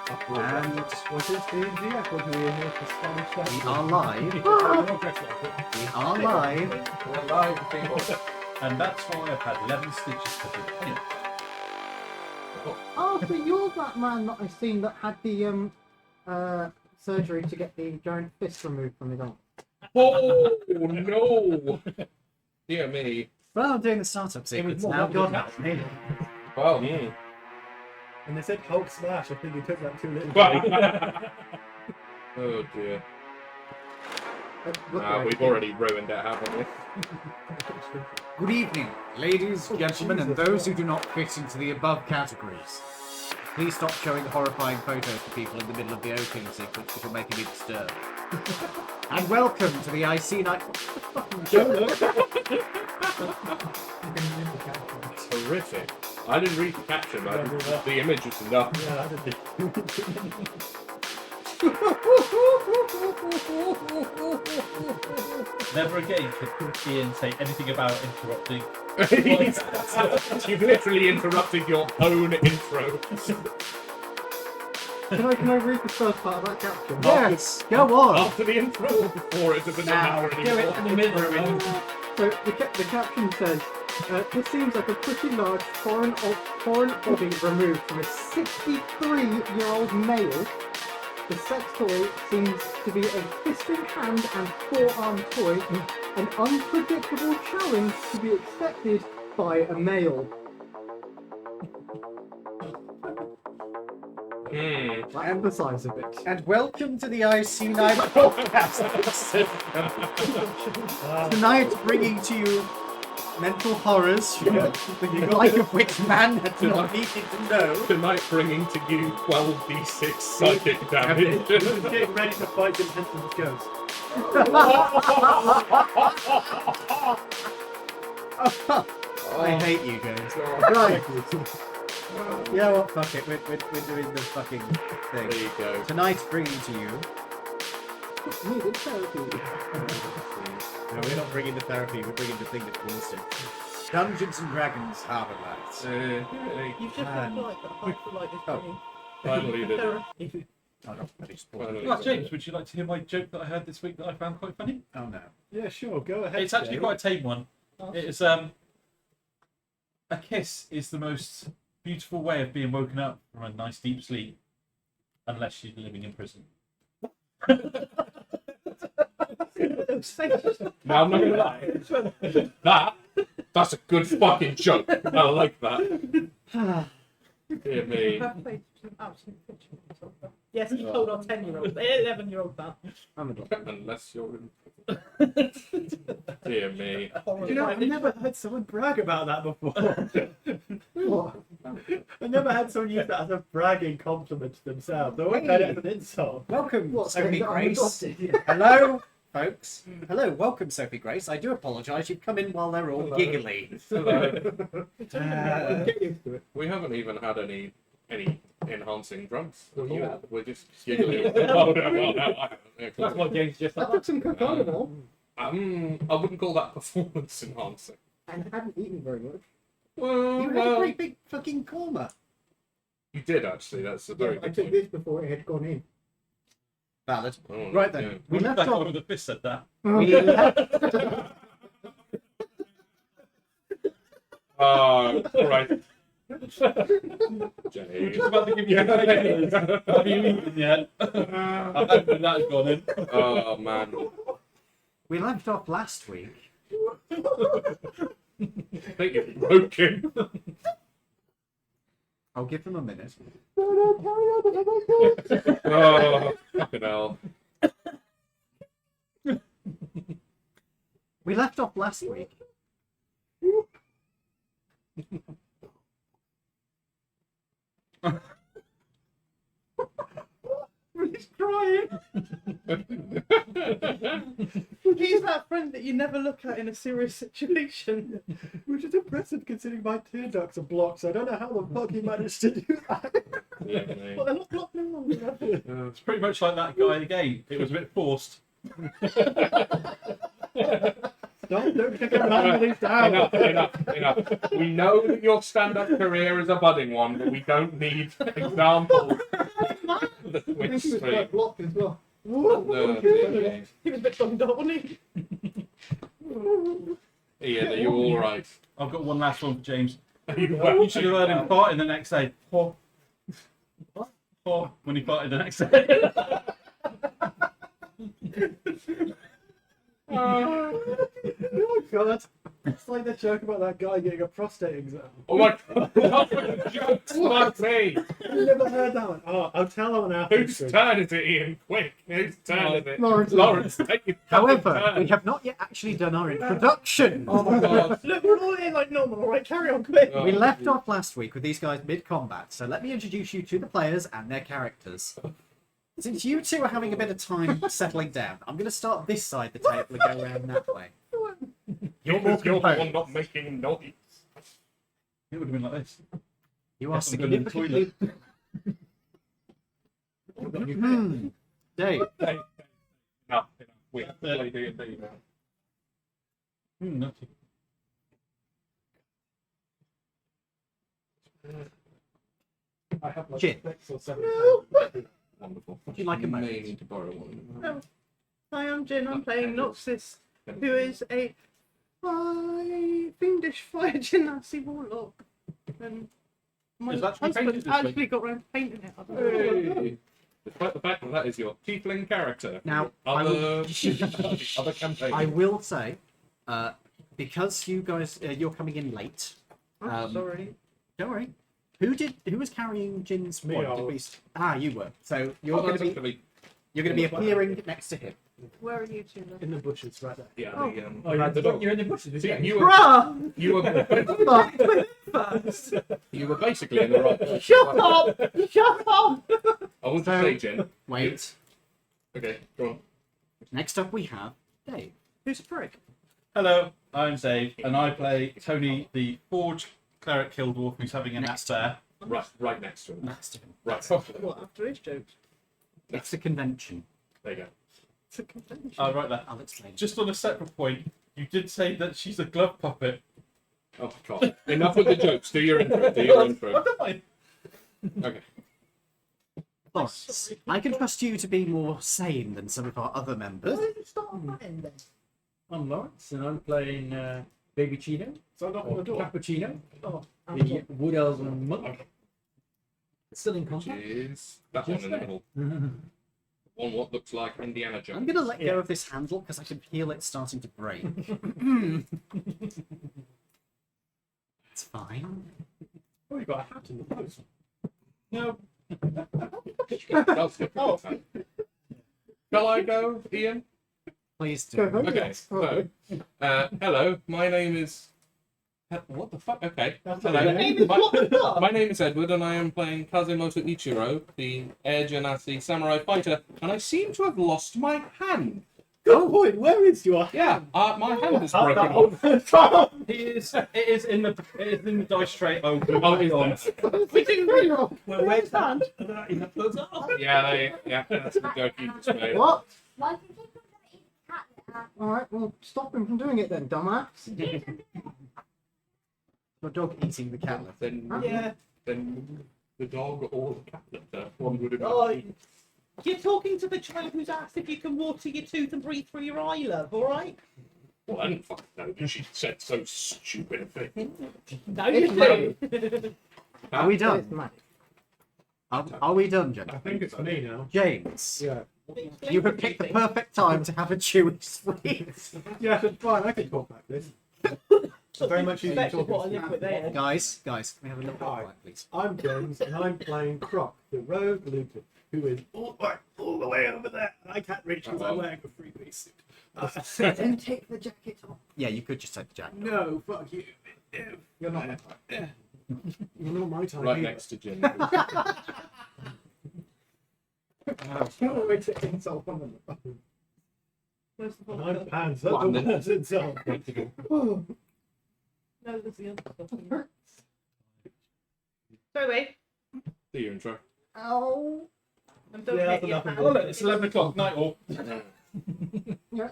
And Was this D&D? I thought we were here for Spanish we language. are live. We are live. We're live, people. And that's why I've had 11 stitches put in. Anyway. Oh, so you're that man that I've seen that had the surgery to get the giant fist removed from his arm. Oh no! Dear me. Well, I'm doing the startup sequence more now. than God, that. that's me. Well, And they said Hulk smash. I think you took that too little. oh dear. Look, We've already ruined it, haven't we? Good evening, ladies, gentlemen, and those who do not fit into the above categories. Please stop showing horrifying photos to people in the middle of the opening sequence, which will make me disturbed. And welcome to the IC Night. Terrific. I didn't read the caption, but the image was enough. Yeah, I did. Never again could Ian say anything about interrupting. You've literally interrupted your own intro. Can I read the first part of that caption? Yes, go on. After the intro or before it doesn't matter Do anymore. it in the middle. So the caption says, this seems like a pretty large foreign body removed from a 63-year-old male. The sex toy seems to be a fisting hand and forearm toy, an unpredictable challenge to be accepted by a male. I emphasise a bit. And welcome to the IC Night podcast. Tonight, bringing to you mental horrors, the like of which man had not needed to know. Tonight bringing to you 12d6 psychic damage. Getting ready to fight Jim Henson's ghost. I hate you guys. Right. Yeah, well, fuck it. We're doing the fucking thing. There you go. Tonight, bringing to you. Needed therapy. No, we're not bringing the therapy. We're bringing the thing that caused it. Dungeons and Dragons Harbourlight. You've just Man. replied that Harbourlight is bringing Finally did it. therapy. Oh, no, I just Finally Well, did James, it. would you like to hear my joke that I heard this week that I found quite funny? Oh no. Yeah, sure. Go ahead. It's actually Dave. quite a tame one. It's a kiss is the most beautiful way of being woken up from a nice deep sleep, unless you're living in prison. Now I'm not gonna lie. That's a good fucking joke. I like that. Dear me. You have played some absolute fiction. Yes, you told our 10-year-old, 11-year-old that. I'm a doctor. Unless you're in. Dear me. You know, I've never heard someone brag about that before. What? I've never had someone use that as a bragging compliment to themselves. I always had it as an insult. Welcome, What? Sophie I'm Grace. adopted? Hello, folks. Hello, welcome, Sophie Grace. I do apologise. You've come in while they're all giggly. Get used to it. We haven't even had any enhancing drugs. We're just giggling. Oh, no. That's what game's just I like. took some coconut I wouldn't call that performance enhancing. and hadn't eaten very much. Well, You had a great big fucking coma. you did actually. That's a very I good took point. this before it had gone in. Valid. Oh, Right then. yeah. We left off. The fist said that. We left, All right. We're Jenny. just about to give you the Have you eaten yet? I hope that's gone in. Oh man. we left off last week. I think you're broken. I'll give them a minute. Oh, fucking hell. We left off last week. He's crying. He's that friend that you never look at in a serious situation. Which is impressive considering my tear ducts are blocked, so I don't know how the fuck he managed to do that. Yeah, mate. Well, they're not blocked no longer. It's pretty much like that guy again. It was a bit forced. Don't kick a man when he's down. Enough. We know that your stand-up career is a budding one, but we don't need examples The I think witch he was tree. quite blocked as well. He was a bit bummed out, wasn't he? Ian, are you all right? I've got one last one for James. You You should have heard him farting the next day. What? When he farted the next day. Oh god. It's like the joke about that guy getting a prostate exam. Oh my god! Jokes, fuck me! You never heard that one? Oh, I'll tell that one after. Whose turn is it, Ian? Quick! Whose turn is it? Lawrence. Take your fucking However, turn. we have not yet actually done our introduction. Oh my god. Look, we're all here like normal, alright? Carry on, quick. Oh. We left off last week with these guys mid-combat, so let me introduce you to the players and their characters. Since you two are having a bit of time settling down, I'm going to start this side of the table and go around that way. You're the one not making noise. It would have been like this. You are Yes, I'm going to the significantly... Dave, No, we have to play D&D now. Nutty. I have like Gin. 6 or 7. Wonderful. would you like a May moment? need to borrow one. Hi, I'm Jin. I'm playing Noxus, who is a fiendish fire genasi warlock. And my Is that actually painted husband this way? actually got around to painting it. I don't know. Hey. Despite the fact that that is your tiefling character. Now, I Other, will, other campaigns. I will say, because you guys, you're coming in late, I'm sorry. don't worry. Who was carrying Jin's Me, wand? I Did we was. s- Ah, you were. So you're Oh, going that's to be actually, you're going to be appearing next to him. Where are you two? In the bushes right there. yeah, Oh. the, Oh, you're in the, dog. you're in the bushes. See, Yeah. you were, Bruh! you were, First. you were basically in the right place. Shut up! Shut up! I want to So- say, Jen. Wait. Okay, go on. Next up, we have Dave. Who's a prick? Hello, I'm Dave, and I play Tony, the Forge Cleric Kill Dwarf, who's having an Next. affair. Right next to him. Next to him. Right. What, after his jokes? It's a convention. There you go. It's a convention. Right there. I'll explain. Just on a separate point, you did say that she's a glove puppet. Oh, God. Enough with the jokes. Do your intro. Do your intro. I've done mine. Okay. Lawrence, Sorry. I can trust you to be more sane than some of our other members. Why did you start on that end then? I'm Lawrence, and I'm playing Baby Chino. So I'm knocking Or the door. Cappuccino. Oh, The Wood Elven monk. Still in Which contact. is that one in the middle. On what looks like Indiana Jones. I'm going to let go Yeah. of this handle because I can feel it starting to break. It's fine. Oh, you got a hat in the post. No. That's good. Oh. Shall I go, Ian? Please do. Okay. So, hello. My name is. What the fuck? Okay. That's Hello. okay. Your name is what the fuck? My name is Edward, and I am playing Kazumoto Ichiro, the Air Genasi samurai fighter, and I seem to have lost my hand. Good point. Where is your Yeah, my hand is broken off. off? It is in the dice tray. Oh, good. Oh, it is there. We didn't really wrong. Well, where's that? Stand. Yeah, that's the joke you just made. What? Why do you think I'm gonna eat cat litter? Alright, well, stop him from doing it then, dumbass. Your dog eating the cat. Then, Yeah. then the dog or the cat litter, one would have Oh, you're talking to the child who's asked if you can water your tooth and breathe through your eye, love, alright? Well, I didn't fucking know that she said so stupid a thing. No, you do. Are we It's done? magic. Are we done, I gentlemen? think it's me now. James, Yeah. you have picked the perfect time to have a chewy sweet. Yeah, it's fine. I can talk like this. I'm very much easy Especially talking. what I live with there. Guys, can we have a little bit of Hi. quiet, please? I'm James, and I'm playing Croc, the rogue looter, who is all the way over there. And I can't reach because I'm wearing a three-piece suit. Then take the jacket off. Yeah, you could just take the jacket. No, fuck you. You're not my type. You're not my type. Right either. next to Jim. Can't wait to insult one of them. Where's the And bottle? I'm Pans, that's One the minute. worst insult. No, there's the other stuff. So wait. Do your intro. Ow. And don't Yeah, hit that's your enough of hand. Oh, look, it's 11 o'clock. Night all. Yeah.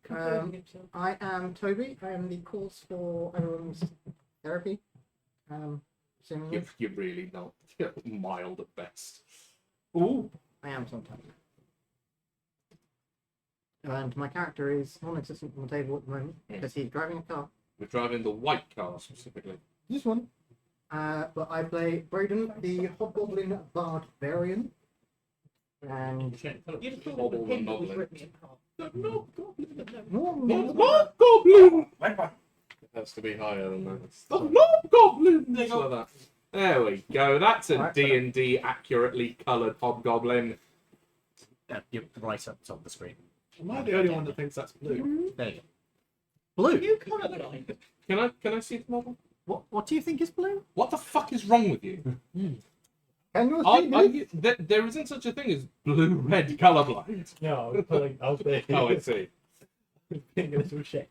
Controlling himself. I am Toby. I am the course for everyone's therapy. seemingly. You're really not. You're mild at best. Ooh. I am sometimes. And my character is non-existent on the table at the moment because he's driving a car. We're driving the white car specifically. This one. But I play Braden, the Hobgoblin Barbarian. And You'd have thought it was him that was ripping me apart. Goblin! It has to be higher than that. Hobgoblin! Like that. There we go. That's a D&D accurately coloured hobgoblin. You're right up top of the screen. Am I the only one that thinks that's blue? There you go. Blue. You colourblind. Can I see the model? what do you think is blue? What the fuck is wrong with you? Can you see me? There isn't such a thing as blue-red colourblind. No, I was being, Oh, I see. being a little shit.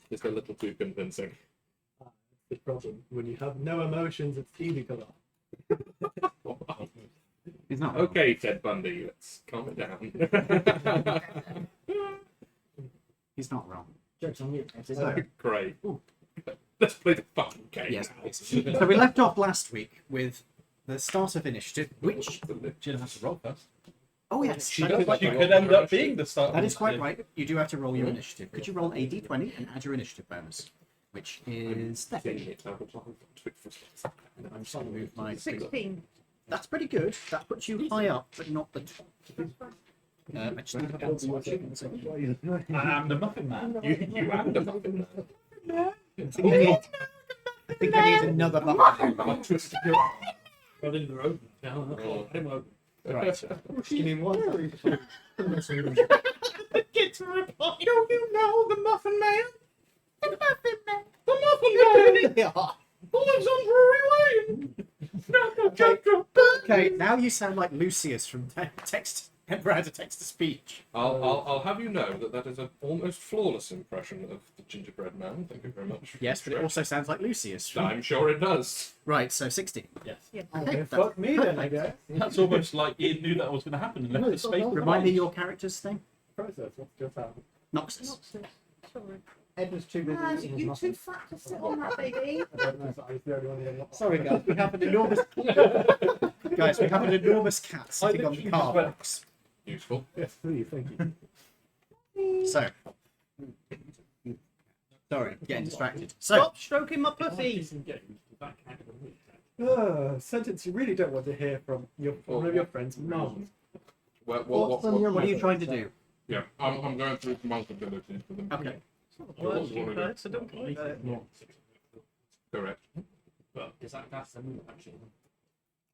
It's a little too convincing. The problem when you have no emotions, it's easy colour. He's not. Okay, Ted Bundy, let's calm it down. He's not wrong. Joke's on you. Great. Let's play the fucking game. Yes. So we left off last week with the start of initiative, which. She'll have to roll first. Oh yes, She that is could, quite she right. could end up being the start. That is quite right. You do have to roll your initiative. Could you roll a d20 and add your initiative bonus, which is that. I'm just going to move my. 16. That's pretty good. That puts you high up, but not the top. I just need to balance my chickens. I am the Muffin Man. You am the fucking man. I think I need another button. Well, then they're open. Him open. Right. You mean one? Get to reply. Don't you know the Muffin Man? The Muffin Man. The Muffin Man. They are. Lives on Drury Lane. Okay, now you sound like Lucius from text. Emperor to text to speech. I'll have you know that is an almost flawless impression of the gingerbread man. Thank you very much. Yes, but it also sounds like Lucius. I'm sure it does. Right, so 16. Yes. Okay, Fuck me then, I guess. That's almost like Ian knew that was going to happen and left the space. Remind me your character's thing. Process, what's just happened? Noxus. Sorry. Ed was too busy. Man, eating you his too muffin. fat to sit on that, baby. I don't know if I was the only one who got Sorry, guys, we have an enormous. Guys, we have an enormous cat sitting on the literally car just went- box. Useful. Yes, please, thank you. So. Sorry, getting distracted. So, Stop stroking my pussy. Sentence you really don't want to hear from one of your friends' mum. What what are you trying to do? Yeah, I'm going through some monk abilities for them. Okay. Words you heard, so don't worry about it. Correct. But that's the move, actually.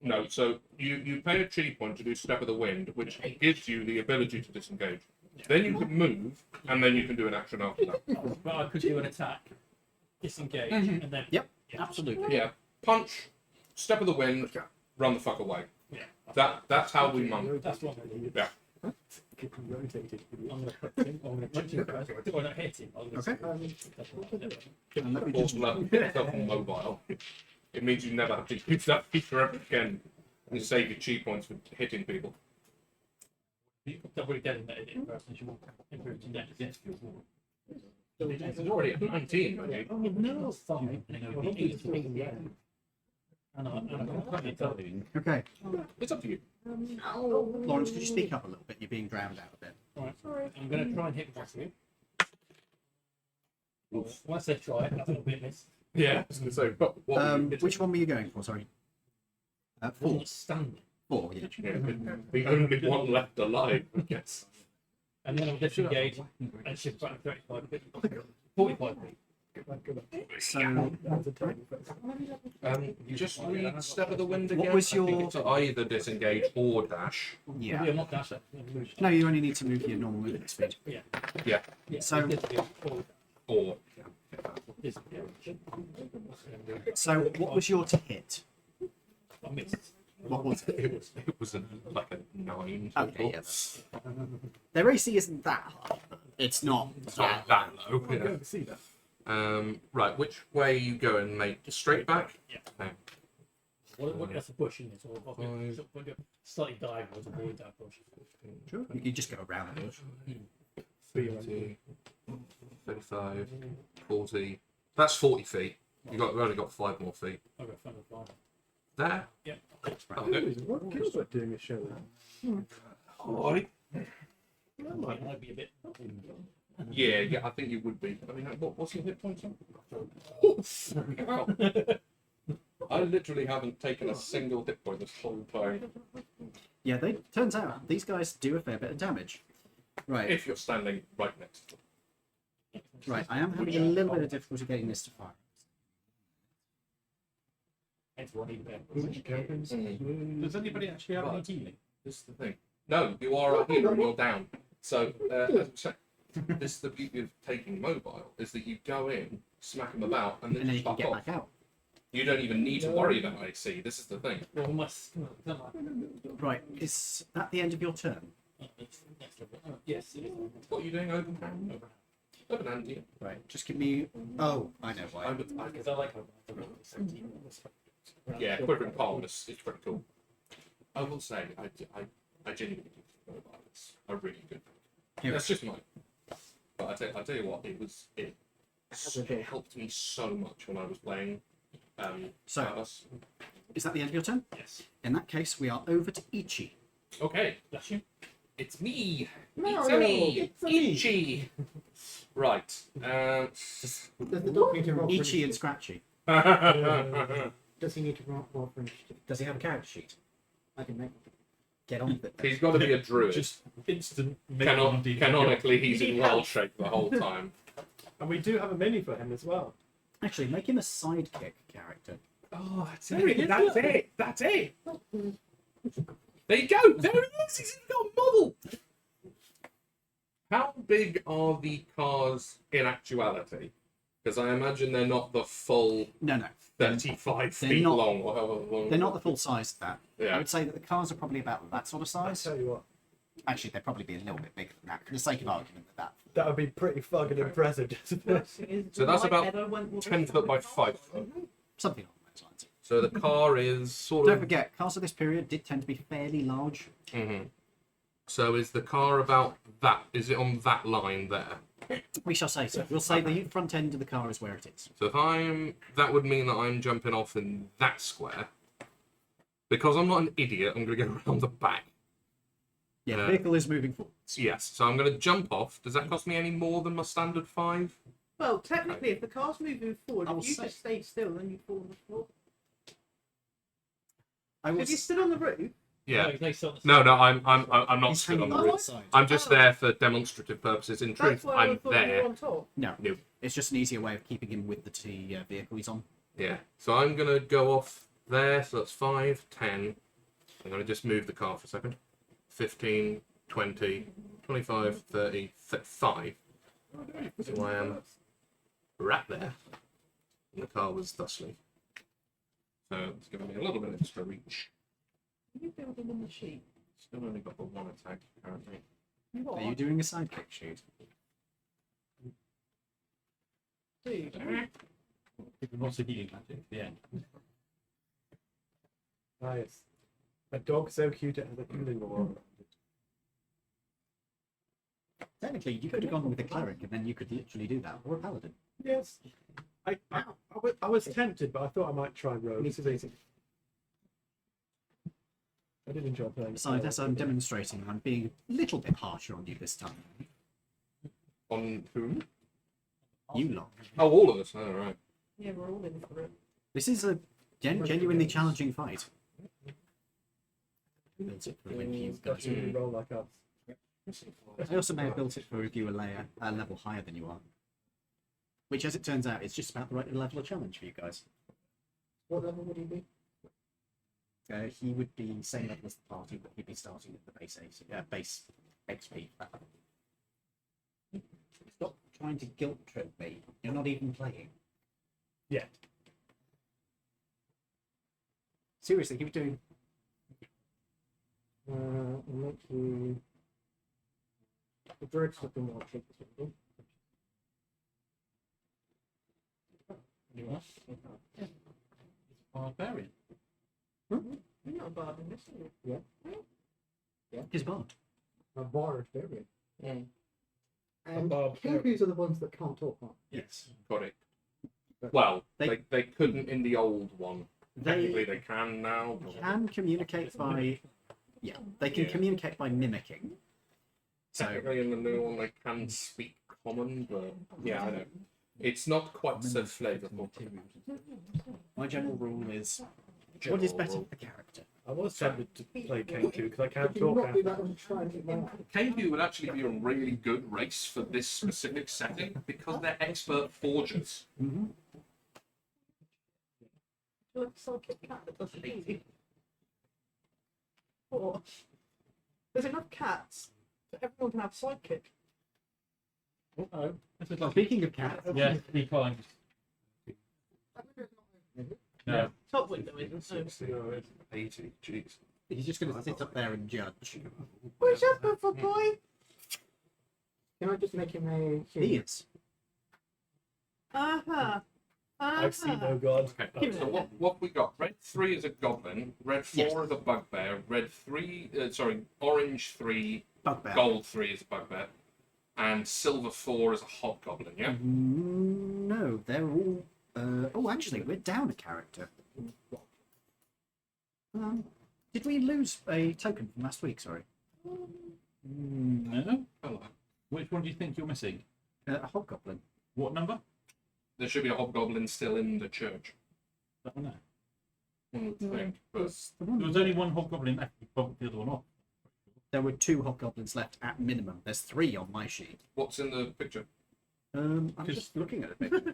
No, so you pay a chi point to do Step of the Wind, which gives you the ability to disengage. Then you can move, and then you can do an action after that. But I could do an attack, disengage, and then. Yep, absolutely. Yeah, punch, Step of the Wind, run the fuck away. Yeah. That's how we monk. That's what I'm going to do. Yeah. Rotated. I'm going to put him, I'm going to punch him first, or not hit him. I'm Okay. going And let me Force just. level yourself mobile. It means you never have to use that feature ever again. And you save your chi points for hitting people. I've already designated it first, and she won't improve to death. Yes. It's already at 19, right? Oh, no, fine. And it'll be 18. Yeah. And I'm going to tell you. Okay. It's up to you. Lawrence, could you speak up a little bit? You're being drowned out a bit. Alright, I'm going to try and hit with you. When I say try, that's a little bit miss. Yeah, I was going to say, but what were you hitting? Which one were you going for? Sorry. Four. Wasn't standing. 4, yeah. Yeah, the only one left alive, I guess. And then I'll disengage and shift back 35 feet. 45 feet. So, That's a tiny person. You just read Step of the Wind again. What was I think your- it's either disengage or dash. Yeah, yeah. I'm not dasher. No, you only need to move your normal movement speed. Yeah. Yeah. Yeah. So- Or. So, what was your to hit? I missed. What was it? It was like a 9. Okay, yeah. Their AC isn't that high. But it's not It's not that low. I'm Yeah. going to see that. Right, which way are you going, mate? Straight back? Yeah. Okay. What, that's a bush in this, or slightly diagonal to avoid that bush. Sure. You can just go around it. 30, 35, 40. That's 40 feet. We've only got 5 more feet. I've got fun with There. Yeah. That'll do. What Gilbert doing a show? Alright. That Might be a bit. Yeah, I think you would be. I mean, what's your hit points on? I literally haven't taken a single hit point this whole time. Yeah, turns out these guys do a fair bit of damage. Right, If you're standing right next to them. right. I am having a little bit of difficulty getting this to fire. Does anybody actually have any healing? This is the thing. No, you are a healer and you're down. So, as I said, this is the beauty of taking mobile, is that you go in, smack them about, and then And then just you can fuck get off. back out. You don't even need to worry about AC. This is the thing. Right, is that the end of your turn? Yes. What are you doing? Open hand? Open hand, yeah. Right, just give me. Oh, I know why. Because I like Yeah, Quiver and Calmness is pretty cool. I will say, I genuinely think mobile is a really good thing. Here. That's just mine. But I tell you what, it helped me so much when I was playing. So, Atlas. is that the end of your turn? Yes. In that case, we are over to Ichi. Okay, Bless you. it's me. Mario, It's me. Itchy. Right. Does the dog need to roll for Ichi and initiative? Scratchy. Does he need to roll for initiative? Does he have a character sheet? I can make get on with it. He's got to be a druid. Just instant. Canonically, he's You in need well help. shape the whole time. And we do have a mini for him as well. Actually, make him a sidekick character. Oh, that's There he is, That's look. it. That's it. There you go. There he is. He's got a model. How big are the cars in actuality? Because I imagine they're not the full No, no. 35 They're feet not- long or however long. They're not the full size of that. I Yeah. would say that the cars are probably about that sort of I size. tell you what, Actually, they'd probably be a little bit bigger than that, for the sake of argument with that. that would be pretty fucking impressive. So that's about 10 foot by 5 foot. Something along those lines. So the car is sort Don't of. forget, cars of this period did tend to be fairly large. Mhm. So is the car about that? Is it on that line there? We shall say so. We'll say the front end of the car is where it is. So if that would mean that I'm jumping off in that square. Because I'm not an idiot, I'm going to go around the back. Yeah, the vehicle is moving forwards. Yes, so I'm going to jump off. Does that cost me any more than my standard 5? Well, technically, if the car's moving forward, I will if you say- just stayed still, then you'd fall on the floor. I will. If you stood on the roof, Yeah. No, I'm not He's stood on hanging the on roof. the side. I'm just there for demonstrative purposes. In that's truth, why I I'm thought you were there. on top. No, No. it's just an easier way of keeping him with the vehicle he's on. Yeah. So I'm going to go off there. So that's 5, 10. I'm going to just move the car for a second. 15, 20, 25, 30, 35. So I am right there. And the car was thusly. So it's giving me a little bit extra reach. Are you building a machine? Still only got the 1 attack currently. You Are are, you doing a sidekick shoot? dude. Lots of healing magic at the end. Nice. A dog so cute it has a healing aura. Technically, you could have gone with a cleric, and then you could literally do that, or a paladin. Yes. I was tempted, but I thought I might try rogue. This is easy. I did enjoy playing. Besides, as I'm demonstrating, I'm being a little bit harsher on you this time. On who? You lot. Oh, all of us. Oh, right. Yeah, we're all in for it. This is a genuinely challenging fight. Built it for when you Got to roll like us. I also may have built it for if you were a level higher than you are. Which, as it turns out, is just about the right level of challenge for you guys. What level would he be? He would be same level as the party, but he'd be starting at the base base XP. Stop trying to guilt trip me. You're not even playing. Yeah. Seriously, he was doing. Make you. The druid's looking more tricky. You are? Yeah. Barbarian. You're not a bard in this, are you? His bard. A barbarian. Mm. And barbarian. Hillbillies are the ones that can't talk, aren't Yes. Got it. Well, They- they couldn't in the old one. Technically, they can now. But... can communicate by. Yeah, they can Yeah. communicate by mimicking. So Technically, in the new one, they can speak common, but yeah, I know. It's not quite so flavourful. my general rule is, what is better for the character? I was tempted to play Kenku because I can't Could you talk. not do After. that and try and get my Kenku would actually be a really good race for this specific setting because they're expert forgers. Mm-hmm. Like a psychic cat that doesn't eat. Or there's enough cats that everyone can have a sidekick. Oh, This is like, Speaking of cats, yeah, he climbs. No. Top window isn't. No. 80, jeez. he's just going to sit up there and judge. Where's your beautiful boy? Can I just make him a He human? is. Uh-huh. I see no god. Okay, so what we got? Red 3 is a goblin, red 4 is a bugbear, orange 3, Bugbear. gold 3 is a bugbear, and silver 4 is a hobgoblin, yeah? No, they're all. Oh, actually, we're down a character. Did we lose a token from last week? Sorry. No. Hello. Which one do you think you're missing? A hobgoblin. What number? There should be a hobgoblin still in the church. That one there. One would think, but There was only one hobgoblin left. You bumped the other one off. There were 2 hobgoblins left at minimum. There's 3 on my sheet. what's in the picture? I'm Just- just looking at it. Maybe.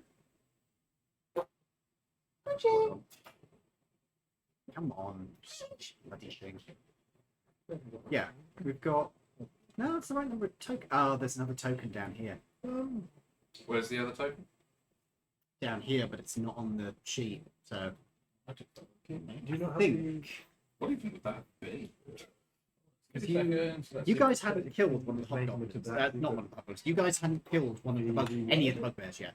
Come on, bloody thing. Yeah, we've got. No, that's the right number of token. Oh, there's another token down here. Where's the other token? Down here, but it's not on the sheet. So Do you not I have think What even would that have been? you guys hadn't killed one of the hobgoblins. Not one of the hobgoblins. You guys hadn't killed one of the any of the bugbears yet.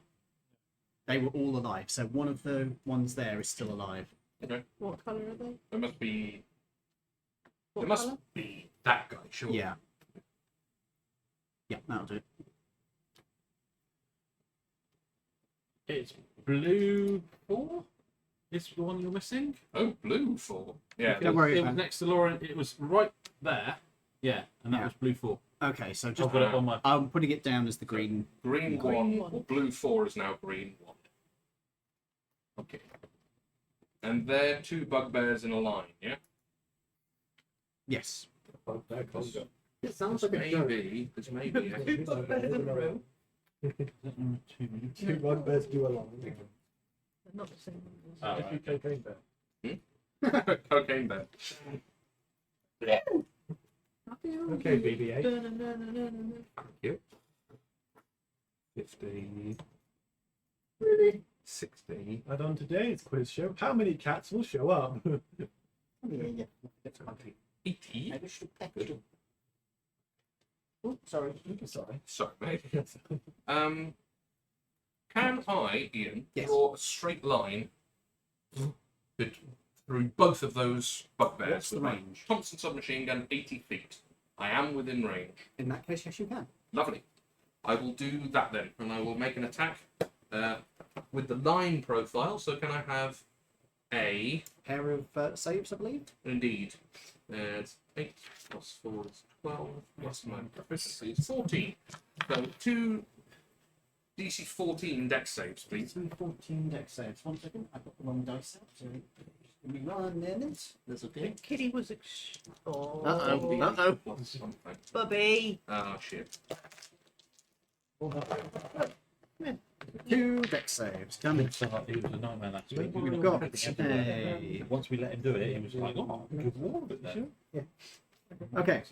They were all alive. So one of the ones there is still alive. What colour are they? There must be. What There must colour? be that guy, sure. Yeah. Yeah, that'll do. It's blue 4? Is the one you're missing? Oh, blue 4. Yeah. Don't worry It about was next to Lauren. It was right there. Yeah, and that Yeah. was blue 4. Okay, so just I've got it on my. I'm putting it down as the green. Green Green 1 one. or blue 4 is now green 1. Okay. And they're 2 bugbears in a line, yeah? Yes. It sounds like a joke. Maybe. There's maybe. Yeah. Two bugbears in a row. Two bugbears do along. They're not the same numbers. Oh, If you cocaine bear. Cocaine bear. Okay, BB-8. Thank you. 50. 60. And on today's quiz show, how many cats will show up? 80. Oh, sorry. Sorry. Sorry, mate. Can I, Ian, Yes. draw a straight line through both of those bugbears What's the with my range? Thompson submachine gun 80 feet? I am within range. In that case, yes, you can. Lovely. I will do that then, and I will make an attack with the line profile. So can I have a... Pair of saves, I believe. Indeed. It's 8 plus 4 is 12, plus my proficiency is 14. So 2 DC 14 dex saves, please. 14 dex saves. 1 second. I've got the wrong dice out. So give me 1 minute. There's a bit. Kitty was oh, Uh-oh. Plus something. Bubby. Ah, shit. 2 dex saves. Coming. So like, he was a nightmare last week. We've got a... Once we let him do it, he was like, "Oh, good war of it then." Okay.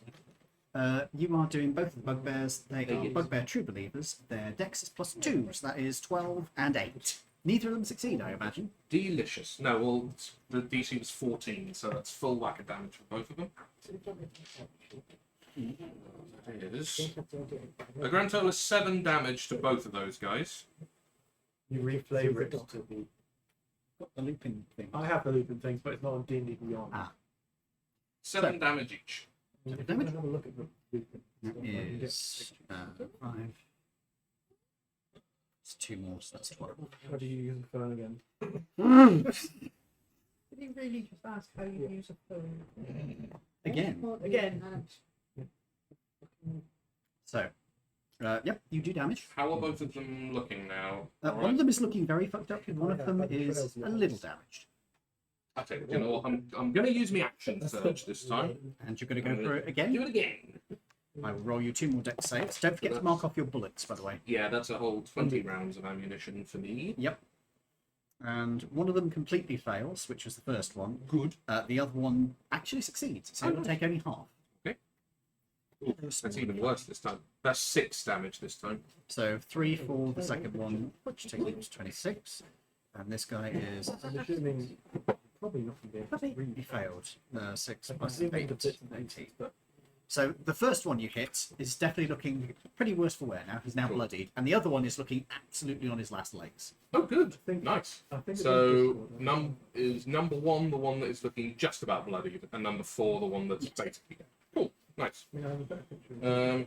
You are doing both of the bugbears. They are bugbear true believers. Their dex is +2, so that is 12 and 8. Neither of them succeed, I imagine. Delicious. No, well, the DC was 14, so that's full whack of damage for both of them. It is a grand total of 7 damage to both of those guys. You reflavor it. Got the looping thing. I have the looping things, but it's not on D&D Beyond. Ah. 7 damage each. If you have a look at the looping. That is 5. It's 2 more, so that's 12. How do you use the phone again? Did he really just ask how you use a phone? Again. So, yep, you do damage. How are both of them looking now? One of them is looking very fucked up, and one of them is a little damaged. Okay, you know what? I'm going to use my action surge this time. And you're going to go for it Do again. it again. I will roll you 2 more dex saves. Don't forget to mark off your bullets, by the way. Yeah, that's a whole 20 rounds of ammunition for me. Yep. And one of them completely fails, which was the first one. Good. The other one actually succeeds, so it will take only half. Okay. Ooh, that's even worse this time. That's 6 damage this time. So 3 for the second one, which takes it to 26. And this guy is... I'm assuming probably not going to be able to read. He failed. 6 I'm plus assuming 8, the bits and 18. pieces, but So the first one you hit is definitely looking pretty worse for wear now. He's now Cool. bloodied. And the other one is looking absolutely on his last legs. Oh, good. think- Nice. I think So, is number 1 the one that is looking just about bloodied, and number 4 the one that's basically dead? Cool. Nice. I have a better picture.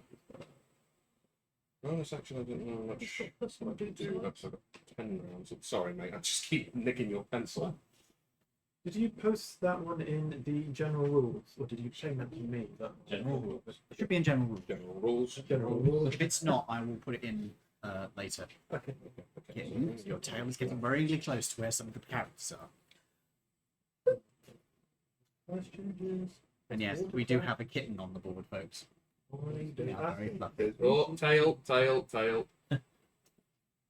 Bonus action, I don't know much what I can do. That's like 10 rounds. Sorry, mate, I just keep nicking your pencil. Did you post that one in the general rules, or did you change that to me? That General rules. It should be in general rules. General rules. general rules. If it's not, I will put it in later. Okay. Kitten, your tail is getting very close to where some of the characters are. Questions? And yes, we do have a kitten on the board, folks. They are very fluffy. Oh, tail.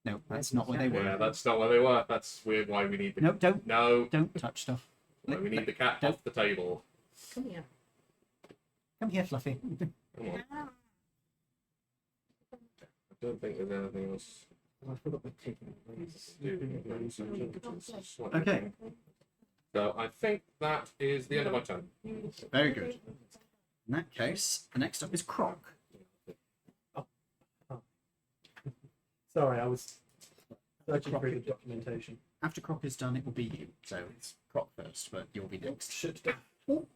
No, that's not where they were. Yeah, that's not where they were. That's weird. Why we need the No, don't no. touch stuff. Why we need the cat Don't. off the table. Come here. Come here, Fluffy. Come on. I don't think there's anything else. I forgot the ticket. Okay. So I think that is the end of my turn. Very good. In that case, the next up is Croc. Sorry, I was searching through the documentation. After Croc is done, it will be you. So it's Croc first, but you'll be next. Shit. Oh,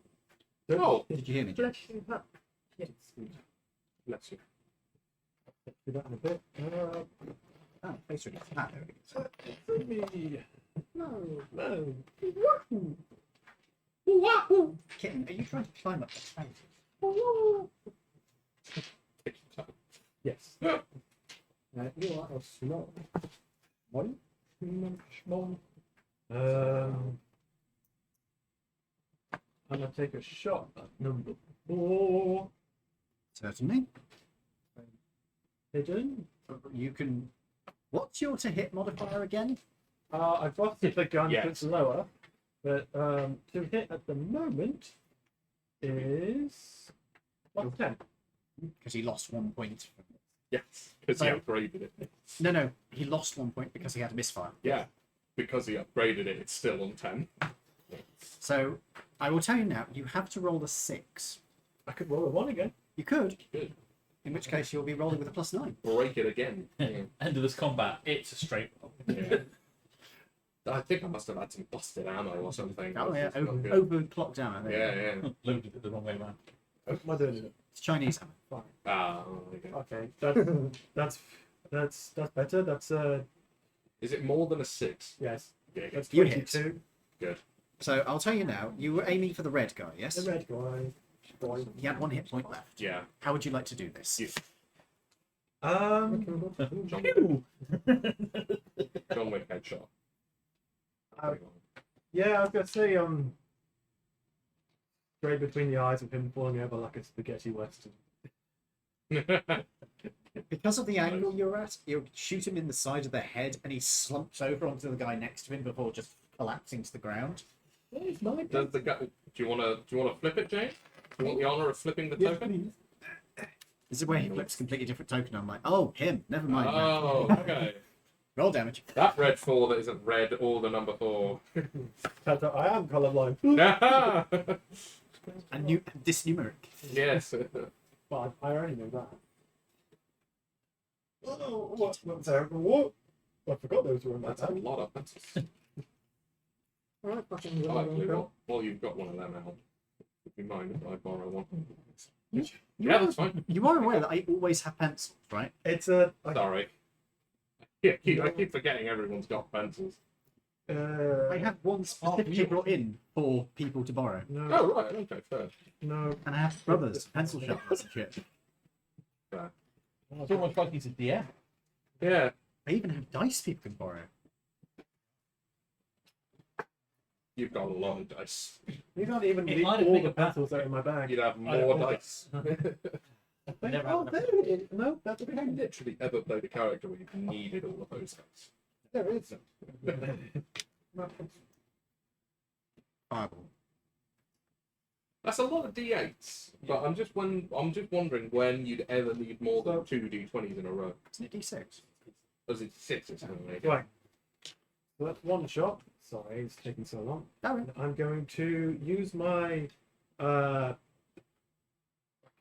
Did you hear me, Jim? Bless you. bless you. Do that in a bit. Oh, face reading. Ah, there we go. Me. No. Kitten, are you trying to climb up the fence? Take your time. Yes. You are a small. One? Small. I'm gonna take a shot at number 4. Certainly. Hidden. You can. What's your to hit modifier again? I've got the gun Yes. that's lower, but to hit at the moment is plus 10. Because he lost 1 point. Yes, because he upgraded it. No, he lost 1 point because he had a misfire. Yeah, because he upgraded it, it's still on 10. So I will tell you now, you have to roll a 6. I could roll a 1 again. You could, Good. in which case you'll be rolling with a +9. Break it again. Yeah. End of this combat, it's a straight roll. Yeah. I think I must have had some busted ammo or something. Oh yeah, It's not good. overclocked down. Yeah. Loaded it the wrong way around. What am I doing? It's Chinese ammo. Ah, okay. Okay, that's better. That's Is it more than a 6? yes. Yeah, That's You hit. 22. good. So I'll tell you now, you were aiming for the red guy, yes? The red guy. He had 1 hit point left. Yeah. How would you like to do this? You- Um, John, John Wick headshot. yeah, I was gonna say straight between the eyes of him falling over like a spaghetti western. Because of the angle you're at, you'll shoot him in the side of the head and he slumps over onto the guy next to him before just collapsing to the ground. Yeah, it's my Does the guy, do you want to flip it, Jane? Do you want the honor of flipping the token? This is where he flips a completely different token. I'm like, oh, him. Never mind. Oh, okay. Roll damage. That red 4 that isn't red or the number 4. I am colorblind. And dysnumeric. Yes. Well, I already know that. Oh, what's terrible? What? I forgot those were in my That's a tab. lot of pencils. Alright, fucking Oh, actually, well, you've got one of them out. Would you mind if I borrow one? Yeah, that's fine. You are aware that I always have pencils, right? It's a. Sorry. Yeah, I keep forgetting everyone's got pencils. I have one specifically brought in for people to borrow. No, Oh, right, okay, fair. no. And I have brothers, pencil sharpeners and shit. It's almost like he's a DM. Yeah. I even have dice people can borrow. You've got a lot of dice. You can't even It leave might have all been the a bad- pencils out in my bag. You'd have I more don't- dice. Never Oh, had there it is. No, that's Have you literally ever played a character where you've needed all of those dice? there is. Fireball. That's a lot of d8s, but I'm just wondering when you'd ever need more than 2 d20s in a row. Isn't it D6? Or is it 6 or something like Right. So that's one shot. Sorry, it's taking so long. Oh, I'm going to use my. I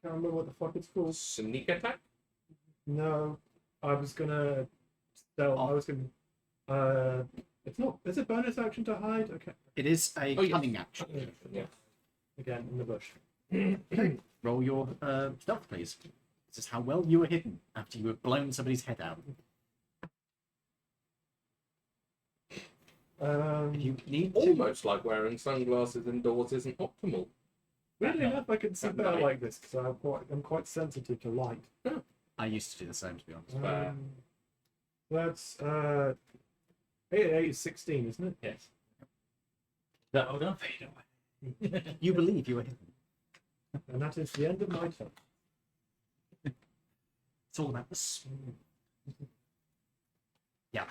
can't remember what the fuck it's called. Sneak attack? No, I was gonna. Stealth. I was gonna. It's not. Is it bonus action to hide? Okay. it is a Oh, yeah. cunning action. Yeah. Again in the bush. Okay. Roll your stealth, please. This is how well you were hidden after you have blown somebody's head out. If you need to, Almost like wearing sunglasses indoors isn't optimal. Weirdly enough, I can sit At there night. like this because I'm quite sensitive to light. I used to do the same, to be honest. Fair. That's 8 is 16, isn't it? Yes. That will not fade away. You believe you were hidden. And that is the end of my turn. It's all about the Yeah.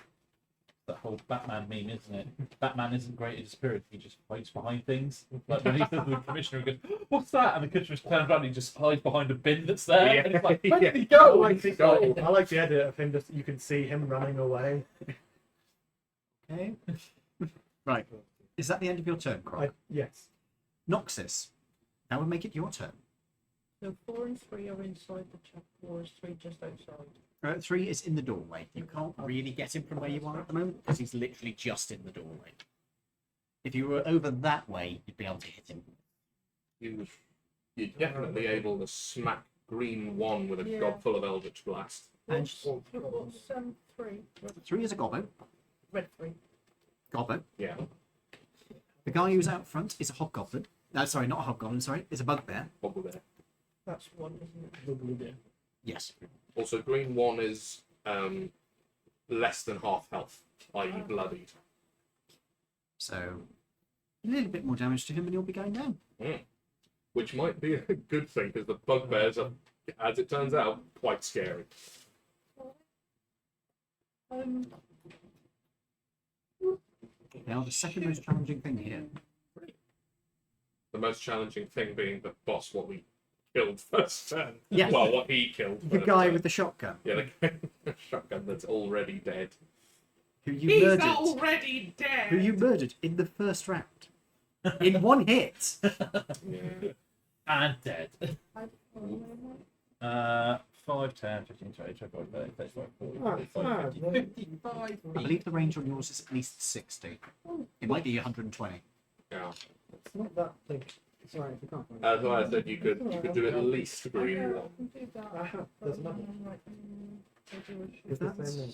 That whole Batman meme, isn't it? Batman isn't great as a spirit, he just hides behind things. Like when he says to the commissioner, he goes, "What's that?" And the commissioner turns around and he just hides behind a bin that's there. Yeah. And it's like, where did he I go? like, I like the edit of him just, you can see him running away. Okay. Right. Is that the end of your turn, Croc? Yes. Noxus. That would make it your turn. So 4 and 3 are inside the chapel, or is 3 just outside? 3 is in the doorway. You can't really get him from where you are at the moment because he's literally just in the doorway. If you were over that way, you'd be able to hit him. You're definitely able to smack green 1 with a Yeah. gob full of Eldritch Blast. And What's 3? 3 is a gobbo. Red 3. Gobbo. Yeah. The guy who's out front is a hobgoblin. Sorry, not a hobgoblin, sorry. It's a bugbear. Bubble there. That's 1, isn't it? Yes. Also, green 1 is less than half health, i.e. bloodied. So, a little bit more damage to him and he'll be going down. Which might be a good thing, because the bugbears are, as it turns out, quite scary. They are the second most challenging thing here. The most challenging thing being the boss, what we killed first turn. Yes. Well, what he killed The first guy turn. with the shotgun, Yeah, the shotgun that's already dead. who you murdered. already dead! Who you murdered in the first round. In one hit. Yeah. And dead. 5, 10, 15, 20, 25, 30, 35, 40, 45, 50, 55. I believe the range on yours is at least 60. It might be 120. Yeah. It's not that thing. Sorry, if you can't find it. That's why I said you could do at least green 1. I have. There's another. It's the That's- same name.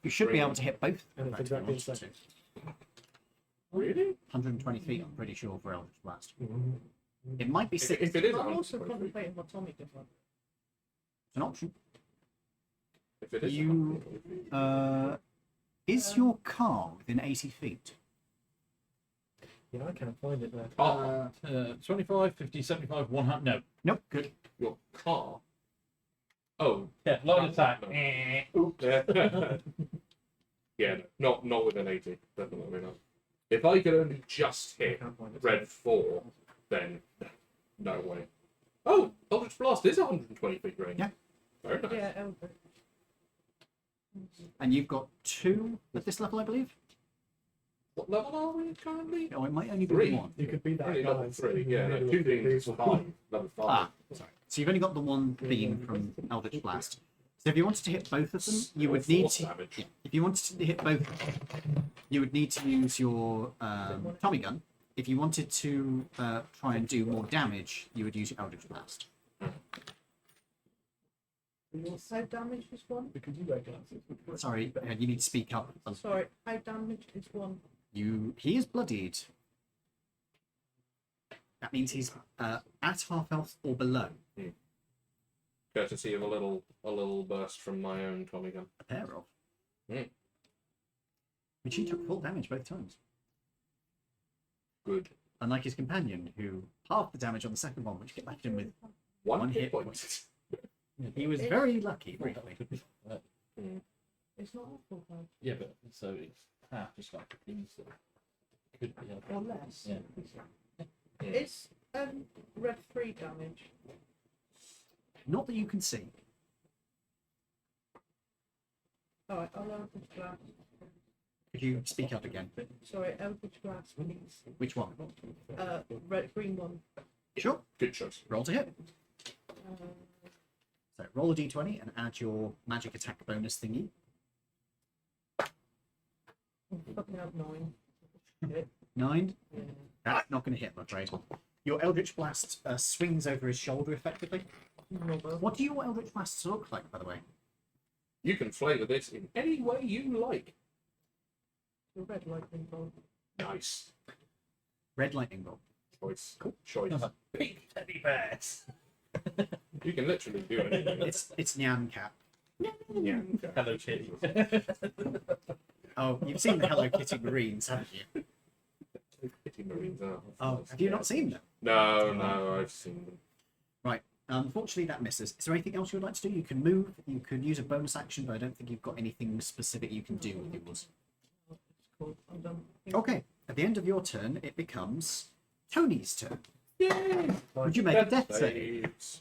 You should be able to hit both. And it's in fact, if you exactly the wanted same. to. Really? 120 feet, I'm pretty sure, for Eldritch Blast. It might be 60. If it is I'm also 120 feet. contemplating what Tommy did. It's an option. If it is You, 120 feet. Is your car within 80 feet? Yeah, I can't find it there. Oh, 25, 50, 75, 100. No. Nope, good. your car? Oh. Yeah, light attack. Yeah. Yeah, no, not within 80. Definitely not. If I could only just I hit can't find it. red 4, then no way. Oh, Eldritch Blast is 120 feet range. Yeah. Very nice. Yeah, Eldritch. And you've got 2 at this level, I believe? What level are we currently? No, it might only be 3. 1. You could be that Only guy. level 3, yeah. No, Maybe 2 look at being these. 5. Level 5. Ah, sorry. So you've only got the one beam from Eldritch Blast. So if you wanted to hit both of them, you would need Force to. damage. Yeah, if you wanted to hit both of them, you would need to use your Tommy gun. If you wanted to try and do more damage, you would use your Eldritch Blast. How damaged is 1? Because you wear glasses. Sorry, you need to speak up. Sorry, how damaged is 1? He is bloodied. That means he's at half health or below. Courtesy of a little burst from my own Tommy gun. A pair of. Mm. Which he took full damage both times. Good. Unlike his companion, who halved the damage on the second one, which left him with One hit hit point. point. He was very lucky, briefly. It's not awful though. Yeah, but so it's half just like the things that could be Or less. Yeah. Is red 3 damage? Not that you can see. Alright, I'll Eldritch Blast. Could you speak up again? Sorry, Eldritch Blast, please. Which one? Green one. Sure. Good choice. Roll to hit. Uh, So roll a d20 and add your magic attack bonus thingy. fucking have 9. 9. Yeah. That's not going to hit, I'm afraid. Your Eldritch Blast swings over his shoulder effectively. Rubber. What do your Eldritch Blasts look like, by the way? You can flavour this in any way you like. The red lightning bolt. Nice. Red lightning bolt. Choice. Choice. Pink teddy bears. You can literally do anything. It's Nyan Cat. Yeah. Hello, Kitty. Oh, you've seen the Hello Kitty Marines, haven't you? Pity Marines are. Oh, have you not seen them? No, I've seen them. Right. Unfortunately, that misses. Is there anything else you would like to do? You can move. You can use a bonus action, but I don't think you've got anything specific you can do with yours. It's cool. I'm done. Okay. At the end of your turn, it becomes Tony's turn. Yay! Would you make a death save? Saves.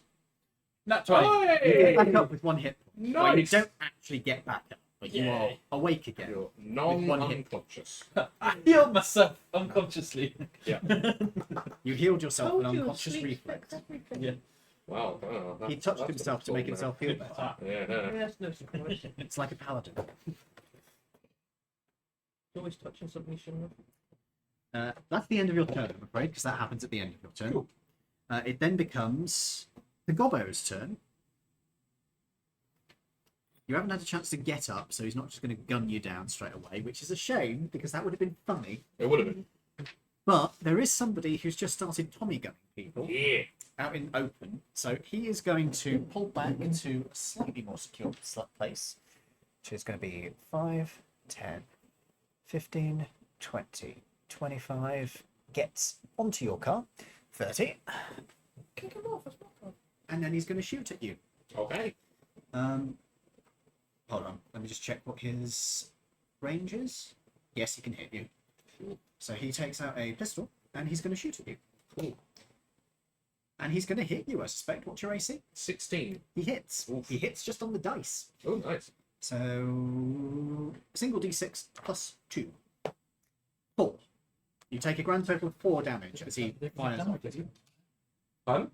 That's right. You get Hey! back up with 1 hit. Well, you Nice. don't actually get back up, but you are Yay. awake again. You're one hit. non-unconscious. I healed myself unconsciously. You healed yourself Told with you, unconscious sleep reflex. fixed everything. Yeah. Wow. Oh, He touched himself to make himself feel better. Ah, Yeah. Yeah, that's no surprise. It's like a paladin. You're always touching something you shouldn't have. That's the end of your turn, I'm afraid, because that happens at the end of your turn. It then becomes the Gobbo's turn. You haven't had a chance to get up, so he's not just going to gun you down straight away, which is a shame, because that would have been funny. It would have been. But there is somebody who's just started Tommy gunning people Yeah. out in open, so he is going to pull back into a slightly more secure place, which is going to be 5, 10, 15, 20, 25, gets onto your car, 30, Kick him off, that's not fun. and then he's going to shoot at you. Okay. Hold on, let me just check what his range is. Yes, he can hit you. So he takes out a pistol, and he's going to shoot at you. Cool. And he's going to hit you, I suspect. What's your AC? 16. He hits. Oof. He hits just on the dice. Oh, nice. So, single d6 plus 2. 4. You take a grand total of 4 damage as he fires off at you. Fun?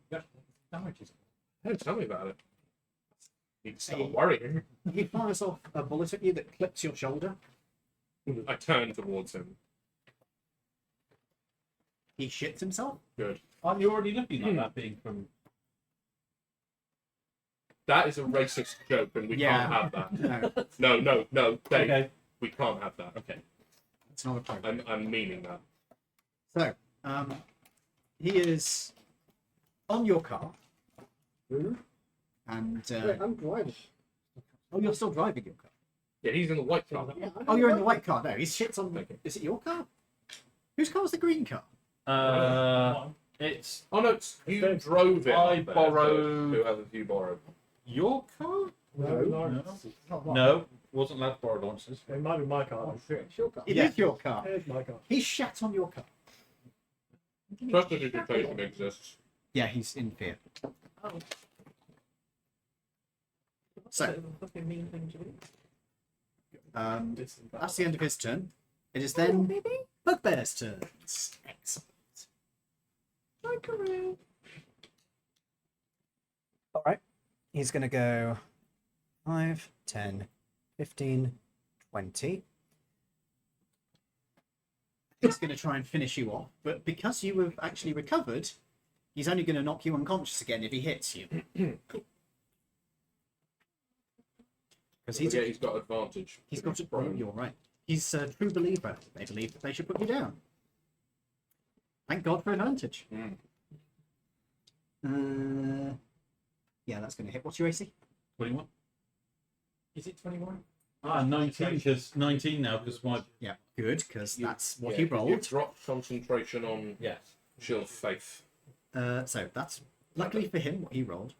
Damages. Don't tell me about it. Need to start Hey. worrying. He fires off a bullet at you that clips your shoulder. I turn towards him. He shits himself. Good. Aren't you already looking like that being from... That is a racist joke, and we Yeah. can't have that. No, No, Dave. Okay. We can't have that. Okay. it's not a problem. I'm meaning that. So, he is on your car. And, Wait, I'm driving. oh, you're still driving your car. Yeah, he's in the white car. Oh, you're in the white car. No, he shits on. Okay. Is it your car? Whose car was the green car? It's Oh no, you drove it. I up there, borrowed- so whoever you borrowed. your car? No. No, wasn't allowed to borrow launches. It might be my car. Oh, shit, it's your car. It Yeah. is your car. Here's my car. He shat on your car. Prestidigitation exists. Yeah, he's in fear. Oh. So- Bit of a fucking mean thing to do. That's the end of his turn. It is then Bugbear's turn. Excellent. All right. He's going to go 5, 10, 15, 20. He's going to try and finish you off, but because you have actually recovered, he's only going to knock you unconscious again if he hits you. Because He's got advantage. he's got it. prone. You're right. He's a true believer. They believe that they should put you down. Thank God for advantage. Yeah, that's going to hit. What's your AC? 21. Is it 21? Ah, 19, because 19 now, because my... Yeah, good, because that's what Yeah, he you rolled. dropped concentration on Yes. Shield of Faith. So that's luckily for him what he rolled.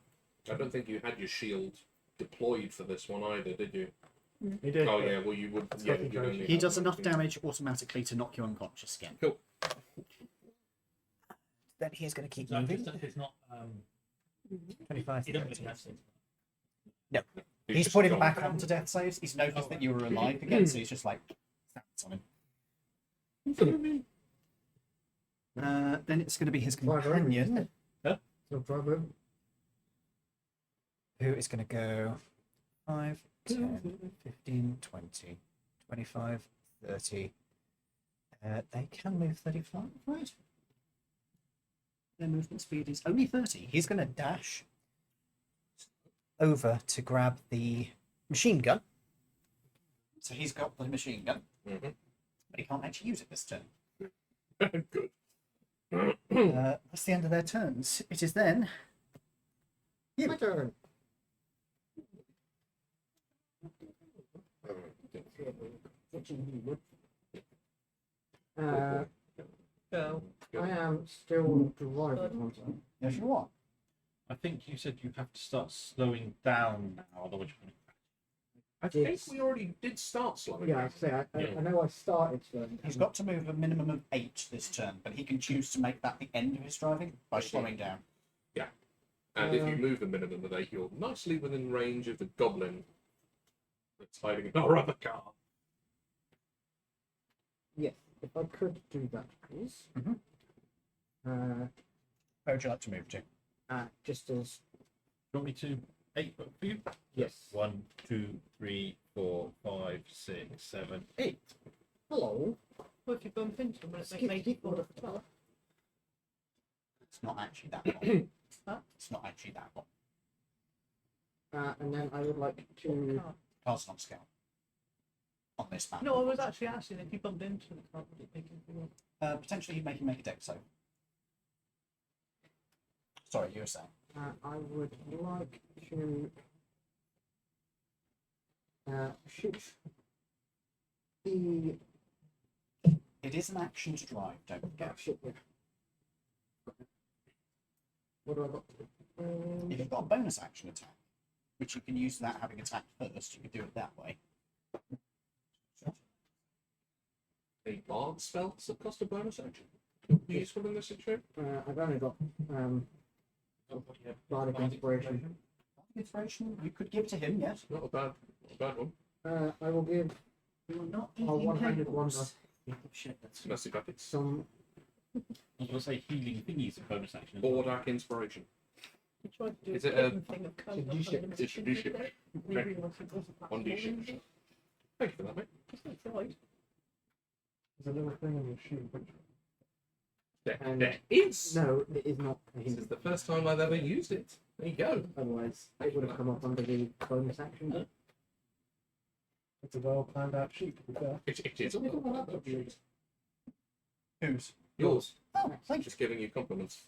I don't think you had your shield deployed for this one either, did you? He did. Oh yeah, well you would. That's Yeah, got you'd only He have does enough 19. damage automatically to knock you unconscious again. Cool. Then he is going to keep No, moving. it's not... 25. You don't really have to. No. He's He's just putting gone. back onto death saves. He's noticed that you were alive again, so he's just like, that's on him. Then it's going to be his companion, No problem. who is going to go 5, 10, 15, 20, 25, 30. They can move 35, right? Their movement speed is only 30. He's going to dash over to grab the machine gun. So he's got the machine gun, Mhm. but he can't actually use it this turn. Good. That's the end of their turns. It is then My turn. Go. I am still driving. yes, you are. I think you said you have to start slowing down now, otherwise you're going to... I think we already did start slowing. Yeah, I know I started slowing. He's got to move a minimum of 8 this turn, but he can choose to make that the end of his driving by slowing down. And if you move a minimum of 8, you're nicely within range of the goblin that's hiding in our other car. Yes, if I could do that, please. Mhm. Where would you like to move to? Just as You want me to 8 for you? yes. 1, 2, 3, 4, 5, 6, 7, 8. Hello. What if you bump into them and it Skip, makes skip, fall off the top? It's not actually that long. Huh? It's not actually that long. And then I would like to. Cards not scale. On this map. No, I was actually asking if you bumped into the car, would it make it fall off? Potentially he'd make him make a deck save. Sorry, you were saying. I would like to shoot the It is an action to drive, don't forget. shit. Yeah. What do I got? If you've got a bonus action attack, which you can use without having attacked first, you could do it that way. A bard spells that cost a bonus action. Useful in this situation. I've only got bardic inspiration. Inspiration, you could give to him, yes. Not a bad one. I will give You are not Oh, eating 100 tables. wonders. Shit, that's Messy buckets. some. I was going to say healing thingies a bonus action. Bordak inspiration. You tried to do Is a it a- hidden thing of code Did you on ship- the did machine you ship- today. We okay. realised it wasn't that On D small, ship. is it? Thank you for that, mate. Just I tried. There's a little thing on your shoe. There is. No, it is not. This is the first time I've ever used it. There you go. Otherwise, it would have come up under the bonus action. It's a well planned out sheet. To be fair. It is. who's? Yours. Oh, thank you. Just giving you compliments.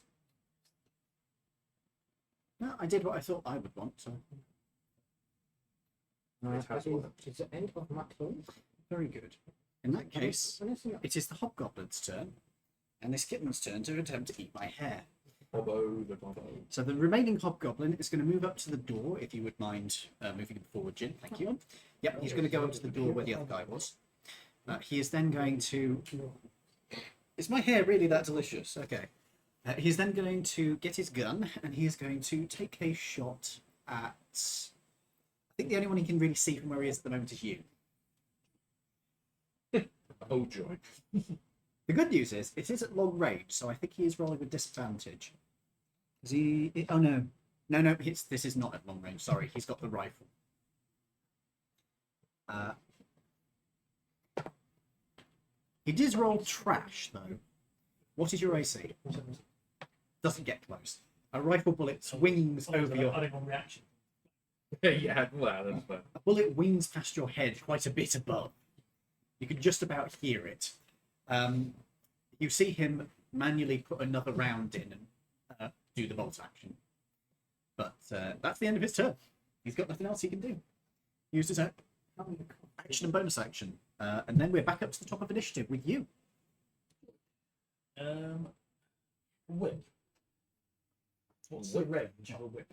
No, I did what I thought I would want, so It has one. It's the end of my turn. very good. In that case, it is the hobgoblin's turn, and this kitten's turn to attempt to eat my hair. Bobbo the Bobbo. So the remaining hobgoblin is going to move up to the door, if you would mind moving him forward, Jin. Thank you. Yep, he's going to go up to the door where the other guy was. He is then going to... Is my hair really that delicious? Okay. He's then going to get his gun, and he is going to take a shot at... I think the only one he can really see from where he is at the moment is you. Oh joy. The good news is, it is at long range, so I think he is rolling with disadvantage. Is he... Oh, no. No, this is not at long range. Sorry, he's got the rifle. He did roll trash, though. What is your AC? Doesn't get close. A rifle bullet swings over your... reaction. Yeah, well, that's fair. A bullet wings past your head quite a bit above. You can just about hear it. You see him manually put another round in and do the bolt action. But that's the end of his turn. He's got nothing else he can do. Use his action and bonus action. And then we're back up to the top of initiative with you. Whip. What's the range of a whip?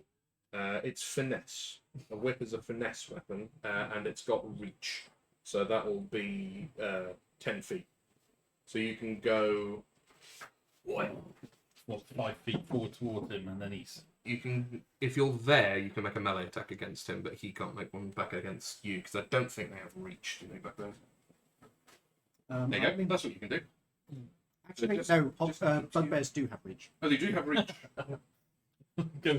It's finesse. A whip is a finesse weapon, and it's got reach. So that will be 10 feet. So you can go. What, 5 feet forward towards him, and then he's. You can, if you're there, you can make a melee attack against him, but he can't make one back against you because I don't think they have reach. Do they back there? There you go. That's what you can do. Actually, Just- no, just- bugbears do have reach. Oh, they do have reach. They've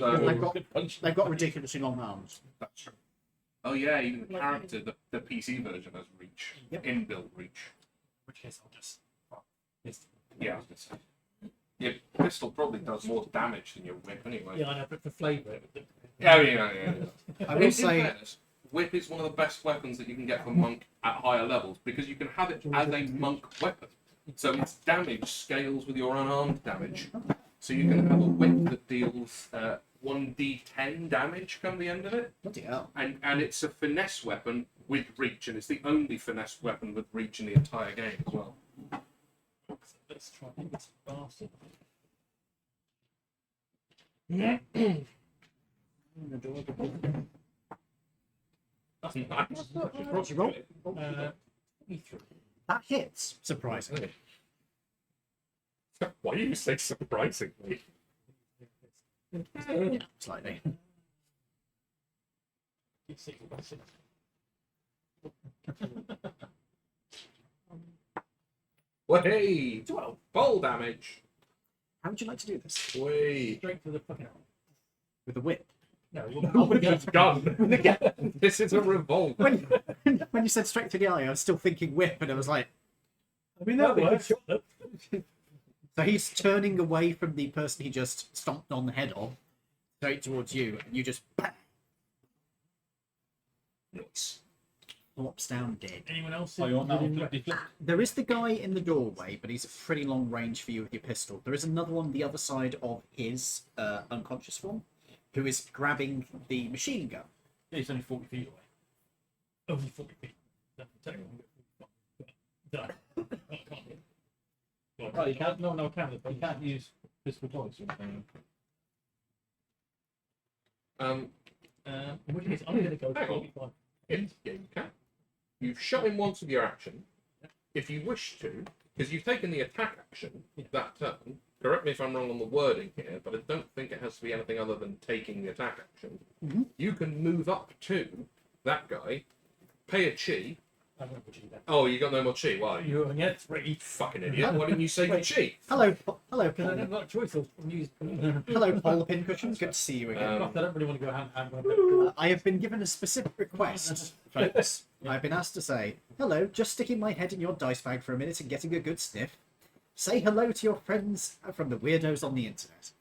got ridiculously long arms. That's true. Oh yeah, even the character, the PC version has reach, Yep. inbuilt reach. Which case I'll just. Yeah, I was gonna say. Your pistol probably does more damage than your whip anyway. Yeah, I know, but for flavour. Yeah. I will In say, fairness, whip is one of the best weapons that you can get from monk at higher levels because you can have it as a monk weapon. So its damage scales with your unarmed damage. So you can have a whip that deals 1d10 damage come the end of it. bloody hell. And it's a finesse weapon with reach, and it's the only finesse weapon with reach in the entire game as well. Let's try this bastard. That's nice. What's your roll? 23. That hits, surprisingly. Why do you say surprisingly? Slightly. It's 6 by 6. Well, hey, 12. full damage. How would you like to do this? Wait. Straight to the fucking arm. With a whip? No, It's gun. This is a revolver. When you said straight to the eye, I was still thinking whip, and I was like, I mean, that works. so he's turning away from the person he just stomped on the head of, straight towards you, and you just bang, Nice. flops down dead. Anyone else? Oh, you want that one flippy flip? There is the guy in the doorway, but he's at pretty long range for you with your pistol. There is another one the other side of his unconscious form, who is grabbing the machine gun. Yeah, he's only 40 feet away. Only 40 feet. That's technically. Done. That can't be. Oh, you can't. No, can't. You can't use pistol twice or anything. In which case, I'm going to go Hang on. 45. Yeah, you can. You've shot him once with your action. If you wish to, because you've taken the attack action that turn. Correct me if I'm wrong on the wording here, but I don't think it has to be anything other than taking the attack action. Mhm. You can move up to that guy, pay a chi. I'm going to put you down. Oh, you got no more chi. Why? You only get 3. Fucking idiot. Why didn't you save your chi? Hello, Because I didn't like choice. I'll use. hello, Paul the Pincushion. Good to see you again. I don't really want to go hand in hand with it. I have been given a specific request, folks. I've been asked to say, hello, just sticking my head in your dice bag for a minute and getting a good sniff. Say hello to your friends from the weirdos on the internet.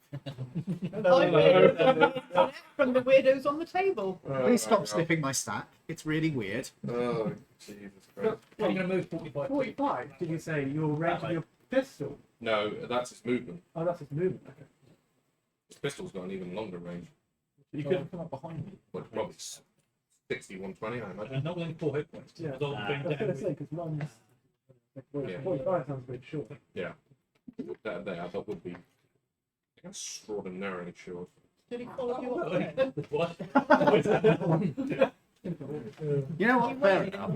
From the weirdos on the table. Please stop sniffing my stack. It's really weird. Oh, Jesus Christ. You're going to move 45. 45, did you say? Your range of your pistol? No, that's his movement. Oh, that's his movement. Okay. His pistol's got an even longer range. You could have come up behind me. Well, probably 60, 120, I imagine. And not only 4 hit points. Yeah. It's all I going was going to down. say, because mine's. Yeah. 45 sounds a bit short. That there, I thought would be extraordinarily short. Did he follow you up there? What? You know what? Fair enough.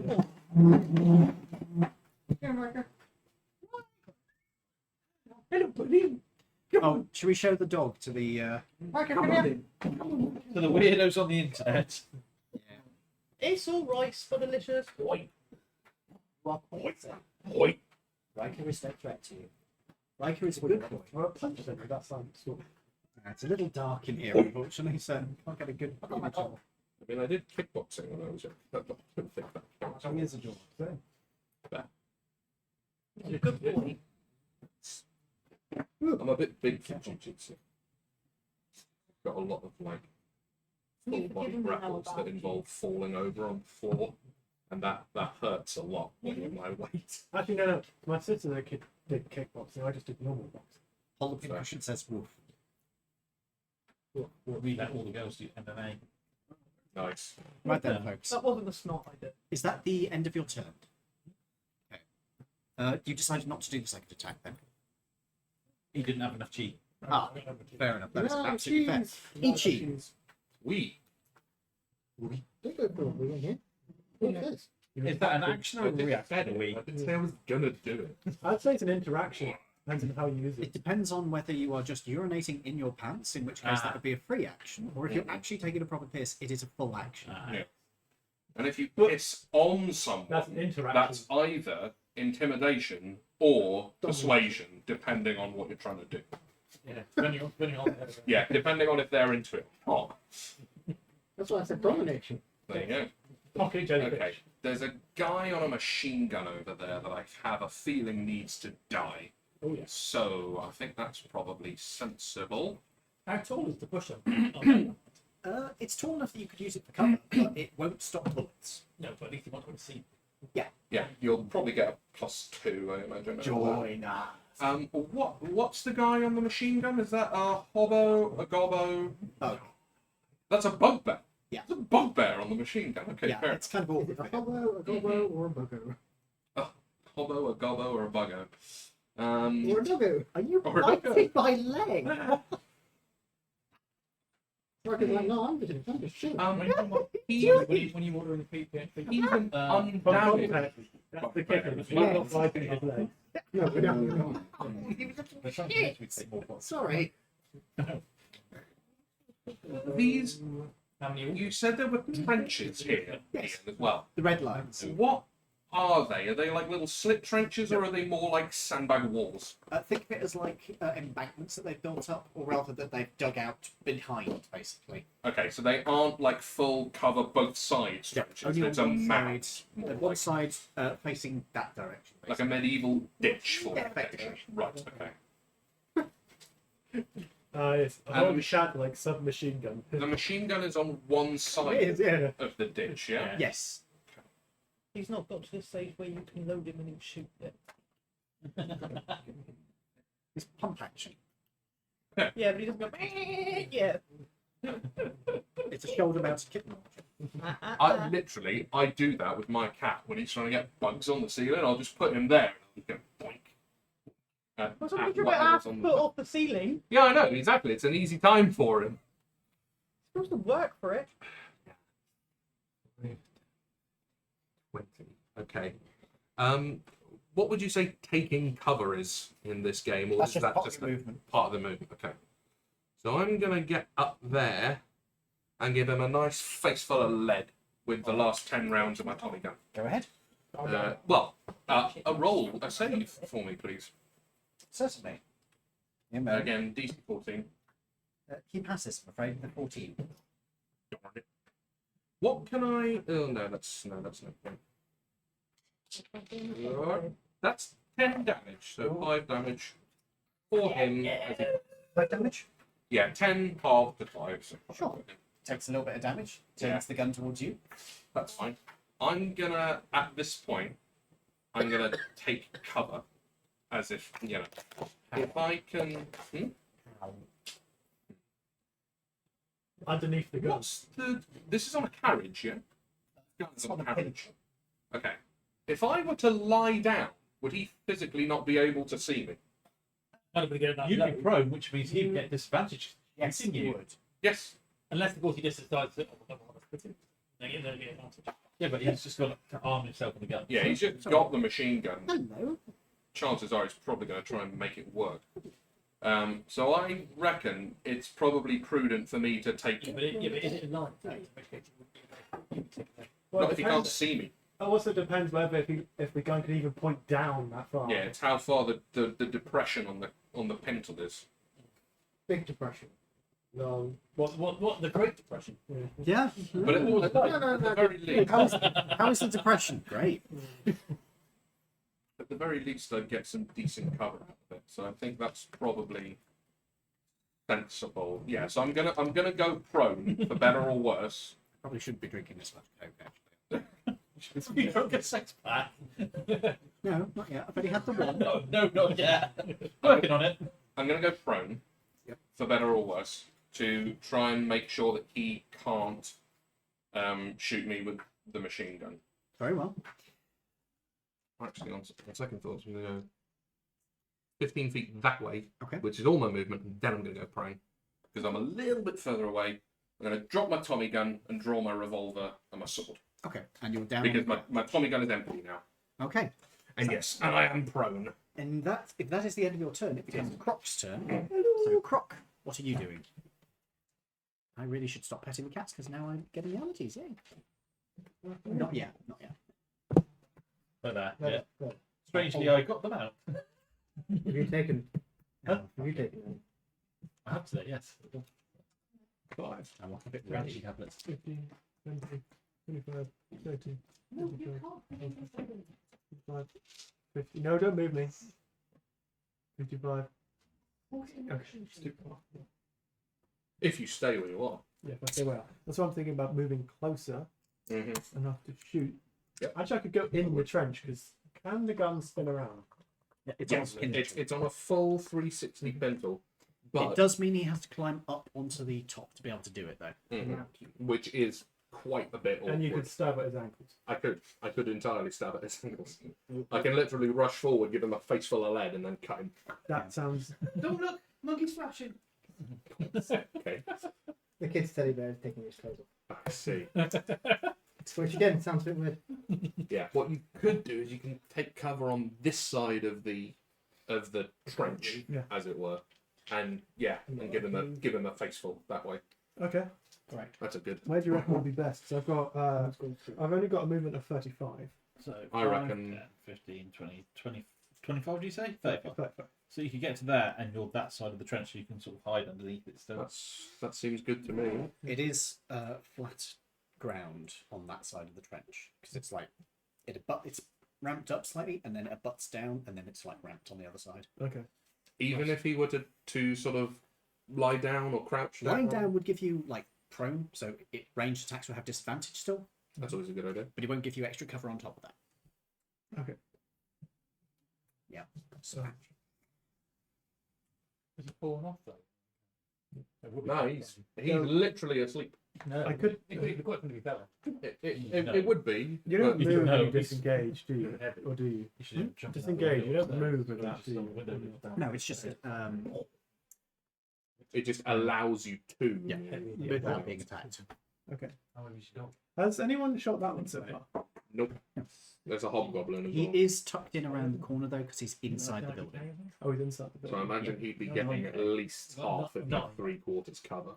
Hello, buddy. Oh, should we show the dog to the? Come on. To the weirdos on the internet. It's all rice for delicious. Oi, What? oi. Riker is no threat to you. Riker is a good boy. Well, punch them with that sound. It's a little dark in here, unfortunately, so can't get a good image of I mean, I did kickboxing when I was young. I don't think that counts. He is a dog. So. He's a good boy. I'm a bit big for jiu-jitsu. Got a lot of like full You've body given me how grapples about that involve falling over on the floor and that hurts a lot when you're my weight. Actually, no. My sister did kickboxing. I just did normal boxing. Hold the cushion says wolf. We let all the girls do MMA. Nice. Right then, folks. That wasn't the snot I did. Is that the end of your turn? Okay. You decided not to do the second attack then? He didn't have enough chi. Ah, fair enough. That is No, absolutely fair. cheese. Ichi. We. Don't go for a wee in here. What's this? Is that an action or a reaction? I didn't say I was gonna do it. I'd say it's an interaction. Depends on how you use It it. depends on whether you are just urinating in your pants, in which case that would be a free action, or if you're actually taking a proper piss, it is a full action. Yeah. And if you piss on someone, That's an interaction. that's either intimidation or persuasion, depending on what you're trying to do. Yeah, depending on Yeah, depending on if they're into it or not. That's why I said domination. There you go. Okay, jellyfish. Okay, there's a guy on a machine gun over there that I have a feeling needs to die. Oh yes. So I think that's probably sensible. How tall is the pusher? It's tall enough that you could use it for cover, but it won't stop bullets. No, but at least you want to see. Yeah, you'll probably get a +2, I imagine. Join us. What's the guy on the machine gun? Is that a hobo, a gobbo? Oh, That's a bugbear. Yeah. It's a bugbear on the machine gun. Okay, yeah, fair. it's kind of Is awkward. it a for him. hobo, a gobbo, or a buggo? Hobo, a gobbo, or a buggo. Or a doggo? Are you Or a biting my leg? Like, no, I'm just chilling. when you order in the PPN, Even From undamaged. context, that's the kicker. Yes. I'm not biting his leg. No, but no. there's something else we'd say more about. Sorry. These, How many? you said there were trenches here, Yes. Ian, as well. The red lines. What are they? Are they like little slit trenches, or are they more like sandbag walls? Think of it as like embankments that they've built up, or rather that they've dug out behind, basically. Okay, so they aren't like full cover both sides trenches. Only on It's a one map, side, one side facing that direction. like a medieval ditch for Yeah, protection. effectively. Right. Okay. Yes. A whole shot like submachine gun. The machine gun is on one It side is, yeah. of the ditch. Yeah. Yes. He's not got to the stage where you can load him and he'll shoot it. It's pump action. Yeah, but he doesn't go. Yeah. It's a shoulder-mounted kitten launcher. I literally, I do that with my cat when he's trying to get bugs on the ceiling. I'll just put him there and he'll go boink. What's at up with your whatever's ass on foot off the ceiling? Yeah, I know exactly. It's an easy time for him. Supposed to work for it. 20. Okay. What would you say taking cover is in this game, or That's is just that part just of the movement. part of the movement? Okay. So I'm gonna get up there and give him a nice face full of lead with the last 10 rounds of my Tommy gun. Go ahead. A roll, a save for me, please. Certainly. Yeah, man. Again, DC 14. He passes, I'm afraid. The 14. Darn it. What can I? Oh no, that's no point. That's 10 damage, so 5 damage for him. As he, 5 damage? yeah, 10 half to 5. So Sure. Takes a little bit of damage. Turns the gun towards you. that's fine. I'm gonna, at this point, I'm gonna take cover, as if if I can. Underneath the gun. What's the? This is on a carriage, yeah. It's on a carriage. Okay. If I were to lie down, would he physically not be able to see me? You'd be prone, which means he'd get disadvantage. Yes, Hitting you you. would. Yes. Unless, of course, he just decides to. Then you get advantage. Yeah, but he's just got to arm himself with a gun. Yeah, he's just got the machine gun. Hello. Chances are he's probably going to try and make it work. So I reckon it's probably prudent for me to take. But is it in line? Well, Not if he can't see me. It also depends whether if the gun can even point down that far. Yeah, it's how far the depression on the pintle is. Big depression. No. What? The Great Depression. Yeah. But at the very least, How is the depression? Great. at the very least, I'd get some decent cover out of it. So I think that's probably sensible. Yeah. So I'm gonna go prone for better or worse. Probably shouldn't be drinking this much coke, actually. You don't get sex back. No, not yet. I've only had the one. No, not yet. Working on it. I'm going to go prone, Yep. for better or worse, to try and make sure that he can't shoot me with the machine gun. Very well. Actually, on second thoughts, I'm going to go 15 feet that way, Okay. which is all my movement, and then I'm going to go prone. Because I'm a little bit further away. I'm going to drop my Tommy gun and draw my revolver and my sword. Okay, and you're down. Because my Tommy gun is empty now. Okay, And yes, and I am prone. and if that is the end of your turn, it becomes Croc's turn. So Croc, what are you doing? I really should stop petting the cats because now I'm getting allergies. Yay! Not yet. Not yet. Like that. No, Yeah. no. Strangely, I got them out. Have you taken? Huh? Have you taken? I have today, yes. 5, I want a bit Randy randy. tablets. 15, 20, 25, 30, 55, 50. No, don't move me. 55. Okay, it's too far. If you stay where you are. Yeah, if I stay well. That's why I'm thinking about moving closer Mm-hmm. enough to shoot. Yep. Actually, I could go in the trench because can the gun spin around? Yeah, it's Yes, on it's on a full 360 pintle. But It does mean he has to climb up onto the top to be able to do it, though. Mhm. Which is quite a bit awkward. And you could stab at his ankles. I could entirely stab at his ankles. I can literally rush forward, give him a face full of lead, and then cut him. That sounds. Don't look, monkey's flashing. Okay, The kid's teddy bear is taking his clothes off. I see. Which again sounds a bit weird. Yeah, what you could do is you can take cover on this side of the trench, Yeah. as it were, and and give him a face full that way. Okay. Correct. That's a good. Where do you reckon would be best? 'Cause I've got. I've only got a movement of 35. So I 5, reckon- 10, 15, 20, 20, 25, do you say? 35. 35. So you can get to there and you're that side of the trench so you can sort of hide underneath it still. That seems good to me. It is flat ground on that side of the trench because it's like it's ramped up slightly and then it butts down and then it's like ramped on the other side. Okay. Even if he were to sort of lie down or crouch Lying down would give you like prone, so ranged attacks will have disadvantage still, that's always a good idea. but it won't give you extra cover on top of that. Okay. Yeah. So Is it falling off though? It would be No, better. he's literally asleep. No, I could. It would be quite going to be better. It would be. You don't but- move when you he's- disengage, do you? You're heavy. Or do you? You should jump in that Disengage. You window don't there. move with Or that, just do you? on the window lift down. No, it's just It just allows you to. yeah, without being attacked. Okay. How have you got? Has anyone shot that one so far? Nope. There's a hobgoblin as He well. is tucked in around the corner though because he's inside the building. Oh, he's inside the So I building. imagine he'd be getting at least half, if not 3/4 cover.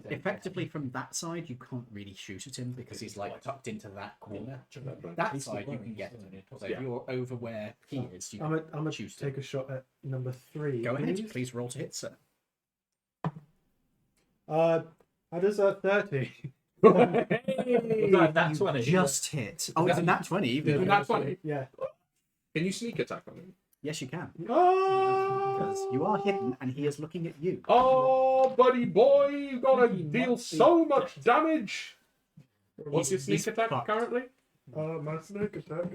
Effectively, from that side, you can't really shoot at him because he's like tucked into that corner. That side you can get to. So if you're over where he is, you I'm can gonna shoot take him. a shot at number 3. Go ahead, please. please roll to hit, sir. How does a 30? Was that nat You 20? just hit. Oh, it's a nat 20. Even. Isn't that funny? Yeah. Can you sneak attack on him? Yes, you can. Oh! Because you are hidden and he is looking at you. Oh, buddy boy, you gotta deal so much damage. What's your sneak He's attack fucked. currently? My sneak attack.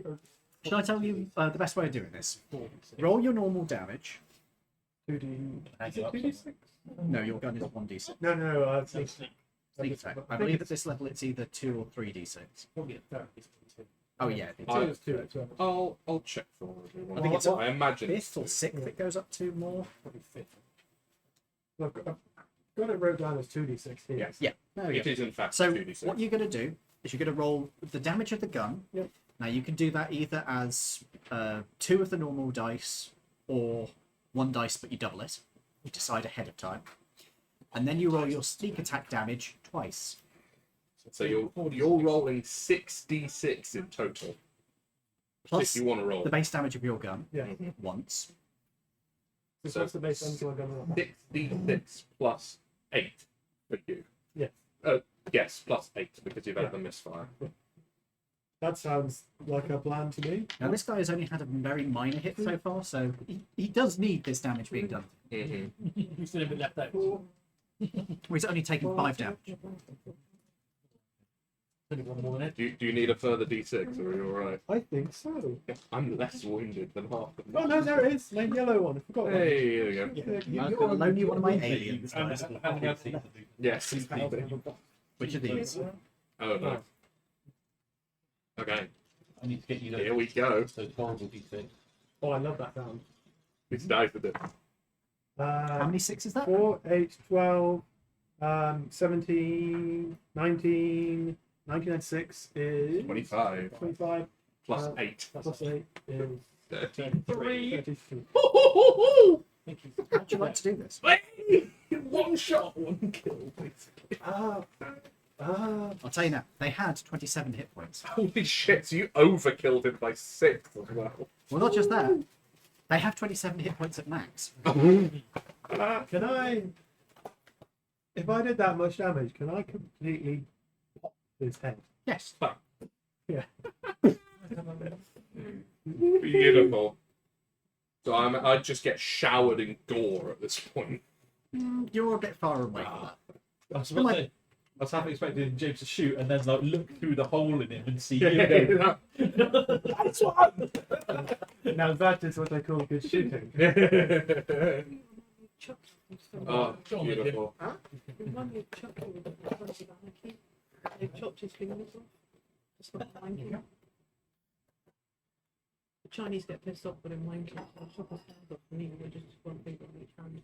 Shall I tell you the best way of doing this? Roll your normal damage. 2D. Hang Is it up 2D6? No, your gun is 1d6. No, Sneak. Sneak attack. I believe at this level it's either 2 or 3d6. Probably a third. Oh, yeah. I- 2 as well. I'll check for everyone. I think it's I imagine. Fifth or sixth it goes up to more. Probably fifth. Look, I've got it wrote down as 2D6 here. Yes. Yeah. There we It go. is in fact So 2d6. what you're going to do is you're going to roll the damage of the gun. Yep. Now you can do that either as 2 of the normal dice or 1 dice, but you double it. You decide ahead of time, and then you roll your sneak attack damage twice. So you're rolling 6d6 in total. Plus if you want to roll the base damage of your gun Yeah. once. So what's the base damage I'm going to 6d6 plus 8 for you. Yeah. Yes, plus 8 because you've had Yeah. the misfire. That sounds like a plan to me. Now this guy has only had a very minor hit so far, so he does need this damage being done. Mm-hmm. You still a bit left out. Well, he's only taken 5 damage. Only one more than it. Do you need a further D6 or are you alright? I think so. I'm less wounded than half of them. Oh no, there it is. My yellow one. I forgot one. Hey, here we go. Yeah, I'm going to loan you one of my aliens. And guys. how many other things? Yes. Which of these? Oh no. Okay, I need to get you here we go. those horrible D6. Oh, I love that sound. It's nice with it. How many 6 is that? 4, 8, 12, 17, 19, 1996 is 25 25 plus Uh, 8. plus 8 is 33. 33. Thank you. How'd you like to do this? One shot, one kill, basically. I'll tell you now, they had 27 hit points. Holy shit, so you overkilled him by 6 as well. Well, not just that. They have 27 hit points at max. Can I, if I did that much damage, can I completely pop his head? Yes. Yeah. Beautiful. So I just get showered in gore at this point. You're a bit far away from that. I was about to say, I was half expecting James to shoot and then like look through the hole in him and see you go. That's one! Now that is what I call good shooting. Oh, beautiful. Remind me of Chucky with the Sons of Anarchy. They've chopped his fingers off. Just not wanking. The Chinese get pissed off when I'm wanking. I'll chop his hands off and eat them just one finger on each hand.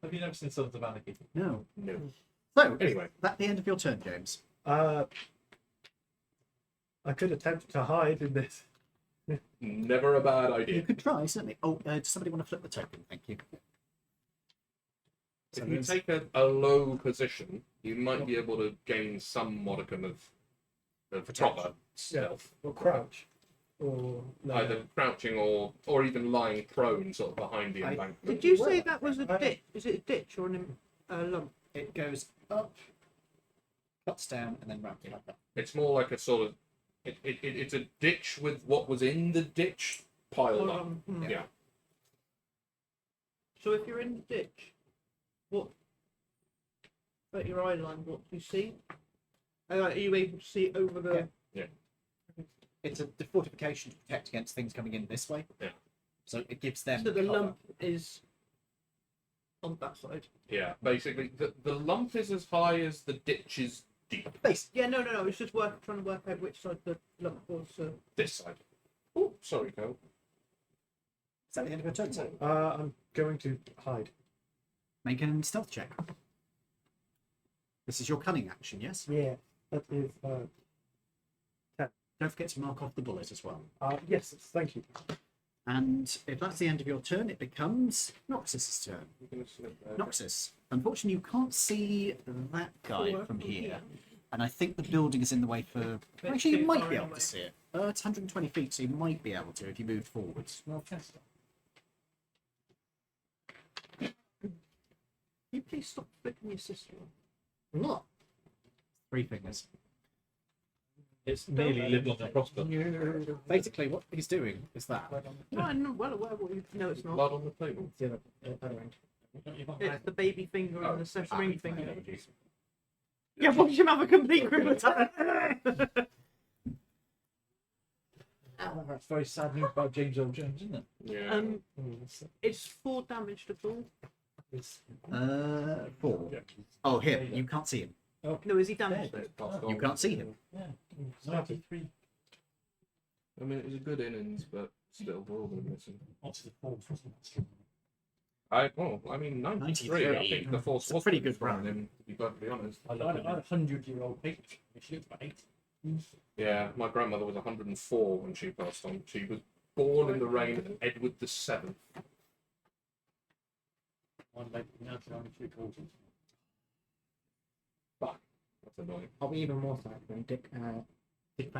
Have you never seen Sons of Anarchy? No. No. So, Anyway. is that the end of your turn, James? I could attempt to hide in this. Never a bad You idea. could try, certainly. Oh, does somebody want to flip the token? Thank you. If you take a low position, you might be able to gain some modicum of proper stealth. Or crouch. Or Either crouching or even lying prone sort of behind the I- embankment. Did you say that was a ditch? Is it a ditch or a lump? It goes up, cuts down, and then round like that. It's more like a sort of it's a ditch with what was in the ditch piled up. Yeah. So if you're in the ditch, what at your eye line, what do you see? Are you able to see over the? Yeah. It's a fortification to protect against things coming in this way. Yeah. So it gives them. So the cover. lump is on that side. Yeah. Basically, the lump is as high as the ditch is deep. Yeah, no. It's just trying to work out which side the lump was. This side. Oh, sorry, Cole. Is that the end of your turn, sir? I'm going to hide. Make an stealth check. This is your cunning action, yes? Yeah, that is. Don't forget to mark off the bullet as well. Yes, thank you. And if that's the end of your turn, it becomes Noxus's turn. I'm gonna slip there. Noxus, unfortunately, you can't see that guy from here. And I think the building is in the way for. Actually, you might be able to see it. It's 120 feet, so you might be able to if you move forwards. Can you please stop flicking your sister off? What? 3 fingers. It's nearly live long and prosper. Basically, what he's doing is that. No, I'm not well aware what you. No, it's not. Blood on the table. It's the baby finger and the second ring finger. Apologies. Yeah, watch him have a complete cripple attack. That's very sad news about James Earl Jones, isn't it? Yeah. It's 4 damage to full. 4. Yeah. Oh, here, you can't see him. No, is he damaged? You can't see him. Yeah. 93. I mean, it was a good innings, but still, we're all going to miss him. What's the force, wasn't it? I mean, 93. I 93. think the force It's a was pretty good from run. him, to be perfectly honest. I had a 100-year-old pig. She lived about 8. Yeah, my grandmother was 104 when she passed on. She was born in the reign of Edward VII. One leg, now it's only 3 quarters. Fuck, that's annoying. I'll be even more sad when Dick Van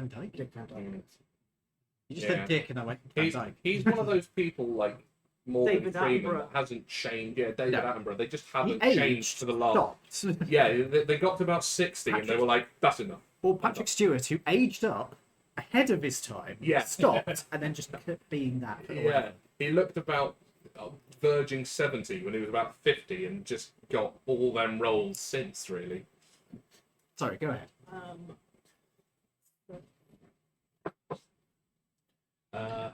Dyke? Dick Van Dyke. Mm. You just Yeah. said Dick and I went Van He's, Dyke. he's one of those people like Morgan David Freeman Attenborough. that hasn't changed. Yeah, David No. Attenborough. They just He haven't aged, changed to the last. stopped. Yeah, they got to about 60 and they were like, that's enough. Or Patrick Stewart, who aged up ahead of his time, Yeah. stopped, and then just kept being that. for a while. Yeah, he looked about verging 70 when he was about 50 and just got all them roles since, really. Sorry, go ahead. Uh,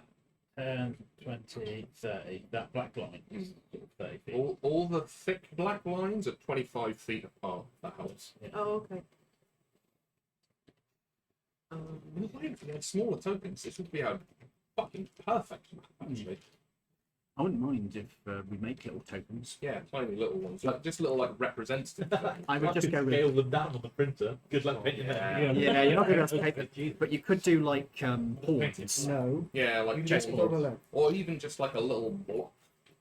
10, 20, 30. That black line is 30 feet. All the thick black lines are 25 feet apart. That helps. Oh, okay. In a way, if we had smaller tokens, this would be a fucking perfect map, actually. I wouldn't mind if we make little tokens. Yeah, tiny little ones, like just little like representative. things. I would just go with. Scale them down on the printer. Good luck painting that. Yeah, you're not going to have to paper, but you could do like pawns. No. Yeah, like You chess just boards. go alone. Or even just like a little block.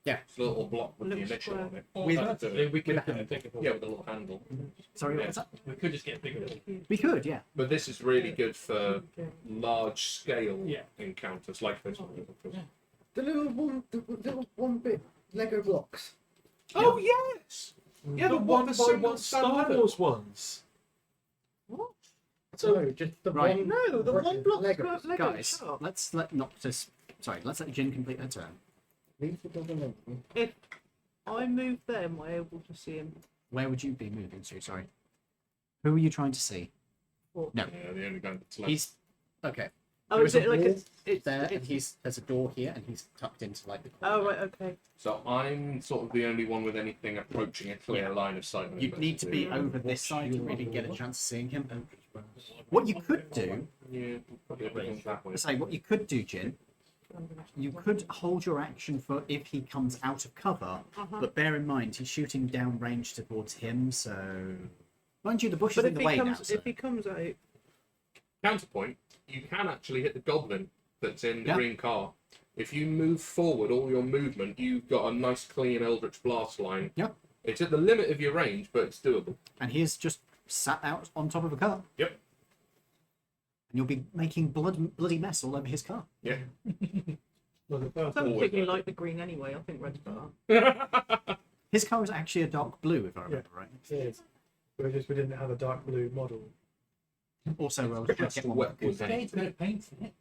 Yeah. Just a little block with the Little initial square. on it. With- That's Yeah, it. we could With a take it. Yeah, with a little handle. Sorry, Yeah. what was that? We could just get a bigger. We could, yeah. But this is really good for large scale Yeah. encounters like this one. The little one bit Lego blocks. Oh yes! Yeah, the one by single one Star standard. Wars ones. What? So no, just the Right. one. No, the one block Lego. Lego Guys, shop. let's let Noctis. Sorry, let's let Jin complete her turn. Leave the double Lego. If I move there, am I able to see him? Where would you be moving to? Sorry. Who are you trying to see? What? No, Yeah, the only guy that's left. he's okay. Oh, There is is a it like wall it's There, and it's there's a door here, and he's tucked into like the corner. Oh right, okay. So I'm sort of the only one with anything approaching a clear line of sight. You'd need to be Yeah. over this side to really get a chance of seeing him. What you could do, Yeah, probably everything that way. what you could do, Jin, you could hold your action for if he comes out of cover, but bear in mind he's shooting down range towards him, so mind you, the bush But is in the way now. if So. he comes out, Counterpoint, you can actually hit the goblin that's in the Yeah. green car. If you move forward all your movement, you've got a nice clean Eldritch Blast line. Yeah. It's at the limit of your range, but it's doable. And he is just sat out on top of a car. Yep. And you'll be making bloody mess all over his car. Yeah. Well, the first I don't Always particularly better. like the green anyway. I think red's better. His car is actually a dark blue, if I remember right. is. We didn't have a dark blue model. Also, I was trying to Just get a one wet with- wood paint. of paint in it.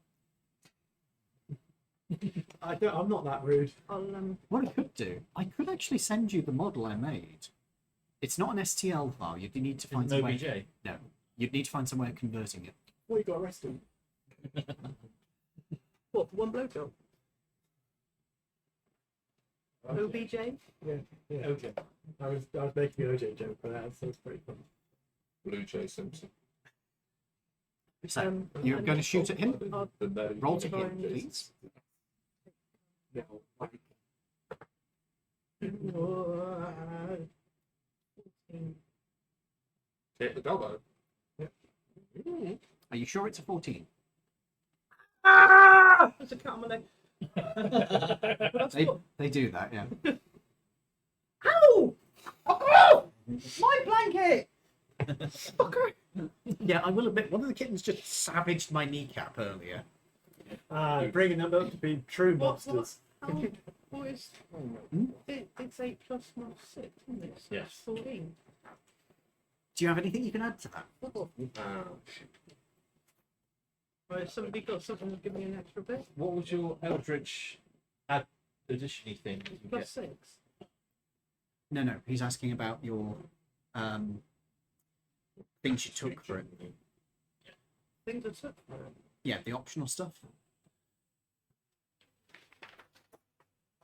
I'm not that rude. I'll What I could do, I could actually send you the model I made. It's not an STL file. You'd need to find No some way. BJ. No, you'd need to find some way of converting it. Well, you got arrested. what one blowjob? OBJ? Yeah. Okay. I was making an OJ joke, but that was pretty fun. Blue Jay Simpson. So you're going to shoot at him. I'll Roll to hit, Fine. please. Hit the gobbo. Are you sure it's a 14? There's a cat on my leg. They do that, yeah. Ow! Oh! My blanket! Fucker! Yeah, I will admit, one of the kittens just savaged my kneecap earlier. Bringing them up to be true monsters. What is? It's 8 plus minus 6, isn't it? So Yes. it's 14. Do you have anything you can add to that? Right, has somebody got something to give me an extra bit? What was your Eldritch addition-y thing that you Plus get? 6. No. He's asking about your things you took for it. Things I took for it. Yeah, the optional stuff.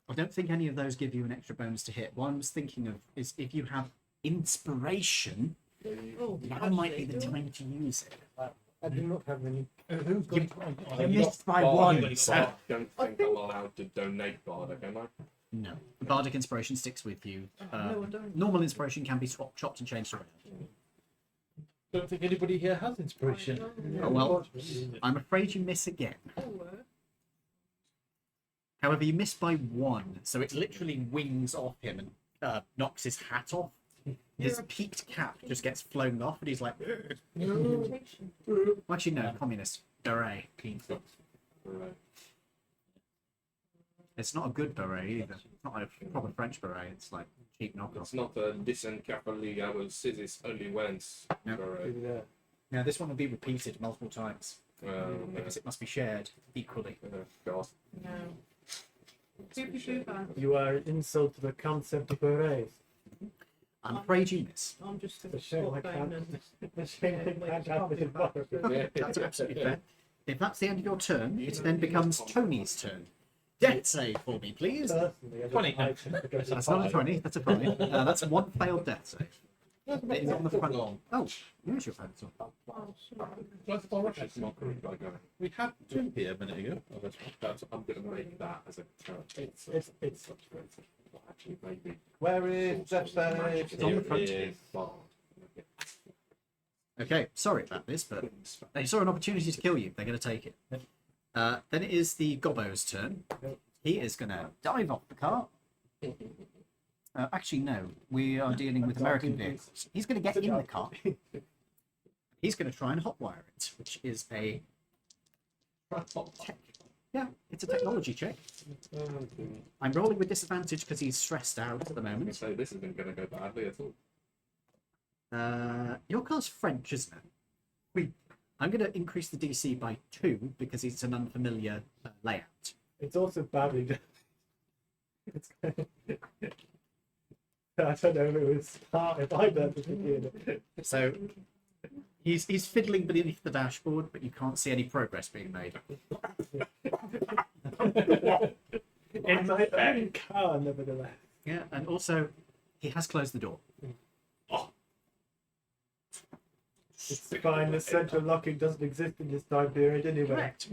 I don't think any of those give you an extra bonus to hit. What I was thinking of is if you have inspiration, Oh, now might be the time to use it. I do not have any. Who's You- got You missed by Bardic. one. I So. don't think I'm allowed to donate Bardic, am I? No. The bardic inspiration sticks with you. no, I don't. Normal inspiration can be chopped and changed around. don't think anybody here has inspiration. Oh, well, I'm afraid you miss again. However, you miss by one, so it literally wings off him and knocks his hat off. His peaked cap just gets flown off, and he's like, "Ugh." Well, actually, no, communist beret. Right. It's not a good beret either. It's not a proper French beret. It's like cheap knockoff. It's not a disencapuli our scissors only wins. No. Right. Now, this one will be repeated multiple times because it must be shared equally. God. No. People do that. You are insult to the concept of berets. I'm afraid you miss. I'm just going The to shame I squat down can't. and The same thing wait can't for happen in coming back. Butter. That's absolutely fair. If that's the end of your turn, it then becomes Tony's turn. Death save for me, please. Personally, I don't 20. like to go to That's not a five. 20, that's a 5. That's one failed death save. It is on the front. Oh, here's your pencil. Where's the Russian marker guy going? We had two here a minute ago. Oh, That's, I'm going to make that as a turn. It's Actually, maybe. where is Death Save? It's on the front. Is Bard. Okay, sorry about this, but they saw an opportunity to kill you. They're going to take it. Then it is the Gobbo's turn. He is going to dive off the car. Actually, no. We are dealing with American vehicles. He's going to get in the car. He's going to try and hotwire it, which is a tech. Yeah, it's a technology check. I'm rolling with disadvantage because he's stressed out at the I'm going moment. to say this isn't going to go badly at all. Your car's French, isn't it? I'm going to increase the DC by 2 because it's an unfamiliar layout. It's also badly done. It's I don't know if it was smart if I'd done the beginning. So he's fiddling beneath the dashboard, but you can't see any progress being made. In my own car, nevertheless. Yeah, and also he has closed the door. It's fine, the central locking doesn't exist in this time period anyway. Correct.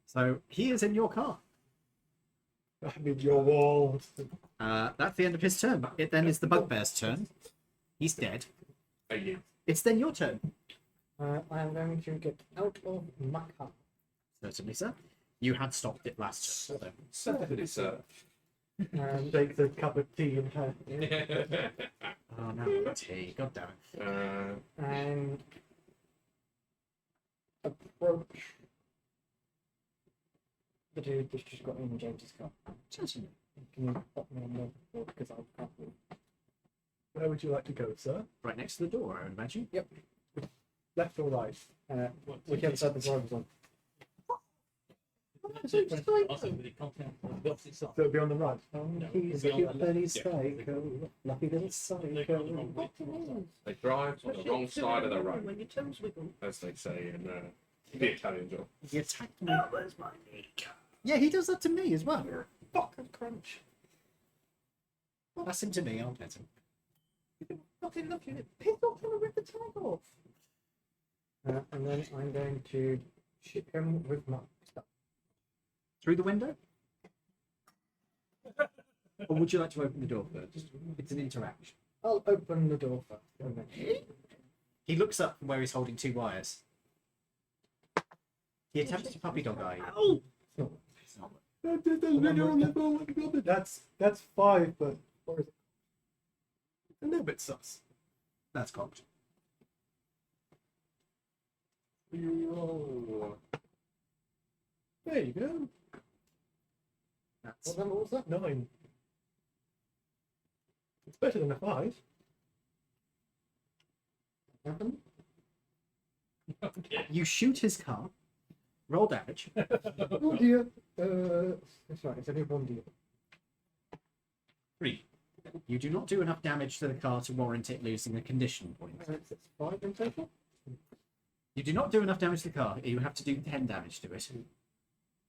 So he is in your car. I mean, your walls. That's the end of his turn. It then is the bugbear's turn. He's dead. Are you? It's then your turn. I am going to get out of my car. Certainly, sir. You had stopped it last turn. So. Certainly, sir. Takes a cup of tea and her. Oh no, tea. God damn it. And approach the dude that's just got in James's car. Certainly. Can you pop me on the board because I can't move. Where would you like to go, sir? Right next to the door, I would imagine. Yep. Left or right? Whichever side the driver's on. Also, the content on the opposite side. So it'll be on the right. He's it'll be on cute the and left. he's psycho. Lucky little They've psycho. got the wrong way. They drive on the wrong side of the road, When your toes wiggle. as they say in the Italian job. He attacked me. Where's my knee? Yeah, he does that to me as well. Fuck and crunch. Pass him to me, I'll get him. Fucking look at it. Piss off and rip the tag off. And then I'm going to shoot him with my stuff. Through the window? Or would you like to open the door first? It's an interaction. I'll open the door first. and then- He looks up from where he's holding 2 wires. He attempts to puppy dog eye you. No. It's not. That's 5, but or is it? A little bit sus. That's cocked. Oh. There you go. That's What number was that? 9. It's better than a 5. 7? you shoot his car. Roll damage. Oh dear. That's right, it's only 1 dear. 3. You do not do enough damage to the car to warrant it losing a condition point. It's 5 in total. You do not do enough damage to the car. You have to do 10 damage to it.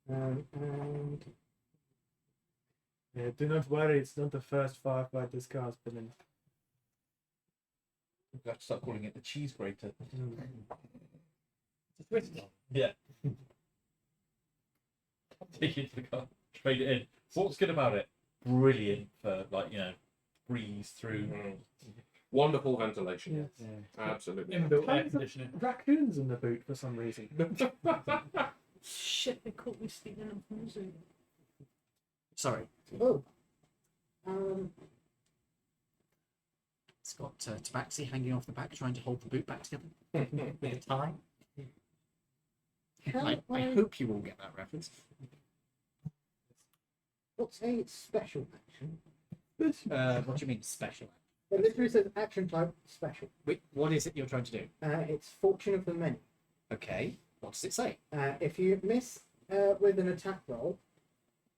And Yeah, do not worry, it's not the first firefight this car's been in. We've got to start calling it the cheese grater. It's a twist. Yeah. Take it to the car, trade it in. What's good about it? Brilliant for, like, you know, breeze through. Wonderful ventilation. Yes. Absolutely. Inbuilt Air air conditioning. raccoons in the boot for some reason. Shit, they caught me stealing them from the zoo. Sorry. oh, It's got tabaxi hanging off the back, trying to hold the boot back together with a tie. I hope you all get that reference. what's a special action? What do you mean special? It literally says action type special. Wait, what is it you're trying to do? It's fortune of the many. Okay. What does it say? If you miss with an attack roll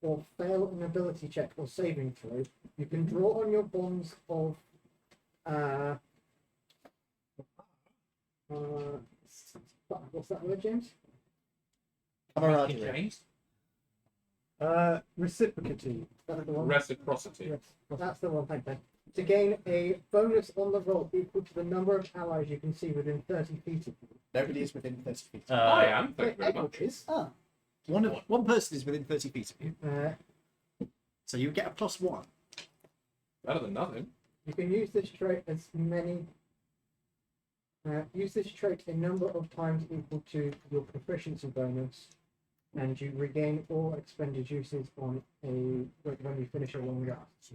or fail an ability check or saving throw, you can draw on your bonds of Uh, what's that word, James? Camaraderie. James. Reciprocity. That's the one. Reciprocity. Yes, that's the one. Thank you. To gain a bonus on the roll equal to the number of allies you can see within 30 feet of you. Nobody is within 30 feet. I am. Thank you very Edward much. is. Ah. One person is within 30 feet of you. So you get a +1. Better than nothing. You can use this trait as many. Use this trait a number of times equal to your proficiency bonus, and you regain all expended uses on when you finish a long rest.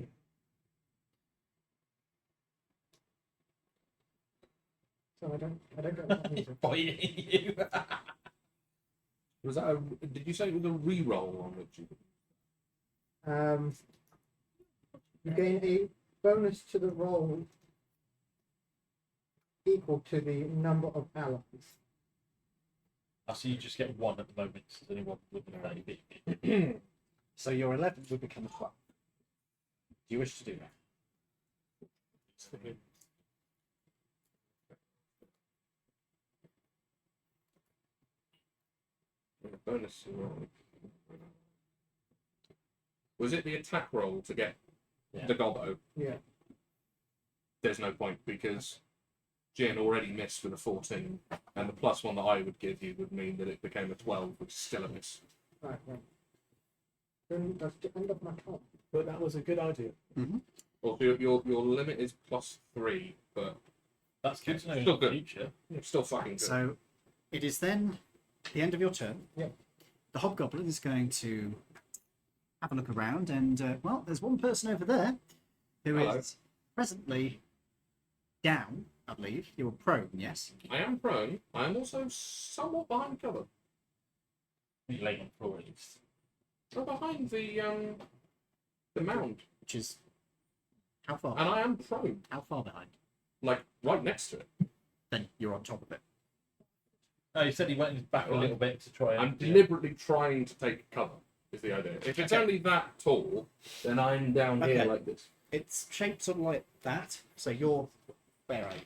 So I don't get what that means. Biting you. Was that a? Did you say it was a re-roll on which you? You gain a bonus to the roll equal to the number of allies. So you just get one at the moment. So there's only one within 30 feet. So your 11 would become a 12. Do you wish to do that? Bonus roll. Was it the attack roll to get the gobbo? Yeah. There's no point because Jin already missed with a 14, and the +1 that I would give you would mean that it became a 12, which is still a miss. Right. Then that's the end of my turn. But that was a good idea. Also, your limit is +3, but That's good to know in Still the good. future. still fucking good. So it is then the end of your turn. Yep. The hobgoblin is going to have a look around, and well, there's one person over there who Hello. is presently down, I believe. You're prone, yes? I am prone. I am also somewhat behind cover. You're laying on the floor at least. I'm behind the mound, Which is how far? and I am prone, How far behind? like right next to it. Then you're on top of it. No, he said he went back a little bit to try and. I'm deliberately trying to take cover. Is the idea? If it's only that tall, then I'm down here Okay. like this. It's shaped sort of like that. So you're where are you?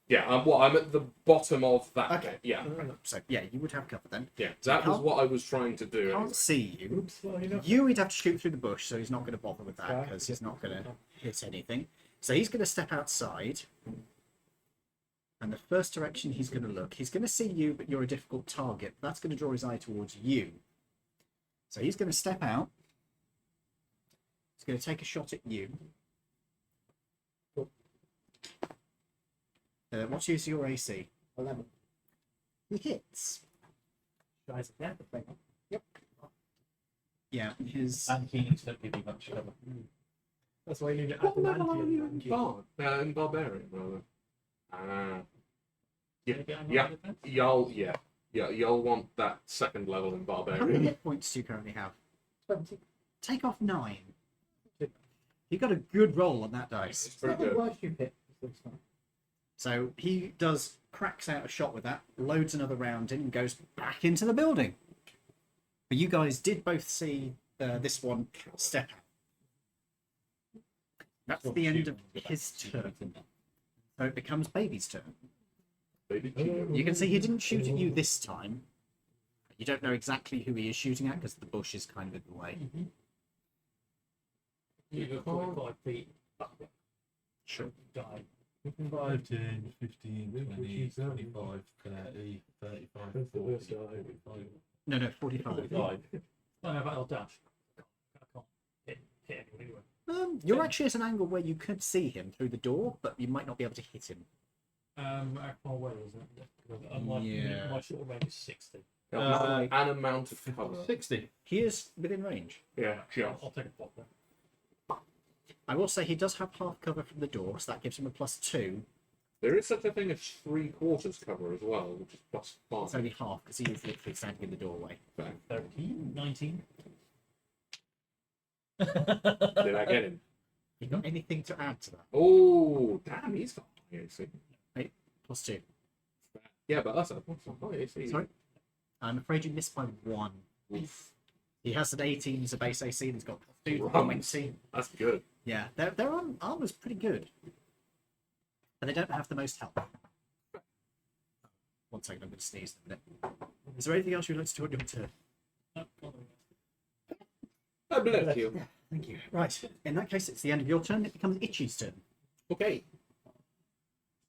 Yeah, I'm at the bottom of that. Okay. Yeah, So yeah, you would have cover then. yeah. That was can't- what I was trying to do. Can't see you. Oops, well, you know. You would have to shoot through the bush, so he's not going to bother with that Okay. because he's not going to hit anything. So he's going to step outside, and the first direction he's going to look, he's going to see you, but you're a difficult target. That's going to draw his eye towards you. So he's going to step out. He's going to take a shot at you. What is your AC? 11. He hits. Guys, yeah, the thing. Yeah, his. And Keenings don't give you much cover. That's why you need to What add the level are you in Mantian. Bard? In Barbarian, rather. Ah. Yeah, Get on yeah. the defense? You'll want that second level in How many Barbarian. hit points do you currently have? 20. Take off 9. You got a good roll on that dice. It's It's not pretty the good. worst you've hit this time. So he cracks out a shot with that, loads another round in, and goes back into the building. But you guys did both see this one step out. That's Sort the end shoot of on the back, his see turn. what's in there. So it becomes Baby's turn. Baby You can see he didn't shoot at you this time. You don't know exactly who he is shooting at because the bush is kind of in the way. You go 45 feet. Sure. Die. 5, 10, 15, Look, 20, she's, 25, 30, 35, That's the 40, worst guy. 45. No, 45. 45. No, but I'll dash. I can't hit anyone anyway. You're actually at an angle where you could see him through the door, but you might not be able to hit him. How far away is it? Because Yeah. my short range is 60. and amount of cover. 60. He is within range. Yeah, just. I'll take a pop there. I will say he does have half cover from the door, so that gives him a +2. There is such a thing as 3/4 cover as well, which is +5. It's only half because he is literally standing in the doorway. 13, 19. Did I get him? You got anything to add to that? Oh, damn, he's got high AC. +2. Yeah, but that's a high AC. Sorry? I'm afraid you missed by 1. Oof. He has an 18 as a base AC and he's got +2 Right. 20. That's good. Yeah, their armor's pretty good. but they don't have the most health. 1 second, I'm going to sneeze in a minute. Is there anything else you'd like to do on your turn? I bless you. Thank you. Right, in that case, it's the end of your turn. It becomes Itchy's turn. Okay.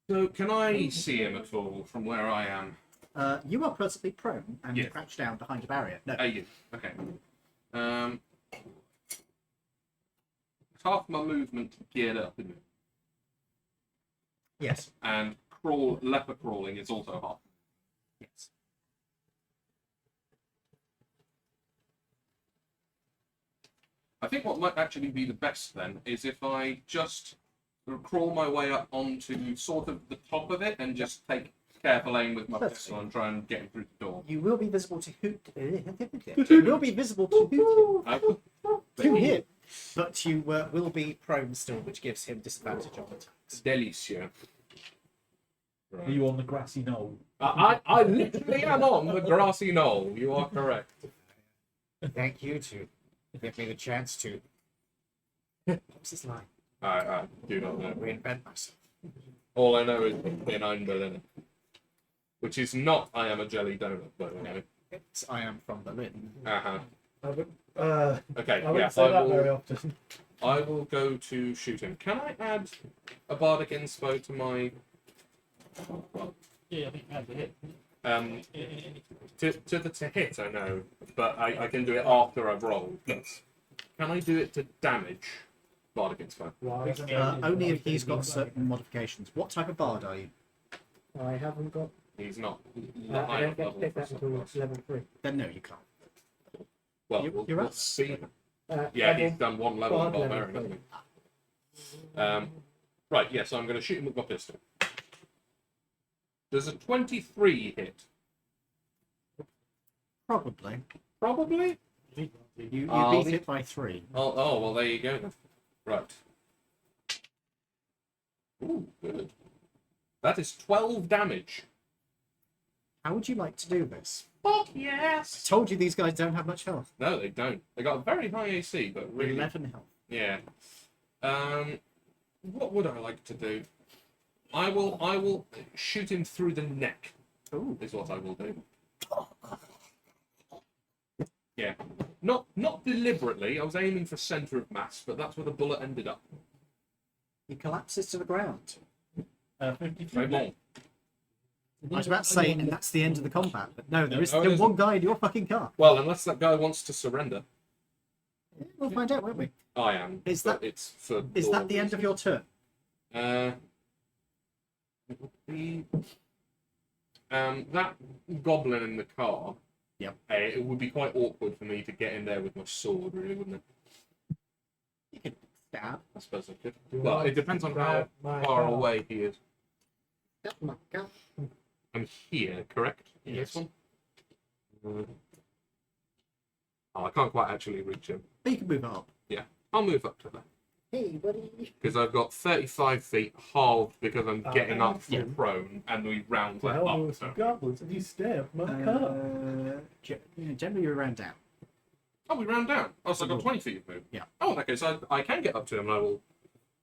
So, can I see him at all from where I am? You are presently prone and Yes. crouched down behind a barrier. No. You. Okay. Half my movement geared up, isn't it? Yes. And leper crawling is also half. Yes. I think what might actually be the best then is if I just sort of crawl my way up onto sort of the top of it and just take careful aim with my Perfect. pistol and try and get him through the door. You will be visible to hoot. You will be visible to hoot to him, but you will be prone still, which gives him disadvantage on attacks. Delicia. Are you on the grassy knoll? I literally am on the grassy knoll. You are correct. Thank you to give me the chance to. What's his line? I do not know. Reinvent myself. All I know is in I'm Berlin. Which is not I am a jelly donut, by the way. It's I am from Berlin. Uh-huh. Okay, I wouldn't yeah, say that very often. I will go to shoot him. Can I add a bardic inspo to my Yeah, I think that's it. to hit, I know, but I can do it after I've rolled. Yes. Can I do it to damage bardic inspo? Why? Only if he's got certain modifications. What type of bard are you? I haven't got. He's not I high don't get level to pick for that until subclass. level 3. Then no, you can't. Well, You're we'll up. see. Yeah, Level he's done one level in bard level barbarian, hasn't he? Right, yeah, so I'm going to shoot him with my pistol. Does a 23 hit? Probably. Probably. You I'll beat be- it by 3. Oh, well, there you go then. Right. Ooh, good. That is 12 damage. How would you like to do this? Fuck I yes! told you these guys don't have much health. No, they don't. They got a very high AC, but really... 11 health. Yeah. What would I like to do? I will shoot him through the neck. Ooh. Is what I will do. Yeah. Not deliberately. I was aiming for centre of mass, but that's where the bullet ended up. He collapses to the ground. 53. Very bon. I was about to say, and that's the end of the combat, but no, there is No, it still isn't. one guy in your fucking car. Well, unless that guy wants to surrender. Yeah, we'll find out, won't we? I am. Is but that- it's for Is law that the end of your turn? reasons. It would be that goblin in the car. Yep. It would be quite awkward for me to get in there with my sword, really, wouldn't it? You can stab. I suppose I could. Do Well, I it depends on how grab my far car? away he is. Stab my car. I'm here, correct? Yes. This one. Oh, I can't quite actually reach him. But you can move up. I'll move up to there. Hey, buddy. Because I've got 35 feet halved because I'm getting up yeah. full prone and we round The that hell up. with So. some goblins and you stare at my car. Generally, you're around down. Oh, we round down. Oh, so I've got 20 feet of move. Yeah. Oh, in that case, I can get up to him and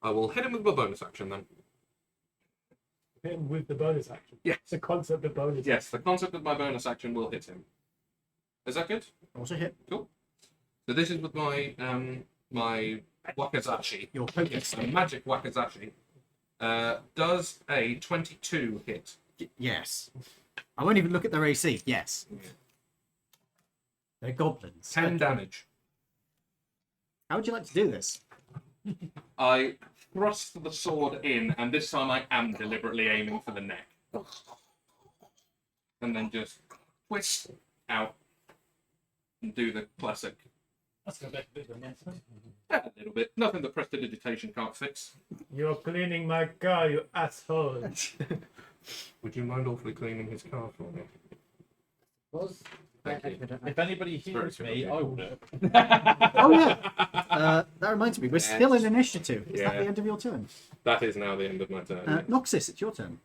I will hit him with my bonus action then. Hit him with the bonus action. Yes. The concept of bonus. Yes, the concept of my bonus action will hit him. Is that good? Also hit So this is with my my Wakazashi. your poker Yes, a stick. magic Wakazashi. Does a 22 hit? Yes. I won't even look at their AC. Yes. Yeah. They're goblins. 10 damage. How would you like to do this? I thrust the sword in, and this time I am deliberately aiming for the neck. And then just twist out and do the classic. That's a bit of a mess. A little bit. Nothing that prestidigitation can't fix. You're cleaning my car, you asshole. Would you mind awfully cleaning his car for me? Thank you. If anybody hears very me, good. I will do it. Oh yeah. That reminds me, we're still in initiative. Is that Yeah. the end of your turn? That is now the end of my turn. Noxus, it's your turn.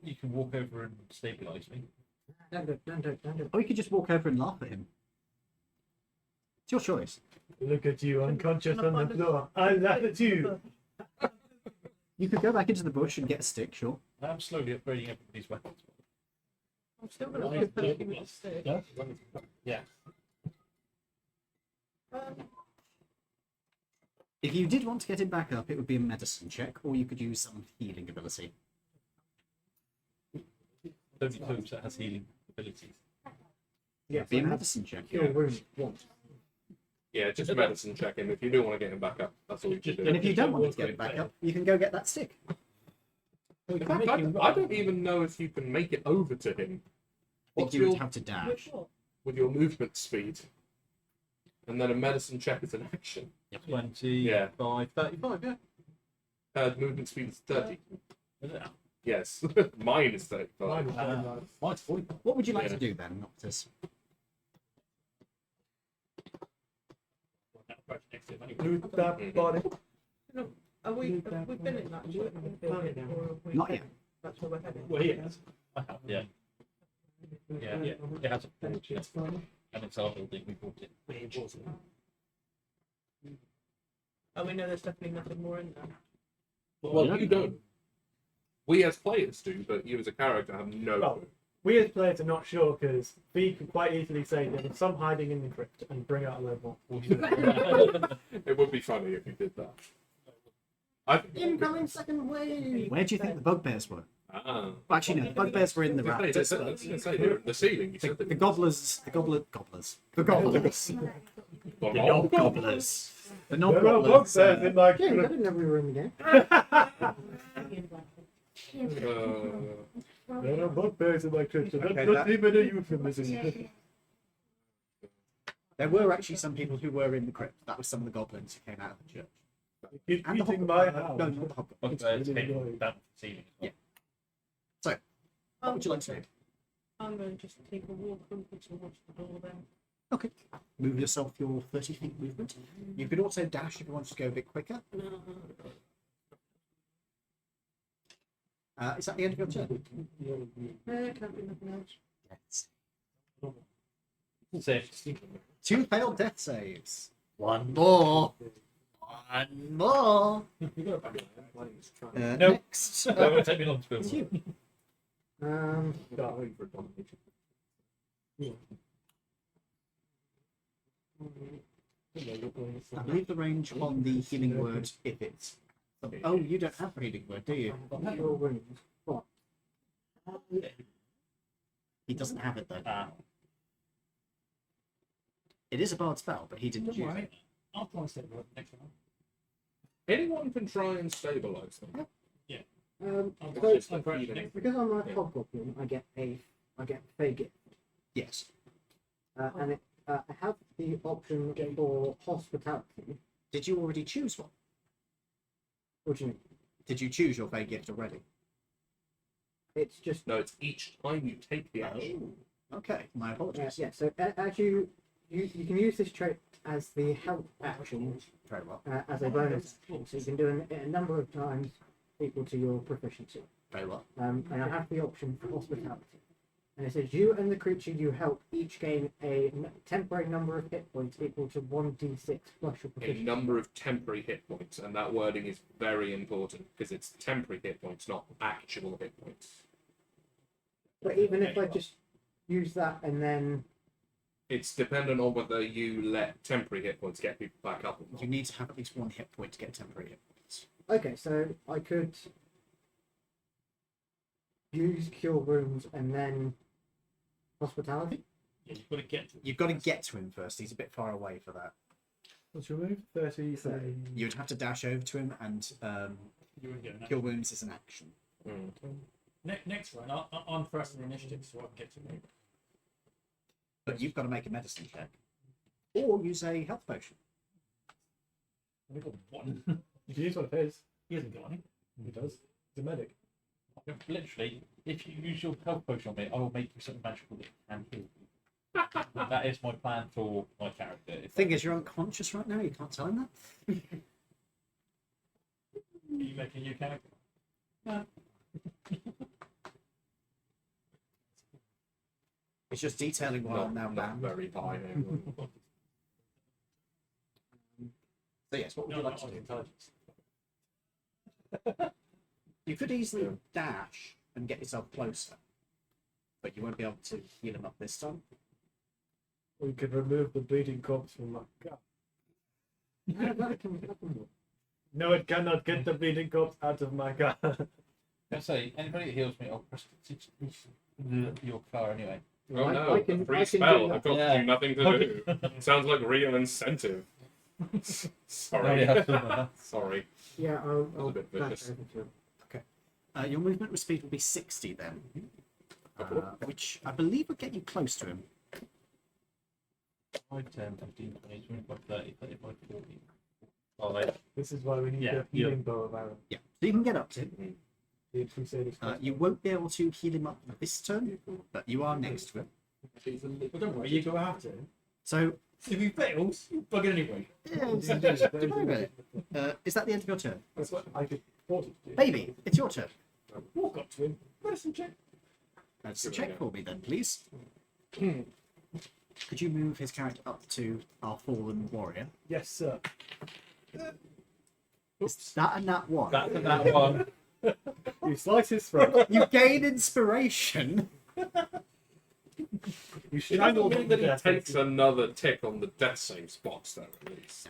You can walk over and stabilise me. Or you could just walk over and laugh at him. It's your choice. Look at you, unconscious on the floor. I laugh at you. You could go back into the bush and get a stick, sure. I'm slowly upgrading everybody's weapons. I'm still going to keep poking with a stick. Yeah. If you did want to get him back up, it would be a medicine check, or you could use some healing ability. Only Hooves that has healing abilities. It'd be a medicine check. Kill wound once. Yeah, just medicine check him. If you do want to get him back up, that's all you should do. And if you don't want to get it back up, you can go get that stick. In fact, I don't even know if you can make it over to him. I think What's you would your, have to dash. Which one? with your movement speed? And then a medicine check is an action. 25, 35, yeah. Movement speed is 30. Is it? Yes. Mine is 35. Mine was very nice. Mine's 40. What would you like Yeah. to do then, Noctis? Loot that body. No, have we been in that ship? Or have we Not yet. That's where we're heading. Well, yes. I have, yeah. Yeah, yeah. It has a port, yeah. It's fine. And it's our building, we bought it. Oh, we know there's definitely nothing more in there. Well, you don't. We as players do, but you as a character have no Well, clue. we as players are not sure because V could quite easily say there was some hiding in the crypt and bring out a level. It would be funny if you did that. I think it would be- Incoming second wave. Where do you think the bugbears were? Ah. Well, actually, no. The bugbears were in the I was raptors. gonna say, they were in the ceiling. You said The gobblers. The gobblers. The gobblers. The knob gobblers. The knob There are gobblers. bugbears in my Yeah, I crypt. didn't know we were in the game. There are bugbears in my crypt. So Okay, that's not that- even a euphemism. There were actually some people who were in the crypt. That was some of the goblins who came out of the church. Keep And the eating hobgoblin. my house. No, not the hobgoblin. Bugbears really came annoying. down the ceiling. Yeah. What would you like to do? I'm going to just take a walk over towards the door then. Okay. Move yourself your 30 feet movement. You could also dash if you wanted to go a bit quicker. Is that the end of your turn? No, can't do nothing else. Yes. Safe. 2 failed death saves. One more. One more. No. Next. That won't take me long to build. It's you. I believe the range on the healing word, if it's. Oh, you don't have a healing word, do you? He doesn't have it though. It is a bard spell, but he didn't use it. I'll try and stay with next one. Anyone can try and stabilize them. So, because I'm a hobgoblin, I get Fey gift, Yes. and I have the option for hospitality. Did you already choose one? What do you mean? Did you choose your Fey gift already? It's just No, it's each time you take the action. Okay, my apologies. yeah. So as you can use this trait as the help action Very well. as a bonus action. So you can do it a number of times equal to your proficiency. Very well. And I have the option for hospitality. And it says you and the creature you help each gain a temporary number of hit points equal to 1d6 plus your A proficiency. number of temporary hit points, and that wording is very important because it's temporary hit points, not actual hit points. But even if I just use that and then It's dependent on whether you let temporary hit points get people back up or not. You need to have at least 1 hit point to get temporary hit points. okay, so I could use cure wounds and then hospitality. Yeah, you've got to get to it. You've got to get to him first. He's a bit far away for that. What's your move? 30. So You would have to dash over to him, and You won't get an kill wounds is an action. Mm. Next one, I'm first in the initiative, so I can get to me. But you've got to make a medicine check, or use a health potion. I've got one. You can use one of his. He hasn't got any. He does. He's a medic. Literally, if you use your health potion on me, I will make you something magical that can heal you. That is my plan for my character. If Thing is, you're unconscious right now. You can't tell him that. Are you making a new character? It's just detailing why I'm now Not banned. very high. So yes, what would you like to do? Intelligence. You could easily dash and get yourself closer, but you won't be able to heal him up this time. We could remove the bleeding corpse from my gun. No, it cannot get the bleeding corpse out of my gun. I say, anybody that heals me, I'll press your car anyway. Oh I no, can- a free I can spell. do I've that. got Yeah. to do nothing to do. Sounds like real incentive. Sorry. Sorry. Yeah, That I'll was a bit dash vicious. over to him. Your movement with speed will be 60 then, which I believe would get you close to him. 5, 10, 15, 20, 25, 30, 35, 40. Oh, wait. This is why we need Yeah, a healing bow of arrow. Yeah, so you can get up to him. The Crusaders. You won't be able to heal him up this turn, but you are next to him. But don't worry, you go after him. So, If he fails, you bug it anyway. is that the end of your turn? That's what I could afford it to do. Baby, it's your turn. Walk up to him. Medicine check. That's a check for me then, please. Could you move his character up to our fallen warrior? Yes, sir. Is that a nat one? That's that one. You slice his throat. You gain inspiration. You It strangle doesn't mean that he death. takes another tick on the death save box, though, at least.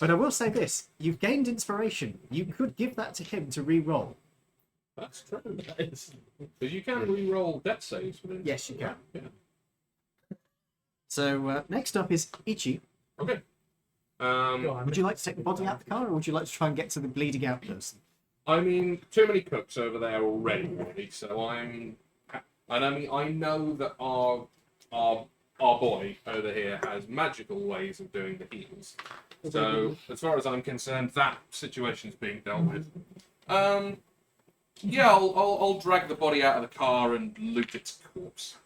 But I will say this: you've gained inspiration. You could give that to him to re-roll. That's true. Because you can re-roll death saves within. Yes, you can. Yeah. So next up is Ichi. Okay. Go on. Would you like to take the body out the car, or would you like to try and get to the bleeding out person? I mean, too many cooks over there already, really. So and I mean, I know that our boy over here has magical ways of doing the heals. So as far as I'm concerned, that situation's being dealt with. Yeah, I'll drag the body out of the car and loot its corpse.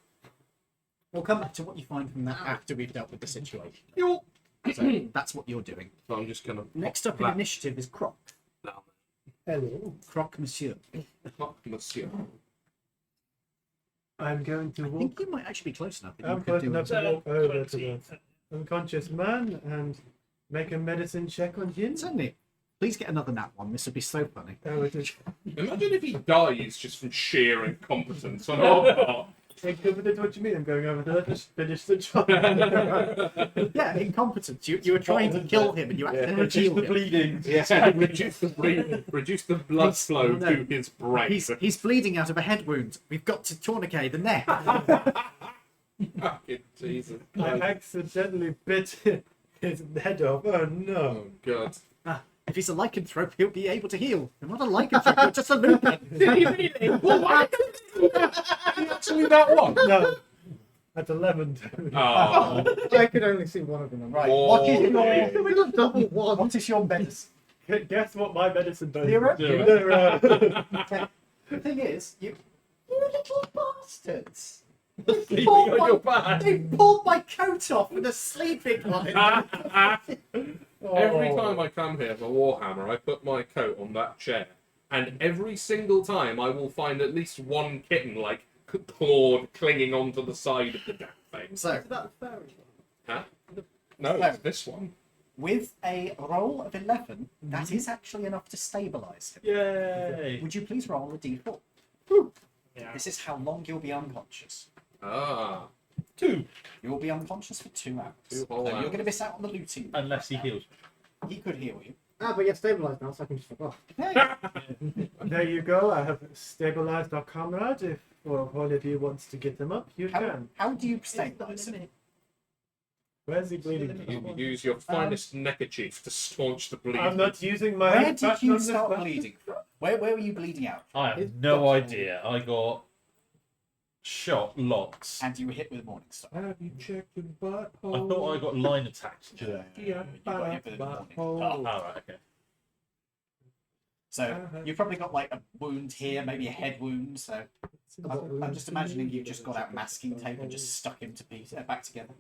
We'll come back to what you find from that after we've dealt with the situation. Yo. So that's what you're doing. So I'm just gonna Next up in Black. initiative is Croc. down Hello. Croc Monsieur. there. Fuck, monsieur. I'm going to I walk. think you might actually be close enough that you I'm could close do enough it. to walk over to the unconscious man and make a medicine check on him. Certainly. Please get another nat one. This would be so funny. Oh, it is. Imagine if he dies just from sheer incompetence on our part. Incompetent, what do you mean? I'm going over there to finish the job. Yeah, incompetence. You were trying to kill him and you accidentally healed him. bleeding. Yeah, reduce the blood flow no. to his brain. He's bleeding out of a head wound. We've got to tourniquet the neck. Fucking Jesus. I accidentally bit his head off. Oh no. Oh god. If he's a lycanthrope, he'll be able to heal. I'm not a lycanthrope, you're just a lupin. Actually, that one. No. At 11. Oh. I could only see one of them. Right, Whoa. what is your We got double one. what is your medicine? Guess what my medicine does? Zero? Zero. The thing is, you little bastards. Sleeping on your back. They pulled my coat off with a sleeping on it. Every time I come here for Warhammer, I put my coat on that chair, and every single time I will find at least one kitten, like, clawed, clinging onto the side of the damn thing. So, That fairy. Huh? No, it's this one. with a roll of 11, that is actually enough to stabilize him. Yay! Would you please roll a d4? Yeah. This is how long you'll be unconscious. Ah. 2. You will be unconscious for 2 hours. 2 So whole you're hours. going to miss out on the looting. Unless he heals. He could heal you. Ah, but you're stabilised now, so I can just fuck off. Hey, There you go. I have stabilized our comrade. If one of you wants to get them up, you can. how do you stabilize him? Where's he bleeding You from? use your finest neckerchief to staunch the bleeding. I'm not using my. Where did back you on this start one. bleeding from? Where were you bleeding out? I have no idea. I got shot lots. And you were hit with a morning star. Have you checked your butthole? I thought I got line attacked. Yeah, You got hit with a morning Oh, star. right, okay. So you've probably got like a wound here, maybe a head wound. So I'm just imagining you've just got out masking tape and just stuck him to back together.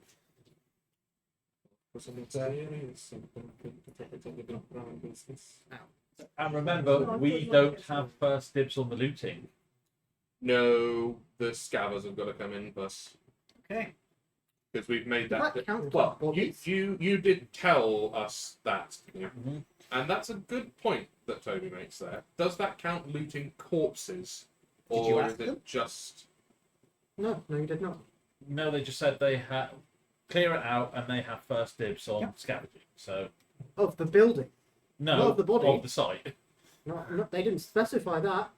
And remember, we don't have first dibs on the looting. No, the scabbers have got to come in first. Okay. because we've made Does that. that count as Well, bodies? you did tell us that, didn't you? Mm-hmm. And that's a good point that Toby makes there. Does that count looting corpses, Did you or ask is it them? just? No, you did not. No, they just said they had clear it out and they have first dibs on Yep. scavenging. So Of the building. no, Not of the body. of the site. Not, they didn't specify that.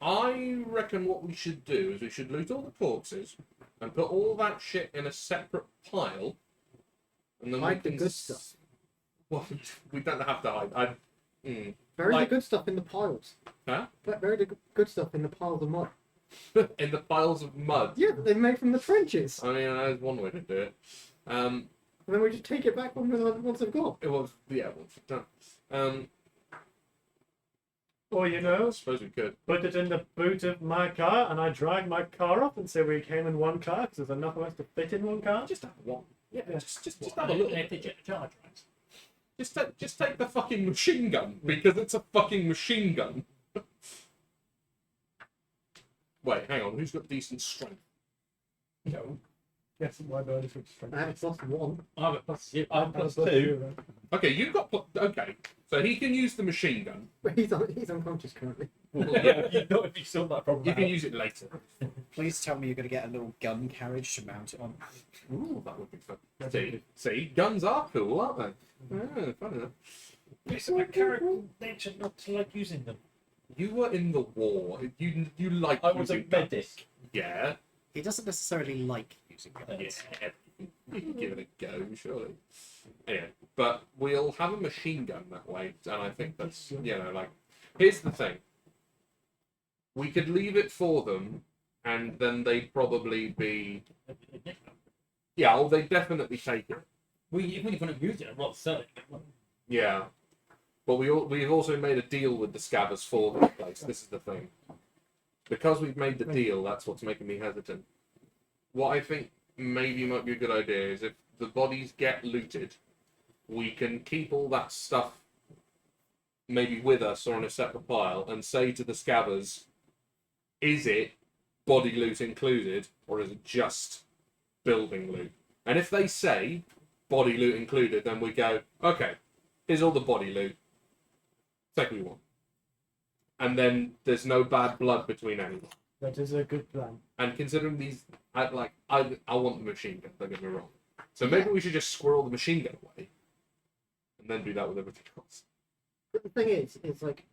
I reckon what we should do is we should loot all the corpses and put all that shit in a separate pile, and then Hide we the can good stuff. Well, we don't have to hide. Bury Like- the good stuff in the piles. Huh? Bury the good stuff in the piles of mud. In the piles of mud. Yeah, that they made from the trenches. I mean, that's one way to do it. And then we just take it back once they've gone. It was, yeah, once it's done. Or, you know, I suppose we could. put it in the boot of my car and I drag my car up and say we came in one car because there's enough of us to fit in one car. Just have one. Yeah, Yeah. just What, have a look. If they check the charge rates. Just take the fucking machine gun because it's a fucking machine gun. Wait, hang on. Who's got decent strength? No. Yes, my bonus was strength. I have plus one. I've got plus zero. I'm plus two. Okay, you've got. Okay, so he can use the machine gun. But he's unconscious currently. Yeah, Not if you saw that problem. you can out. use it later. Please tell me you're going to get a little gun carriage to mount it on. Ooh, that would be fun. See, guns are cool, aren't they? Yeah, fun enough. It's my character nature not to like using them. You were in the war. You like I was a using guns. medic. Yeah. He doesn't necessarily like using guns. Yeah. You can give it a go, surely. Anyway, but we'll have a machine gun that way, and I think that's, you know, like, here's the thing. We could leave it for them, and then they'd probably be, yeah, oh, they'd definitely take it. If we couldn't use it, I'd rather sell it. Yeah. But we've also made a deal with the scabbers for this place. This is the thing. Because we've made the deal, that's what's making me hesitant. What I think maybe might be a good idea is if the bodies get looted, we can keep all that stuff maybe with us or in a separate pile and say to the scabbers, is it body loot included or is it just building loot? And if they say body loot included, then we go, okay, here's all the body loot. Take what you want. And then there's no bad blood between anyone. That is a good plan. And considering these, I want the machine gun, don't get me wrong. So maybe we should just squirrel the machine gun away and then do that with everything else. But the thing is, it's like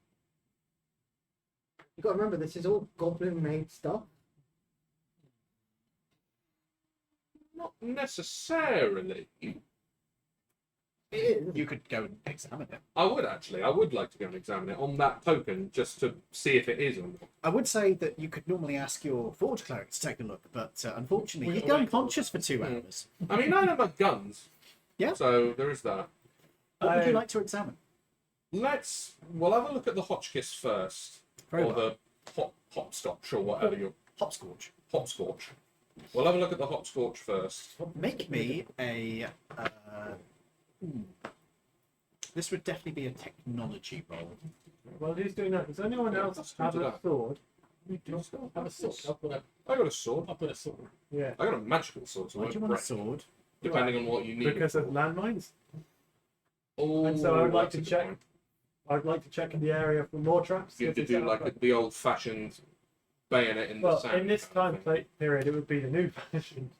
you got to remember this is all goblin-made stuff. Not necessarily. It is. You could go and examine it. I would actually. I would like to go and examine it on that token just to see if it is or not. I would say that you could normally ask your Forge Cleric to take a look, but unfortunately, We he'd go already- unconscious for 2 Hmm. hours. I mean, I know about guns. Yeah. So there is that. What would you I- like to examine? We'll have a look at the Hotchkiss first. Very or well. the hopscotch or whatever your Hopscorch. hopscorch. We'll have a look at the hopscorch first. Make me a. This would definitely be a technology roll. While he's doing that, does anyone else Let's have do a that. sword? Have a sword. I got a sword. I've got a sword. Yeah. I got a magical sword, so Why it do you won't want a break, sword? depending on what you need. Because of landmines. Oh, And so I would like that's a to good check. point. I'd like to check in the area for more traps. You if to it's do out like there. the old-fashioned bayonet in the Well, sand. in this kind time of thing. period, it would be the new fashion.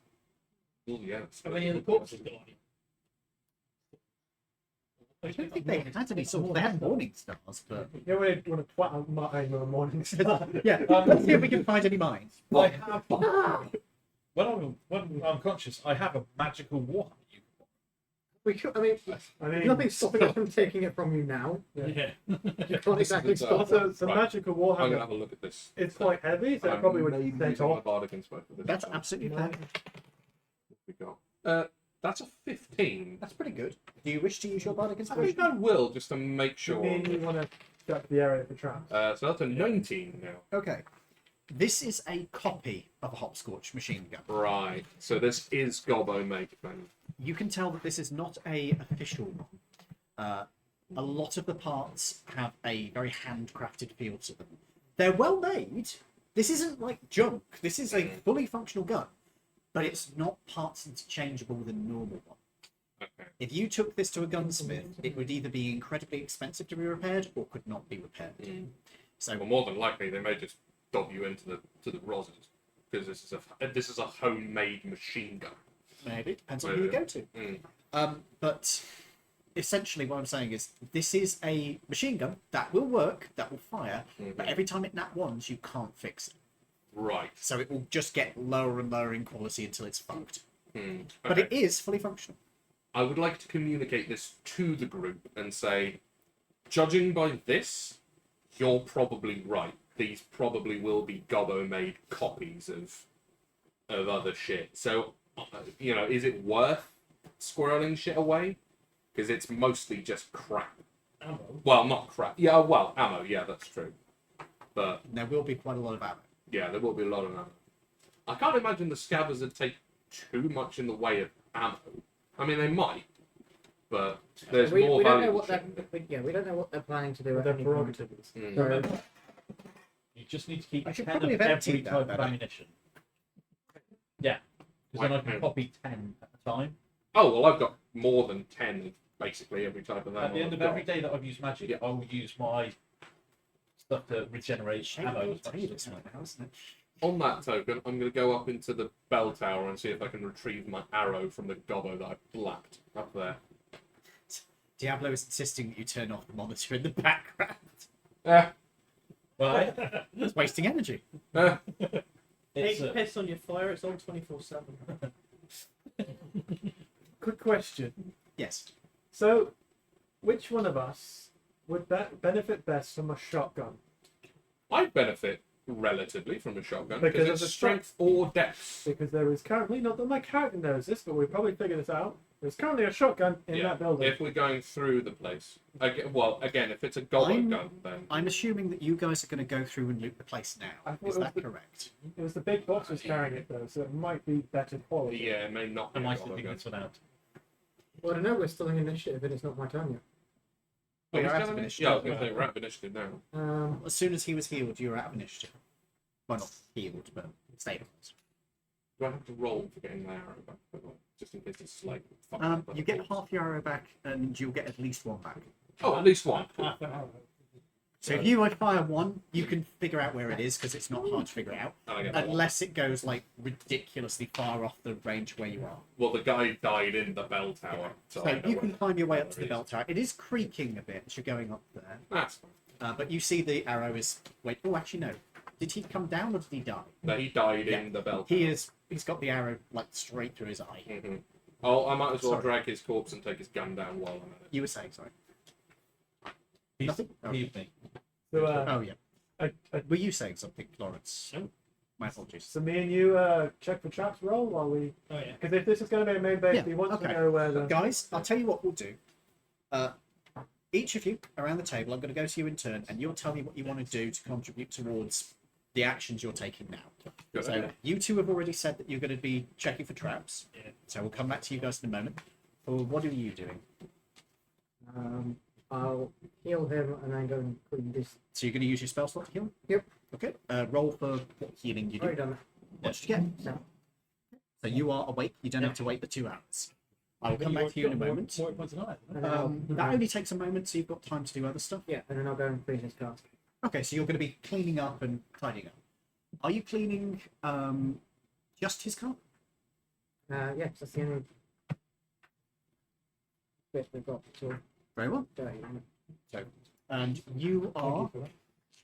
Oh, yeah. How many of the corpses got on you? I don't think they had any swords. They had morning stars, but You want to twat on mine on a morning star. yeah. Let's see if we can find any mines. I have. When I'm conscious, I have a magical warhammer. We could, I mean, I mean, nothing's stopping us from taking it from you now. Yeah. You can't exactly stop us. also, the Right. magical I'm going to warhammer. have a look at this. It's quite heavy, so it I'm probably would maybe take using my off. Bardic Inspire for this. That's absolutely fair. We got. That's a 15. That's pretty good. Do you wish to use your bardic I think inspiration? I will, just to make sure. You mean you want to check the area for traps? So that's a 19 now. Okay. This is a copy of a hopscorch machine gun. Right. So this is Gobbo make then. You can tell that this is not a official one. A lot of the parts have a very handcrafted feel to them. They're well made. This isn't like junk. This is a fully functional gun. but it's not parts interchangeable with a normal one. Okay. If you took this to a gunsmith, it would either be incredibly expensive to be repaired or could not be repaired. So Well, more than likely, they may just dob you into the roses because this is a homemade machine gun. maybe it depends on who you go to. But essentially, what I'm saying is this is a machine gun that will work, that will fire, but every time it nat ones, you can't fix it. Right. So it will just get lower and lower in quality until it's fucked. Okay. But it is fully functional. I would like to communicate this to the group and say, judging by this, you're probably right. These probably will be Gobbo-made copies of other shit. So, is it worth squirreling shit away? Because it's mostly just crap. Ammo. Well, not crap. Yeah, well, ammo. Yeah, that's true. But There will be quite a lot of ammo. yeah, there will be a lot of ammo. I can't imagine the scabbers would take too much in the way of ammo. I mean, they might, but there's more we don't know valuable what they're, shit. we don't know what they're planning to do. What At their any point. prerogative is. Mm. So, Remember, you just need to keep I should 10 probably of have every emptied that, type of better. ammunition. Yeah, because then I Like, can copy 10 at a time. Oh, well, I've got more than 10 of basically every type of ammo. At the end I've of got. every day that I've used magic, Yeah. I will use my stuff to regenerate Shame ammo. I'll as tell much you as this I can. right now, isn't it? On that token, I'm going to go up into the bell tower and see if I can retrieve my arrow from the gobbo that I blacked up there. Diablo is insisting that you turn off the monitor in the background. Well, It's wasting energy. Take it's, piss on your fire, it's on 24/7. Quick question. Yes. So, which one of us would benefit best from a shotgun? I benefit relatively from a shotgun Because because of it's the strength or depth. Because there is currently, not that my character knows this, but we'll probably figure this out. There's currently a shotgun in that building. If we're going through the place. Again, if it's a gobbo I'm- gun, then I'm assuming that you guys are going to go through and loot the place I now. thought Is it was that the- correct? It was the big box was carrying it though, so it might be better quality. yeah, it may not be am a I gobbo sitting gun. this one out? well, I don't know. We're still in initiative, and it's not my turn yet. Oh, You're we're out still of in- initiative. Yeah, I was going to say we're out of initiative now. As soon as he was healed, you were out of initiative. Well, not healed, but stabilized. Do I have to roll for getting my arrow back? Just in case it's like. fucked up by You the get force. half your arrow back, and you'll get at least one back. Oh, at least one. Half an hour. So if you would fire one, you can figure out where it is because it's not hard to figure out, And I get one. unless it goes like ridiculously far off the range where you are. Well, the guy died in the bell tower. So So I know you can where- climb your way up to where the it bell is. tower. It is creaking a bit as you're going up there, That's fine. but you see the arrow is. Wait. Oh, actually no. Did he come down or did he die? No, he died Yeah. in the bell tower. He is. He's got the arrow like straight through his eye. Mm-hmm. Oh, I might as well Sorry. drag his corpse and take his gun down while I'm at it. You were saying sorry. He's Nothing? Oh. healed me. So, Oh yeah. I, Were you saying something, Lawrence? No. My apologies. so me and you check for traps roll while we. Oh yeah. Because if this is going to be a main base, Yeah, we want okay. to know where the. Guys, I'll tell you what we'll do. Each of you around the table, I'm going to go to you in turn, and you'll tell me what you want to do to contribute towards the actions you're taking now. Good So idea. you two have already said that you're going to be checking for traps. Yeah. So we'll come back to you guys in a moment. Well, what are you doing? I'll heal him and then go and clean this. So you're going to use your spell slot to heal? Yep. Okay. Roll for what healing you do. Already done that. What did you get? So, So you are awake. You don't have to wait the 2 hours. I will come back to you in a moment. More points than I. and then I'll, That only takes a moment, so you've got time to do other stuff. yeah, and then I'll go and clean his cask. Okay, so you're going to be cleaning up and tidying up. Are you cleaning just his car? Yeah, 'cause that's the only bit we've got to Very well. do. And you are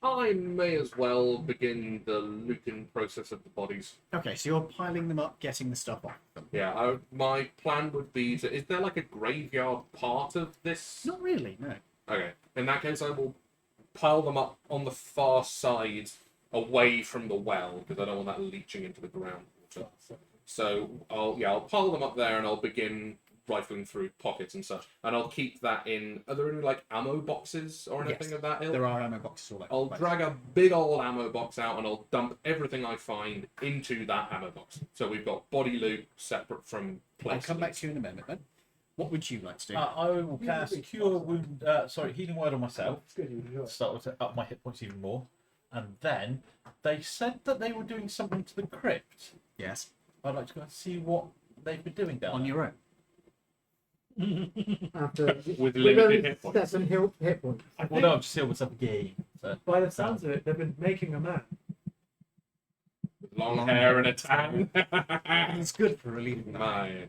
I may as well begin the looting process of the bodies. okay. So you're piling them up, getting the stuff off them. Yeah, my plan would be to. Is there like a graveyard part of this? Not really, no. Okay. In that case, I will pile them up on the far side, away from the well, because I don't want that leaching into the ground. So I'll pile them up there, and I'll begin rifling through pockets and such. And I'll keep that in. Are there any like ammo boxes or anything Yes, of that ilk? There are ammo boxes all over. I'll the place. drag a big old ammo box out and I'll dump everything I find into that ammo box. So we've got body loot separate from I'll place come back loot. to you in a moment then. What would you like to do? I will cast Cure Wound. Healing Word on myself. It's good, you enjoy it. Start to up my hit points even more. And then they said that they were doing something to the crypt. Yes. I'd like to go and see what they've been doing down On your own. After With limited hit points. 7 hit points. I Well, think no, I'm just here with some game. So. by the sounds of it, they've been making a man. Long hair and a tan. It's good for relieving the My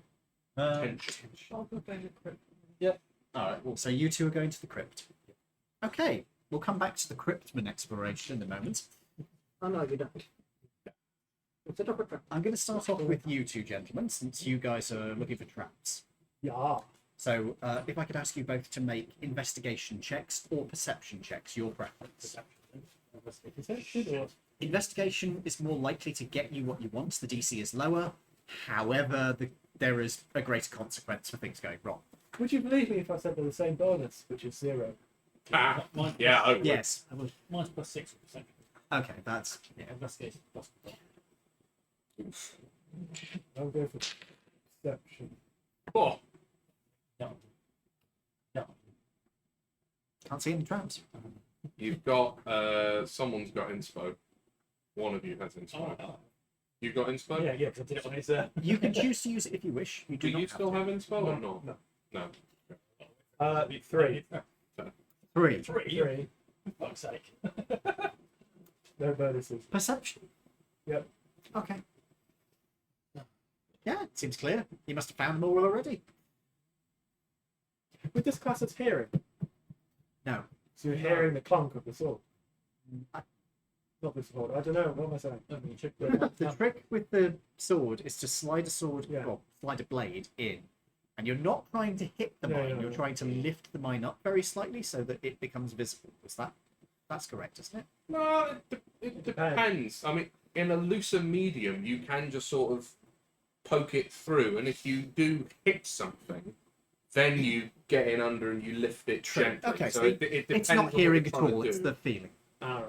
tension. I'll go down the crypt. Alright, well, so you two are going to the crypt. Okay, we'll come back to the cryptman exploration in a moment. Oh no, you don't. It's a double trap. I'm going to start off with you two gentlemen, since you guys are looking for traps. Yeah. So, if I could ask you both to make investigation checks or perception checks, your preference. Investigation is more likely to get you what you want. The DC is lower. However, there is a greater consequence for things going wrong. Would you believe me if I said they're the same bonus, which is 0? Ah, Mine, yeah, I would. Yes. mine's +6%. Okay, that's yeah. Investigation plus. I'll go for perception. Oh, No. No. Can't see any traps. you've got someone's got inspo. One of you has inspo. Oh, You've got inspo? Yeah, because I did it on his. You can choose to use it if you wish. You do Do not you still to. have inspo or not? No. No. 3. 3. 3. For fuck's sake. No bonuses. Perception. Yep. Okay. Yeah, it seems clear. You must have found them all already. With this class as hearing, No. so you're hearing the clunk of the sword. I- Not the sword. I don't know. What am I saying? The trick with the sword is to slide a sword, Yeah. well, slide a blade in, and you're not trying to hit the No, mine. no, You're no. trying to lift the mine up very slightly so that it becomes visible. That's correct, isn't it? No, it depends. I mean, in a looser medium, you can just sort of poke it through, and if you do hit something, then you get in under and you lift it True. gently. Okay, so so it depends It's on not what hearing you're at trying to all. It's do. the feeling. Ah,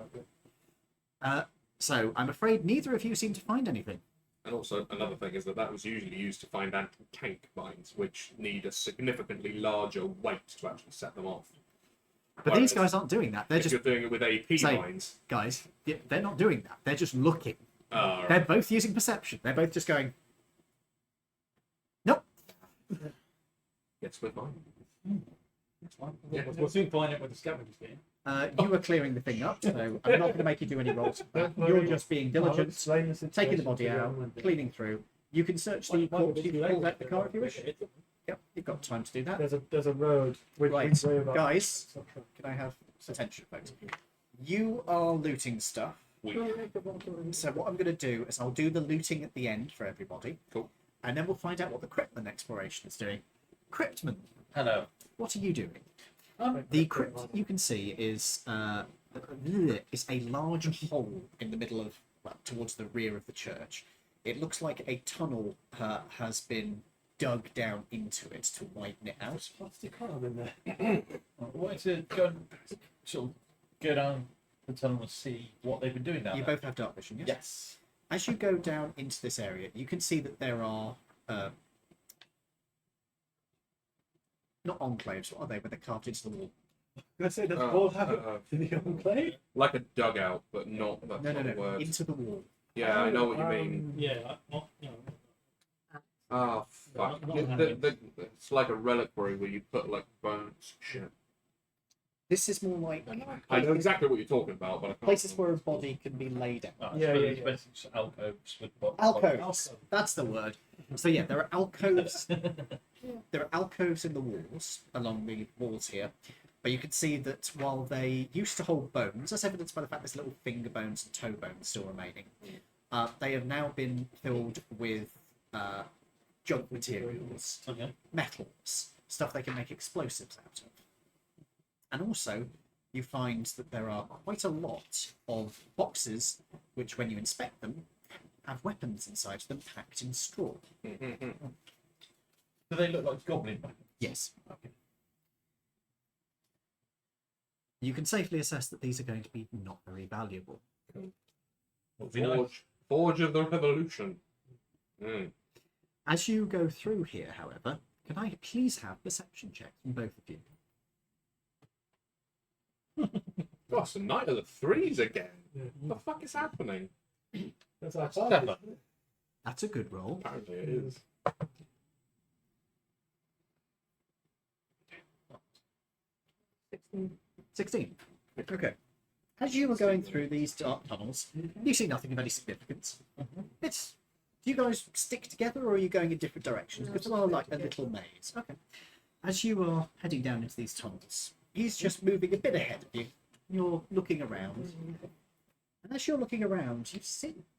right. So I'm afraid neither of you seem to find anything. And also, another thing is that was usually used to find anti-tank mines, which need a significantly larger weight to actually set them off. But Whereas these guys aren't doing that. They're if just you're doing it with AP Say- mines. guys. They're not doing that. They're just looking. Right. They're both using perception. They're both just going. Nope. Yes, we're fine. That's fine. Yeah. We'll soon find out where the scavengers game. You were clearing the thing up, so I'm not going to make you do any rolls. Don't You're worry. just being I'll diligent, explain the taking the situation body to out, them. cleaning through. You can search the corpse. You can pull out the car if you wish. Yep, you've got time to do that. There's a road. Which Right, way about? guys. Can I have attention, folks? You are looting stuff. So what I'm going to do is I'll do the looting at the end for everybody. Cool. And then we'll find out what the Cryptman exploration is doing. Cryptman, Hello. what are you doing? The crypt you can see is a large hole in the middle of, well, towards the rear of the church. It looks like a tunnel has been dug down into it to widen it out. What's the column in there? I wanted to go and sort of go down the tunnel and see what they've been doing down You there. both have dark vision, yes? Yes. As you go down into this area, you can see that there are not enclaves. What are they? Where they're carved into the wall? Did I say does Uh, all have it uh, in the enclave? Like a dugout, but not. That's No, not a no. word. Into the wall. Yeah, I know what you mean. Yeah, not, you know, Ah, fuck. Not The- having- it's like a reliquary where you put like bones. Shit. This is more like I know exactly what you're talking about, but I can't places where a remember. body can be laid out. Oh, Yeah, so yeah, it's yeah. basically just alcoves with Alcoves. That's the word. So yeah, there are alcoves. There are alcoves in the walls, along the walls here. But you can see that while they used to hold bones, as evidenced by the fact there's little finger bones and toe bones still remaining, they have now been filled with junk materials, Okay. metals, stuff they can make explosives out of. And also, you find that there are quite a lot of boxes which, when you inspect them, have weapons inside them packed in straw. Mhm. Do they look like goblin weapons? Yes. Okay. You can safely assess that these are going to be not very valuable. Would be nice. Forge of the Revolution. Mm. As you go through here, however, can I please have perception checks from both of you? God, it's the night of the threes again. Yeah. What the fuck is happening? That's our Stefan. party. That's a good roll. Apparently it is. 16. Okay. As you were going through these dark tunnels, you see nothing of any significance. It's. Do you guys stick together, or are you going in different directions? Because they are like a little maze. Okay. As you are heading down into these tunnels, he's just moving a bit ahead of you. You're looking around, and as you're looking around,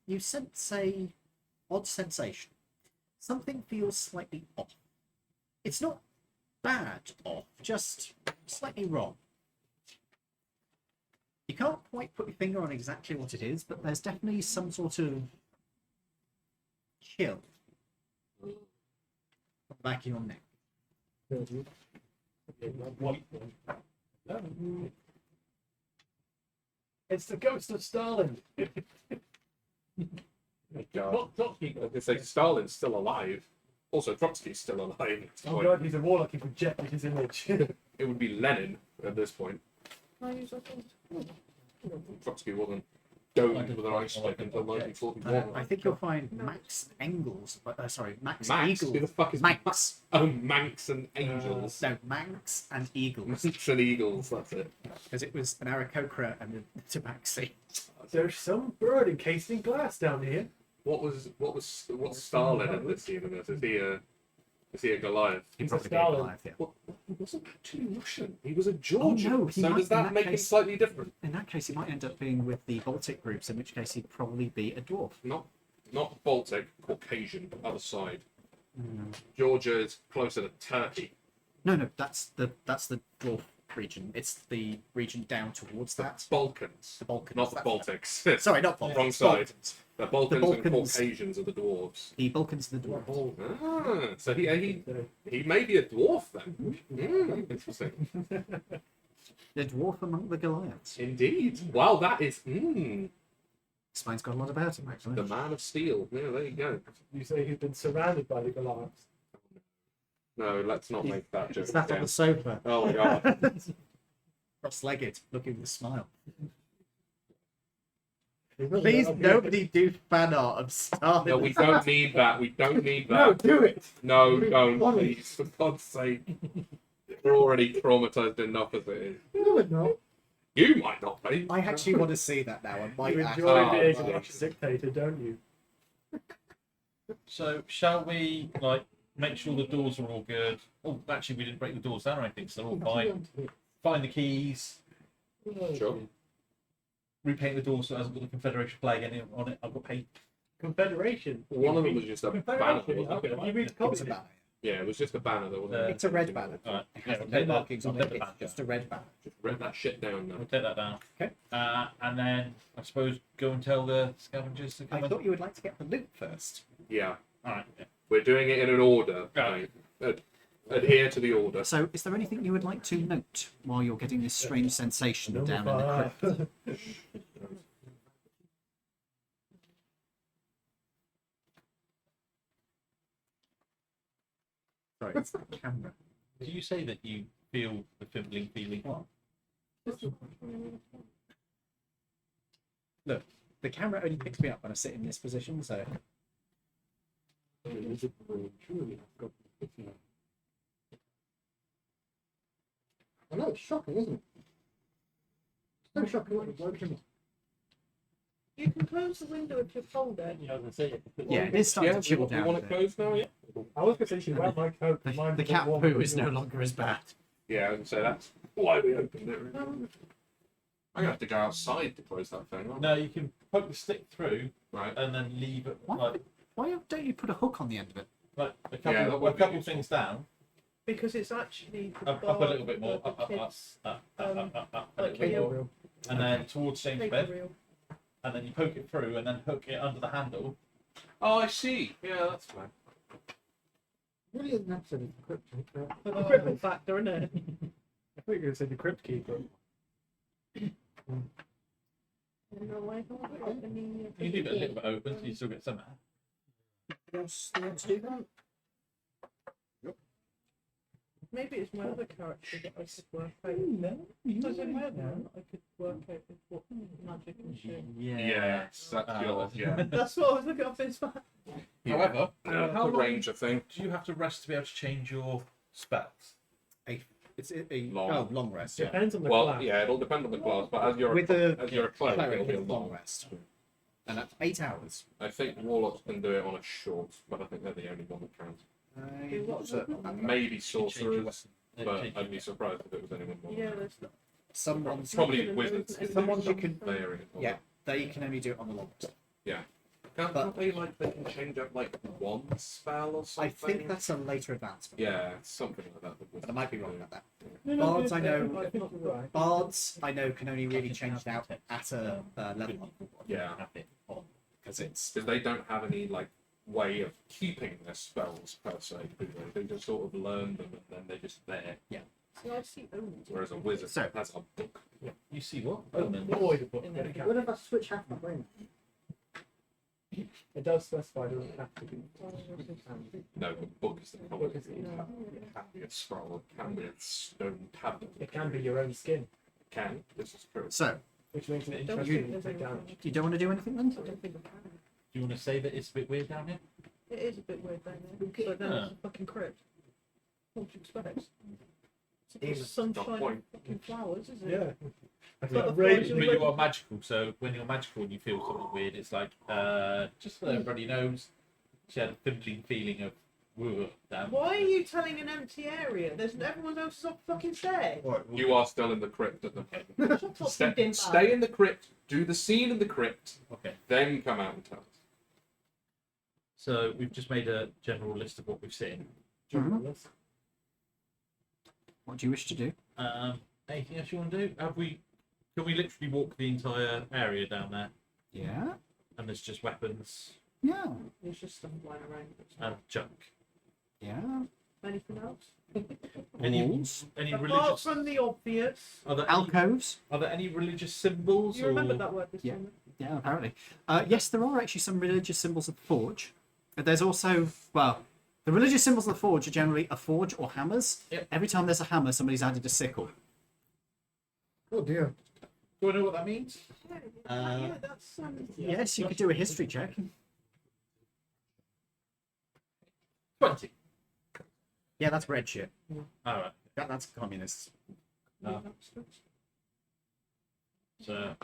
you sense a odd sensation. Something feels slightly off. It's not bad off, just slightly wrong. You can't quite put your finger on exactly what it is, but there's definitely some sort of chill on the back of your neck. It's the ghost of Stalin. They say Stalin's still alive. Also, Trotsky's still alive at this Oh point. god, he's a warlock. He projected his image. It would be Lenin at this point. Can I use that one? Trotsky wasn't domed with an ice pick until 1941. I think you'll find Max Engels. Max Manx? Who the Eagles. fuck is Manx. Oh, Manx and Angels. No, Manx and Eagles. Manx and Eagles, that's it. Because it was an Aarakocra and a Tabaxi. There's some bird encased in glass down here. What's Stalin in this universe? Is he a Goliath? He He's a probably did Stalin. Goliath, yeah. Well, he wasn't actually Russian. He was a Georgian. no, he so might- does in that that make him case- slightly different? In that case, he might end up being with the Baltic groups, in which case he'd probably be a dwarf. Not Baltic, Caucasian, other side. Georgia is closer to Turkey. No, that's the dwarf region. It's the region down towards that. Balkans, The Balkans. not the that's Baltics. Sorry, not Balkans. Wrong side. Balkans. The Balkans, Balkans. and Caucasians are the dwarves. The Balkans are the dwarves. Ah, so he may be a dwarf then. Interesting. The dwarf among the Goliaths. Indeed. Wow, that is Spine's got a lot about him, actually. the man of steel. Yeah, there you go. You say he's been surrounded by the Goliaths. No, let's not make that joke. Sat on again. the sofa, Oh my god. cross-legged, looking with a smile. Please, nobody do fan art of Stalin. No, we don't need that. We don't need No, that. do it! No, don't, please. For God's sake. We're already traumatized enough as it is. No, it's not. You might not be. I actually want to see that now. I might You actually. enjoy Oh, being no. an ex-dictator, don't you? So shall we like make sure the doors are all good? Oh, actually, we didn't break the doors down or anything, so they're all fine. Find the keys. Sure. Repaint the doors so it hasn't got the Confederation flag any on it. I've got paint. Confederation. One of them was just a banner. Confederation. Wasn't it? Okay, you read the It was copy. a banner. Yeah, it was just a banner that wasn't. It's a red banner. Alright, It yeah, has we'll no take that. markings We'll on take it. the It's banner. just a red banner. Just write that shit down now. We'll take that down. Okay. And then I suppose go and tell the scavengers to I come. thought you would like to get the loot first. Yeah, All right. Yeah. we're doing it in an order. Right. Adhere to the order. So, is there anything you would like to note while you're getting this strange sensation Number down in the crypt? 5. Sorry, it's the camera. Did you say that you feel the fiddling feeling? Look, the camera only picks me up when I sit in this position, so I know, it's shocking, isn't it? It's so shocking what it blows him. You can close the window if you're cold there. Yeah, I was gonna say. yeah, it is starting Yeah, to chill we down. want to a bit. close now. Yeah. I was going to say she grabbed my coat. The cat poo is no longer as bad. Yeah, I would say that's why we opened it. I'm gonna have to go outside to close that thing. aren't I? No, you can poke the stick through Right. and then leave it Why? like Why don't you put a hook on the end of it? a couple, Yeah, that would a be couple useful. things down, Because it's actually the up a little bit more, bar up, the up, kids' up, a like little bit more, reel, and then towards James' paper bed, reel. and then you poke it through and then hook it under the handle. Oh, I see. Yeah, that's fine. Really is an episode of the Crypt. The equipment factor, isn't it? I thought you were going to say the crypt keeper. You leave it a little bit open so you still get some air. Else to do that? Maybe it's my other character that I could work out. Because in my other one, I could work out what magic and shit. Yes, that's yours. Yeah. That's what I was looking up his back. Yeah. However, Yeah, how the long range of thing. do you have to rest to be able to change your spells? Long rest. Yeah. Depends on the Well, class. yeah, it'll depend on the class, but as you're With the as you're a cleric, cleric, it'll be a it's long long. rest, and that's 8 hours. I think warlocks can do it on a short, but I think they're the only one that counts. Not certain on that. Maybe Change your sorcerers, weapon. but Change I'd be your surprised if it was anyone more. Yeah, there's not. Some ones, Probably wizards. Some ones you can- Variant. yeah, they can only do it on the long rest. Can't they like they can change up like one spell or I something? think that's a later advancement. Yeah, something like that. But I might be wrong about that. No, Bards, I know. I think you're right. Bards, I know, can only really change it out at a level up Yeah, because it's because they don't have any like way of keeping their spells per se, do they? They just sort of learn them and then they're just there. See, I see omens. Whereas a wizard So- has a book. You see what? Oh, Omen. always a book. In there we go. What if I switch half my brain? It does specify it doesn't have to be. No, the book is the problem. Book is the- It can be a scroll, it can be a stone tablet. It can be your own skin, It can. This is true. so. which makes it Don't interesting think to take there's damage. You don't want to do anything then? I don't think I can. Do you want to say that it's a bit weird down here? It is a bit weird down there, but then it's a fucking crypt. What do you expect? It's Not sunshine quite. and fucking flowers, isn't it? Yeah. I But thought the really, flames But you are magical, so when you're magical and you feel something weird, it's like, just so everybody knows, she had a fiddling feeling of, "Whoa, damn." Why are you telling an empty area? There's everyone else is up fucking stairs. You are still in the crypt at the moment. Shut up, you Stay, dim stay in the crypt, do the scene in the crypt, Okay, then come out and tell us. so we've just made a general list of what we've seen. journalist. What do you wish to do? Anything else you want to do? Can we literally walk the entire area down there, Yeah. and there's just weapons Yeah. There's just stuff lying around. and junk? Yeah. Anything else? Any Walls. any Apart religious? from the obvious. Are there Alcoves. any religious symbols? You remember or... that word this Yeah. time? Yeah, apparently. Yes, there are actually some religious symbols of the forge. But there's also, well, the religious symbols of the forge are generally a forge or hammers. Yep. Every time there's a hammer, somebody's added a sickle. Oh dear. Do I know what that means? Yeah, that's Yes, you could do a history check. 20. Yeah, that's red shit. All right. That's communists. So,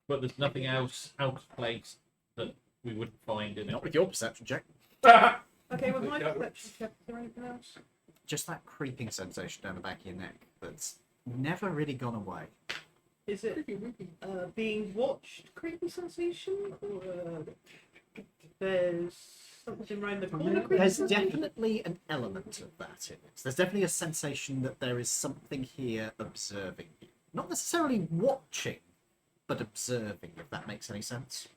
but there's nothing else out of place that we wouldn't find in it. Not with your perception check. Okay, with my perception check, is there anything else? Just that creeping sensation down the back of your neck that's never really gone away. Is it being watched creepy sensation? Or there's something around the corner creepy There's sensation? definitely an element of that in it. There's definitely a sensation that there is something here observing you. Not necessarily watching, but observing, if that makes any sense.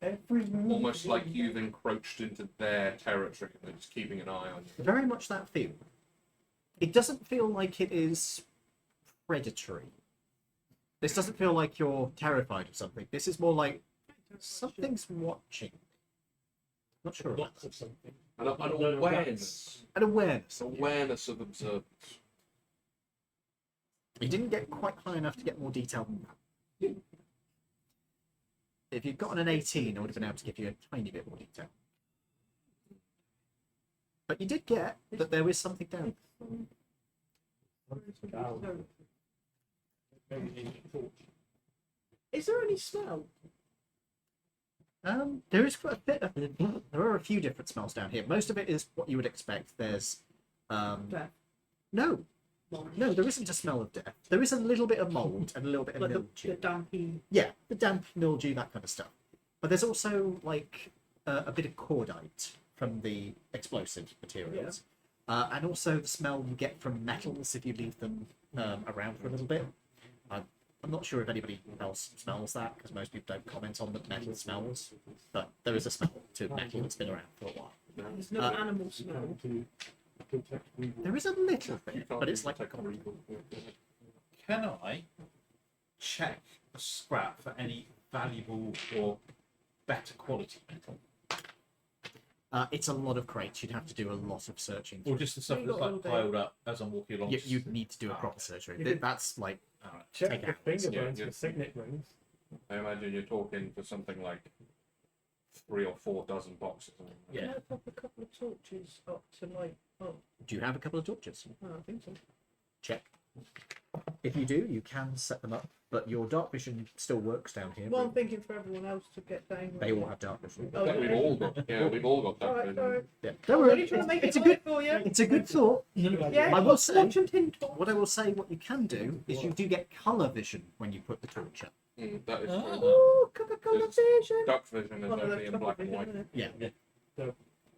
Every Almost like you've encroached into their territory and they're just keeping an eye on you. Very much that feel. It doesn't feel like it is predatory. This doesn't feel like you're terrified of something. This is more like something's watching me. Not sure about lots of something. An awareness. an awareness. Awareness of observance. You didn't get quite high enough to get more detail than that. If you'd gotten an 18, I would have been able to give you a tiny bit more detail. But you did get that there is something down. Is there any smell? There is quite a bit of, there are a few different smells down here. Most of it is what you would expect. There's Death. no, there isn't a smell of death. There is a little bit of mold and a little bit of Like the mildew. dampy. Yeah, the damp, mildew, that kind of stuff. But there's also like a bit of cordite from the explosive materials, and also the smell you get from metals if you leave them around for a little bit. I'm not sure if anybody else smells that because most people don't comment on the metal smells, but there is a smell to metal that's been around for a while. There's no animal smell. There is a little bit, but it's like Can I check the scrap for any valuable or better quality metal? it's a lot of crates. You'd have to do a lot of searching. Or just the stuff You that's got all like day. piled up as I'm walking along? You'd need to do a proper surgery. You could- That's like Alright. Check Take your out. finger Yeah, bones yeah. for signet rings. I imagine you're talking for something like 3 or 4 dozen boxes. Can I pop a couple of torches up to light? Oh, Do you have a couple of torches? I think so. Check. If you do, you can set them up, but your dark vision still works down here. Well, I'm thinking for everyone else to get down. They all have dark vision. Oh, We've all got, we've all got that. Alright, sorry. Yeah. I'm Don't only worry. trying to make It's it a good. light for you. It's a good thought. Yeah. I will say. Watch and tin torch. What I will say, what you can do is you do get color vision when you put the torch up. That is true. Oh, Coca-Cola Just- vision. Dark vision is One of only those in couple black and vision, white. isn't it? Yeah.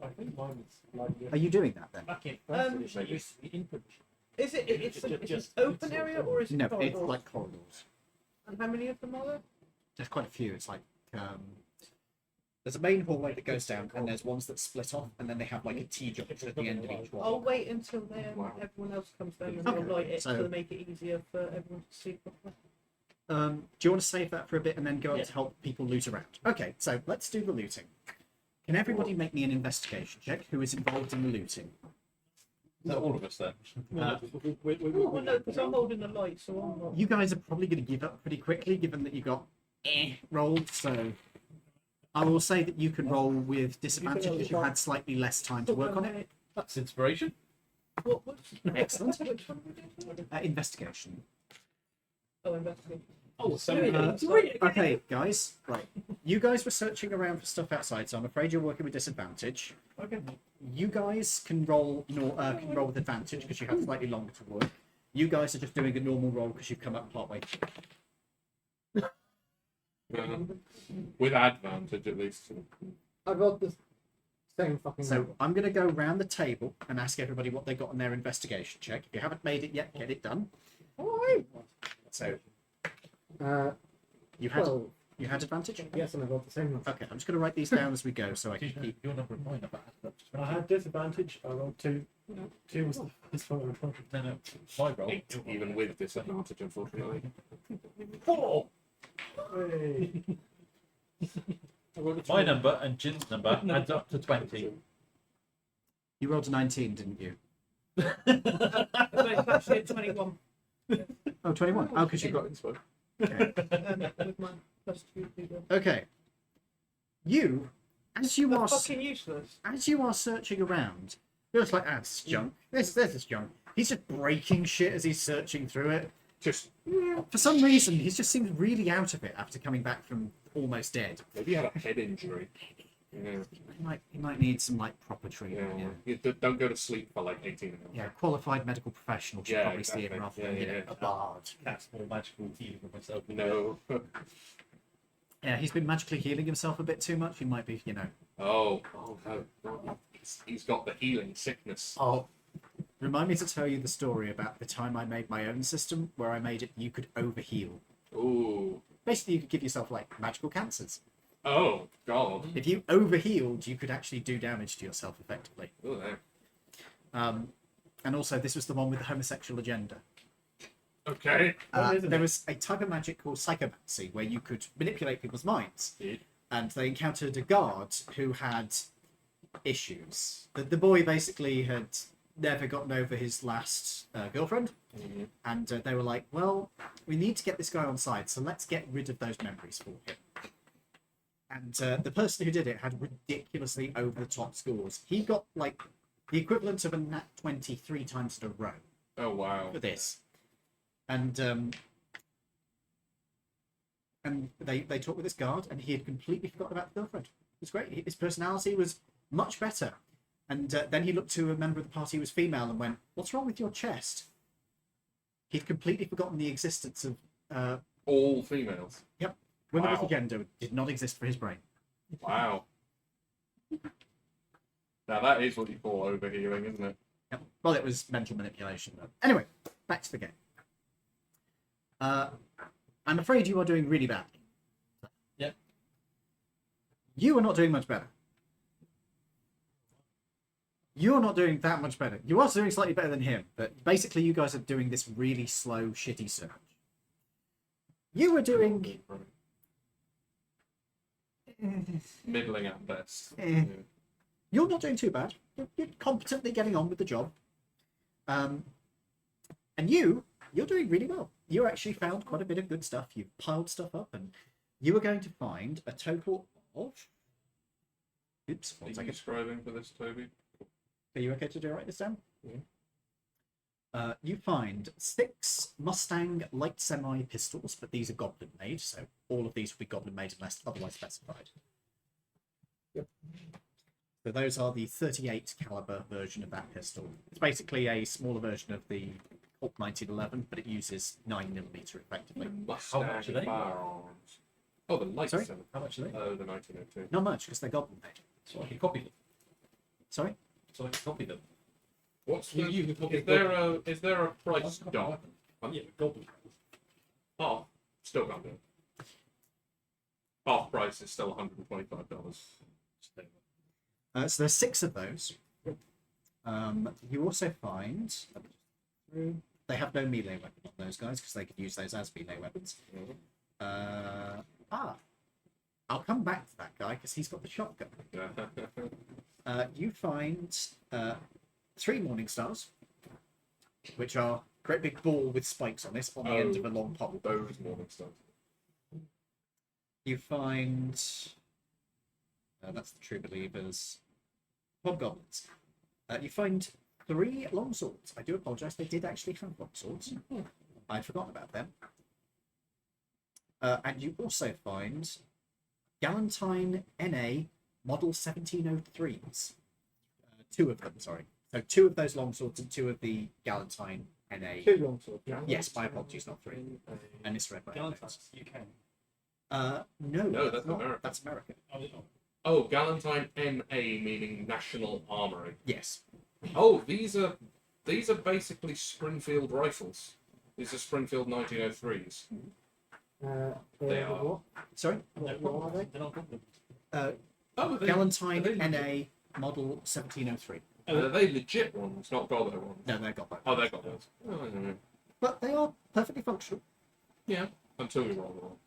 I think mine was like Are you doing that then? Back in first Um, edition, it used to be input. Is it? It's Just- an open area or is it No, corridors? it's like corridors. And how many of them are there? There's quite a few. It's like there's a main hallway that goes down, and there's ones that split off, and then they have like a T junction at the end of each one. I'll wait until then. Everyone else comes down and Okay, I'll light it so- to make it easier for everyone to see properly. Do you want to save that for a bit and then go on Yeah. to help people loot around? Okay, so let's do the looting. Can everybody make me an investigation check? Who is involved in the looting? Is that all of us then? Well, no, because I'm holding the light, so I'm not. You guys are probably going to give up pretty quickly, given that you got rolled. So I will say that you can roll with disadvantage because you had slightly less time to work on it. That's inspiration. What? Excellent. Which one we doing? Investigation. Oh, investigation. Oh, so Okay, guys. Right. You guys were searching around for stuff outside, so I'm afraid you're working with disadvantage. Okay. You guys can roll can roll with advantage because you have slightly longer to work. You guys are just doing a normal roll because you've come up partway through. With advantage, at least. I got the same fucking. So I'm going to go round the table and ask everybody what they got on their investigation check. If you haven't made it yet, get it done. So you had 12. you had advantage. Yes, and I got the same one. Okay, I'm just going to write these down as we go so I can keep. Your number and mine are bad. I had disadvantage. I rolled 2. 2 was the first one I rolled. No, my roll. 8, even with disadvantage, unfortunately. 4. Hey. My number and Jin's number adds up to 20. You rolled a 19, didn't you? No, it's actually a 21 Oh, 21. Oh, because you got. Okay. with my plus 2 people. Okay. You, as you are Fucking useless. as you are searching around, you're just like, ah, this is junk. This is junk. He's just breaking shit as he's searching through it. Just For some reason, he just seems really out of it after coming back from almost dead. maybe he had a head injury. Yeah, He might need some like proper treatment. yeah. Yeah. You don't go to sleep for like 18 hours. Yeah, qualified medical professional should Yeah, probably see him exactly. rather than Yeah, a bard. That's more magical healing for myself. No. Yeah, he's been magically healing himself a bit too much. He might be, Oh no. He's got the healing sickness. Oh, remind me to tell you the story about the time I made my own system where I made it you could overheal. Ooh. Basically, you could give yourself like magical cancers. Oh God. If you overhealed, you could actually do damage to yourself effectively. Oh, there. And also, this was the one with the homosexual agenda. Okay. There was a type of magic called psychomancy where you could manipulate people's minds. Indeed. And they encountered a guard who had issues. The boy basically had never gotten over his last girlfriend. Mhm. And they were like, well, we need to get this guy on side, so let's get rid of those memories for him. And the person who did it had ridiculously over-the-top scores. He got, like, the equivalent of a nat 20 3 times in a row Oh wow. for this. And they talked with this guard, and he had completely forgotten about the girlfriend. It was great. His personality was much better. And then he looked to a member of the party who was female and went, "What's wrong with your chest?" He'd completely forgotten the existence of All females. women with Wow. agenda did not exist for his brain. Wow. Now that is what you call overhealing, isn't it? Yep. Well, it was mental manipulation. But anyway, back to the game. I'm afraid you are doing really badly. Yeah. You are not doing much better. You're not doing that much better. You are doing slightly better than him, but basically you guys are doing this really slow, shitty search. You were doing... Middling at best. Eh. You're not doing too bad. You're competently getting on with the job. And you're doing really well. You actually found quite a bit of good stuff. You've piled stuff up, and you are going to find a total of Oops, one Are you second. scribing for this, Toby? Are you okay to write this down? Yeah. You find 6 Mustang light semi pistols, but these are goblin made, so all of these will be goblin made unless otherwise specified. Yep. So those are the 38 caliber version of that pistol. It's basically a smaller version of the Colt 1911, but it uses 9mm effectively. Mustang much are they? firearms. Oh, the light Sorry? semi. How much are they? Oh, the 1902. Not much because they're goblin made. So I can copy them. Sorry? So I can copy them. What's the, You can copy is there a price dot? Yeah, goblin. Half, still can't do it. Half price is still $125. So there's 6 of those. You also find they have no melee weapon on those guys because they could use those as melee weapons. I'll come back to that guy because he's got the shotgun. You find 3 Morning Stars, which are a great big ball with spikes on this on the end of a long pole. Those morning stuff. You find that's the True Believers, Hobgoblins. You find 3 longswords. I do apologise, they did actually have longswords. I'd forgotten about them. And you also find Galantine NA Model 1703s. 2 of them, sorry. So 2 of those longswords and 2 of the Galantine NA. 2 longswords. Yes, my apologies, not 3. I misread my notes. UK. No, that's not. America. That's America. Oh, Galantine NA meaning National Armory. Yes. Oh, these are basically Springfield rifles. These are Springfield 1903s. They are. What? Sorry? They're What are they? not goblin. Oh, Galantine are they NA Model 1703. Are they legit ones, not Gobbo ones? No, they're got that. Oh, they got those. Oh, I don't know. But they are perfectly functional. Yeah, until we roll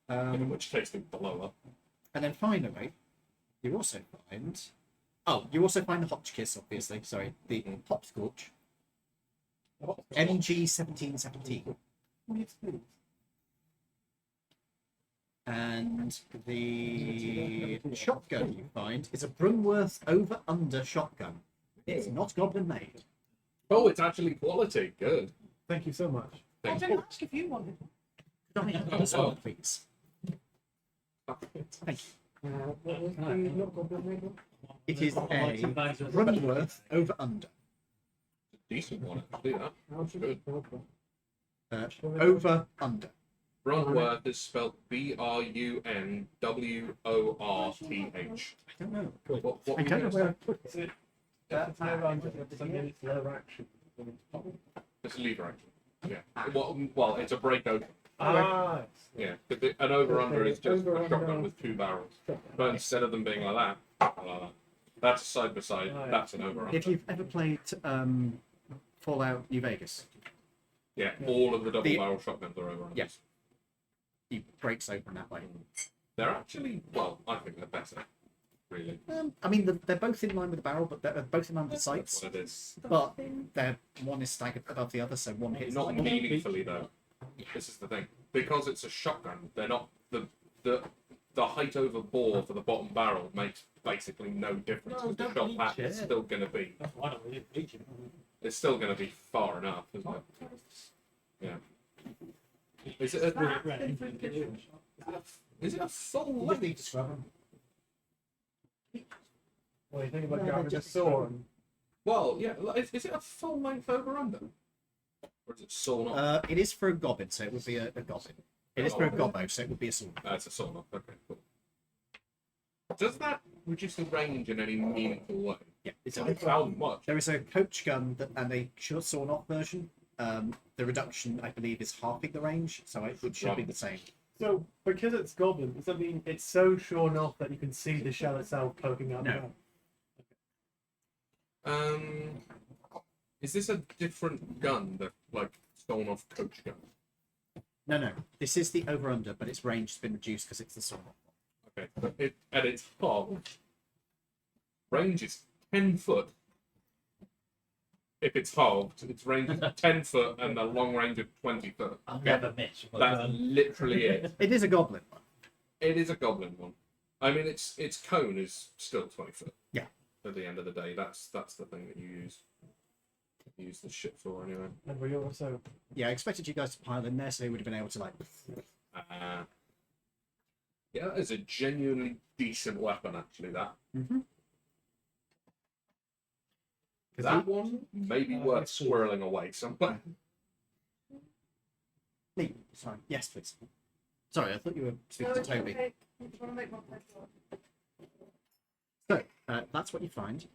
them. In which case they blow up. And then finally, you also find... Oh, you also find the Hotchkiss, obviously. Sorry, the Hopscorch. MG 1717. And the shotgun you find is a Brunworth over-under shotgun. It's not goblin made. Oh, it's actually quality. Good. Thank you so much. I Thank didn't ask if you wanted. Could I have this one, please? Thank you. What was the not goblin made one? It is a Brunworth over-under. Decent one, actually, that. How should Good. Over-under. Brunworth is spelled Brunworth. I don't know. What I were you don't know gonna where I say? put Is it? If it's no round, does that mean it's low action? It's a lever action. Yeah. Well, it's a break open. Ah, Yeah. An over-under is just a Over-under. shotgun with 2 barrels. But instead of them being like that, that's side by side. Oh, yeah. That's an over-under. If you've ever played Fallout New Vegas, Yeah, all of the double The- barrel shotguns are over-underers. Yeah. he breaks open that way. They're actually, well, I think they're better, really. I mean, they're both in line with the barrel, but they're both in line with the That's sights. what it is. But one is staggered above the other, so one hits. Not the other. meaningfully, though. This is the thing. Because it's a shotgun, they're not... The height over bore for the bottom barrel makes basically no difference. No, Because the don't shot reach back is it. still going to be... I don't really reach it. It's still going to be far enough, isn't it? Yeah. Is it is it a full length? Well, you think about No, grabbing they're a just saw and Well, yeah. Is it a full length over under? Or is it sawn off? It is for a goblin, so it would be a goblin. It is for a gobbo, so it would be a sword. It's a sawn off. Okay, cool. Does that reduce the range in any meaningful way? Yeah, it's How much? There is a coach gun and a short sawn off version. The reduction, I believe, is halving the range, so it should be the same. so because it's goblin, does that mean it's so shorn off that you can see the shell itself poking out? No. the gun? Is this a different gun, the like sawn off coach gun? No. This is the over under, but its range has been reduced because it's the sawn off. Okay, but at its half, range is 10 foot. If it's halved, its range is 10 foot and a long range of 20 foot. I'll never miss. That's literally it. It is a goblin one. It is a goblin one. I mean, its cone is still 20 foot. Yeah. At the end of the day, that's the thing that you use the ship for anyway. And we also Yeah, I expected you guys to pile in there, so they would have been able to like. Yeah, that is a genuinely decent weapon, actually. That Mm-hmm. that one may be worth squirreling away somewhere. Lee, sorry. Yes, please. Sorry, I thought you were speaking to Toby. Okay. I'm trying to make my place. So, that's what you find.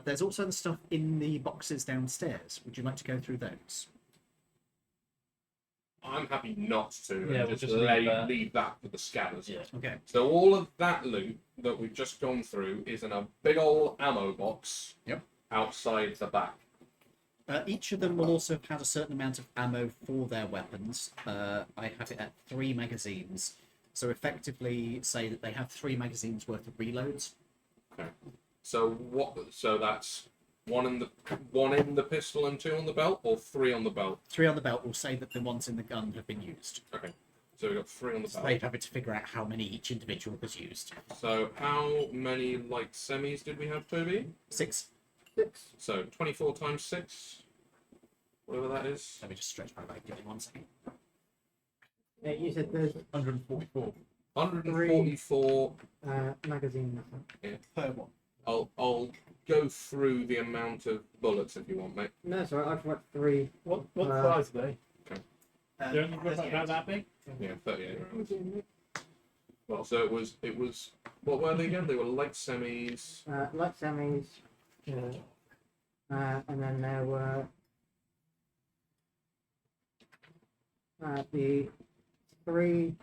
There's also the stuff in the boxes downstairs. Would you like to go through those? I'm happy not to. Yeah, And we'll just just leave that. leave that for the scanners. Yeah. Okay. So all of that loot that we've just gone through is in a big old ammo box. Yep. Outside the back. Each of them will also have had a certain amount of ammo for their weapons. I have it at 3 magazines. So effectively say that they have 3 magazines worth of reloads. Okay. So what? So that's one in the pistol and 2 on the belt, or 3 on the belt. 3 on the belt will say that the ones in the gun have been used. Okay. So we've got 3 on the So belt. they'd have to figure out how many each individual was used. So how many light semis did we have, Toby? 6. So 24 times 6, whatever that is. Let me just stretch my leg. Give me 1 second. You said there's 144. 144. magazines. Per one. I'll go through the amount of bullets if you want, mate. No, sorry, I've got 3. what size are they? They're only about that big. Yeah, 38 rounds. Well, so it was. What were they again? They were light semis. Light semis. And then there were the 3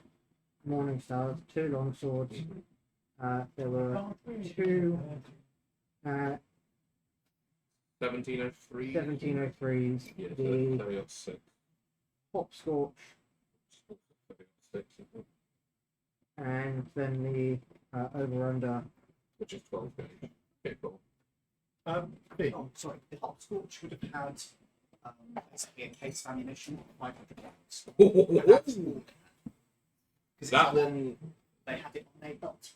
morning stars, 2 long swords. There were 2 1703. 1703s, Yeah, so the 30-6. hopscotch, 30-6, and then the over under. which is 12 gauge. Okay, cool. Oh, sorry. The hopscotch would have had basically a case of ammunition, 500 rounds. Because That one. they had it on their belt.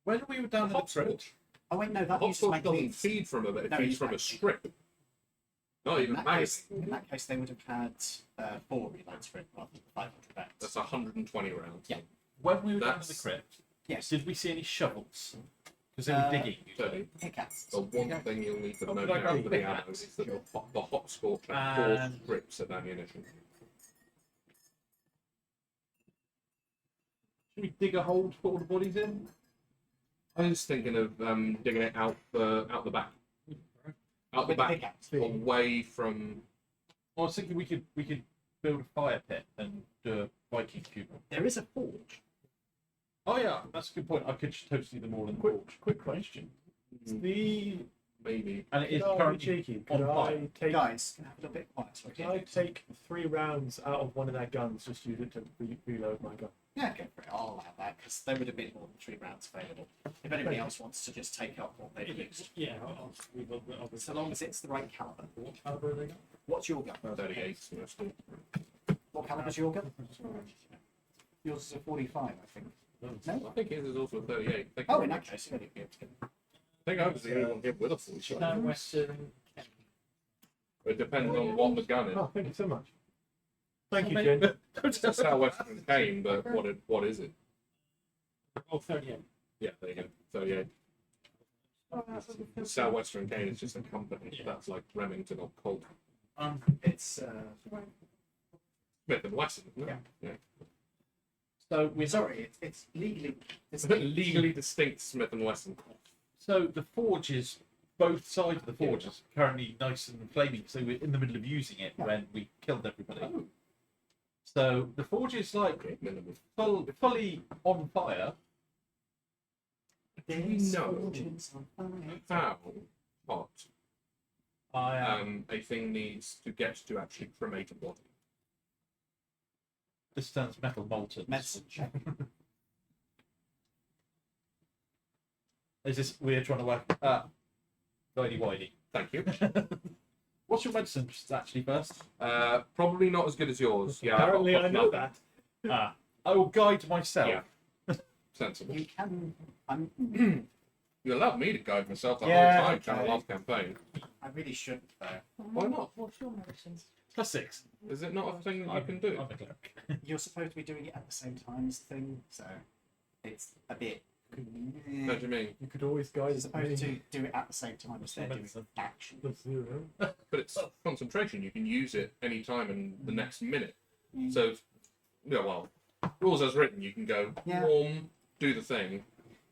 When we were down in the crypt, Hopscotch. Oh wait, no, that used to Hopscotch make doesn't these. feed from it, it No, feeds it's from a like- strip. Not In even that, magazine. in that case, they would have had 4 reloads for it rather than 500 rounds. That's 120 rounds. Yeah. when we were down in the That's- crypt, Yes. did we see any shovels? Because they were digging. Totally. Pickaxe. The one thing you'll need to Oh, know but I now got for the ammo pickaxe. is that the hopscotch had 4 And- strips of ammunition. Should we dig a hole to put all the bodies in? I was thinking of digging it out the back. Out the With the back, pickaxe. away from. I was thinking we could build a fire pit and do a Viking cube. There is a forge. Oh yeah, that's a good point. I could just totally them all in the forge. Quick question. The Maybe. And it is could I be currently cheeky? on Could fire. I take? Guys, can I have a little bit quiet? Sorry. Can I take 3 rounds out of one of their guns? Just use it to reload my gun. Yeah, go for it. I'll allow that because there would have been more than 3 rounds available. If anybody else wants to just take up what they've used. Yeah, I'll So long as it's the right caliber. What caliber are they got? What's your gun? 38. Mostly. What caliber's your gun? Yours is a 45, I think. I think his is also 38. I think, Oh, in that case, you'll be able to get it. I think I was the only one hit with a 45. No, Western. It depends on what the gun is. Oh, thank you so much. Thank you, Maybe- Jen. That's how Western came, but what is it? Oh, 38. Yeah, there you go. 38. Southwestern Kane is just a company. Yeah. That's like Remington or Colt. It's Smith and Wesson, isn't it? Yeah. So we're sorry, it's legally Legally distinct Smith and Wesson. So the forge is both sides of the forge is currently nice and flaming. So we're in the middle of using it when we killed everybody. Oh. So the forge is like Minimum. fully on fire. Do we know how hot I am. a thing needs to get to actually cremate a body? This turns metal molten. medicine check. Is this we're trying to work? Guidey widey. Thank you. What's your medicine actually first? Probably not as good as yours. Yeah, Apparently, I know that. I will guide myself. Yeah. sensible. You can. I'm. You allowed me to guide myself the Yeah, whole time during the okay. last campaign. I really shouldn't though. Why not? What's your medicine? +6. Is it not a thing that you can do? I'm a cleric. You're supposed to be doing it at the same time as the thing, so it's a bit. What do you mean? You could always guide You're me. supposed to do it at the same time as they're doing action. Plus 0. But it's concentration. You can use it any time in the next minute. Mm. So, yeah, well, rules as written, you can go Yeah. warm, do the thing.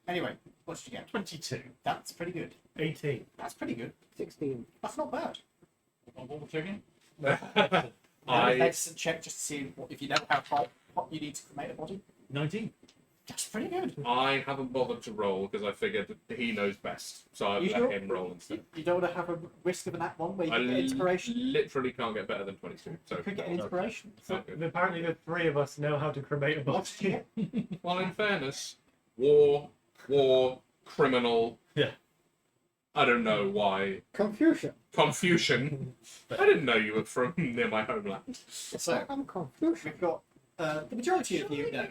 Anyway, what did you get? 22. That's pretty good. 18. That's pretty good. 16. That's not bad. What were we checking? I Medicine check just to see if you know how hot you need to cremate a body. 19. That's pretty good. I haven't bothered to roll because I figured that he knows best, so I You let sure? him roll instead. You don't want to have a risk of an act one where you I can get inspiration. literally can't get better than 22. So You could get an inspiration. So Okay. apparently the 3 of us know how to cremate a What did you body. get? Well, in fairness, war, criminal. Yeah. I don't know why. Confucian. Confucian. I didn't know you were from near my homeland. So I'm Confucian. we've got the majority of you know.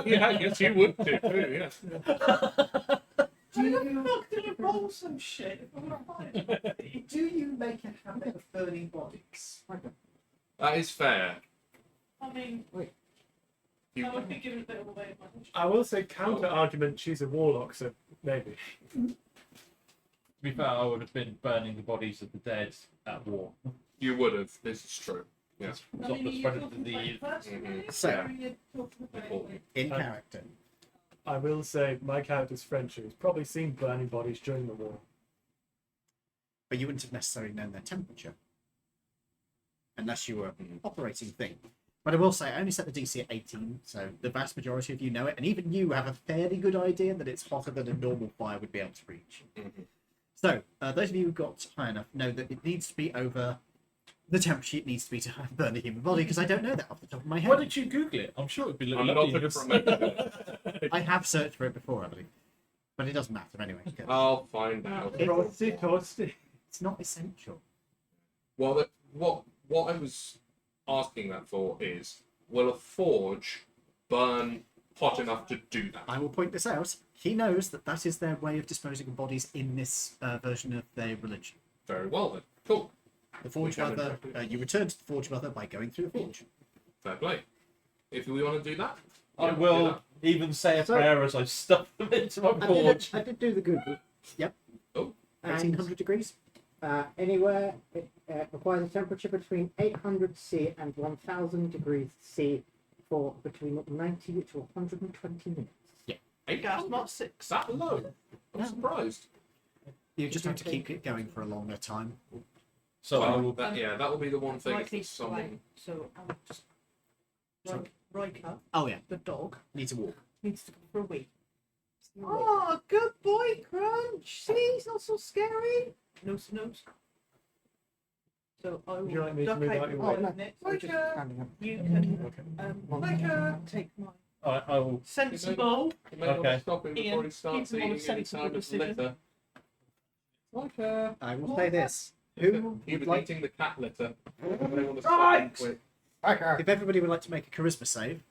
Yeah, yes, you would do too. Yes. Do you roll some shit? Do you make a habit of burning bodies? That is fair. I mean, You, I would be giving a bit of away. I will say counter argument, she's a warlock, so maybe. To be fair, I would have been burning the bodies of the dead at war. you would have. This is true. Yeah. Stop the spread of disease. So, Important. in character. I will say my character's French, who's probably seen burning bodies during the war. But you wouldn't have necessarily known their temperature. Unless you were operating thing. But I will say, I only set the DC at 18, so the vast majority of you know it, and even you have a fairly good idea that it's hotter than a normal fire would be able to reach. Mhm. So, those of you who got high enough know that it needs to be over the temperature it needs to be to burn a human body, because I don't know that off the top of my head. Why did you Google it? I'm sure it'd be I'm lovely. not looking for a I have searched for it before, I believe. But it doesn't matter anyway. I'll find out. Toasty. It's not essential. Well, what I was asking that for is, will a forge burn hot enough to do that? I will point this out. He knows that that is their way of disposing of bodies in this version of their religion. Very well then. Cool. The Forge Okay, Mother, you return to the Forge Mother by going through the Forge. Fair play. If we want to do that, I yeah, do will that. even say a So- prayer as I stuff them into my forge. I did do the Google. Yep. Oh. And 1800 degrees. anywhere it requires a temperature between 800 C and 1000 degrees C for between 90 to 120 minutes. That's not 6. That low. I'm No. surprised. You just have to keep it going for a longer time. So I will. That will be the one thing. Like If these someone. so I'll just So- Riker, Oh yeah, the dog, needs a walk. needs to go for a wee. Oh, good boy, Crunch. See, he's not so scary. Nose to nose. So I will Would you like me to duck move out out your for way? a minute. We're just Riker, standing up. you can Okay. Riker, take my I will. sensible. You may want Okay. to stop him Ian, before he starts keep him on a eating any sensible kind of decision. litter. Like I will say this: who he would was like? eating the cat litter. You may want to stop him Right. quick. If everybody would like to make a charisma save,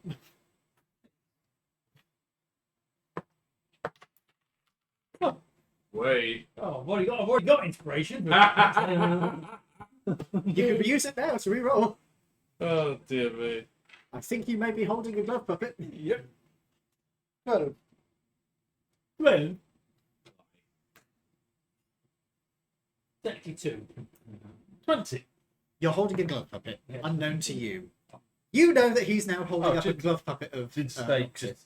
Wait. Oh, I've already got inspiration. you can use it now to re-roll. Oh dear me. I think you may be holding a glove puppet. Yep. Well, 12. 32. 20. You're holding a glove puppet, Yeah. unknown to you. You know that he's now holding Oh, up a did- glove puppet of. Did stay. Roxas.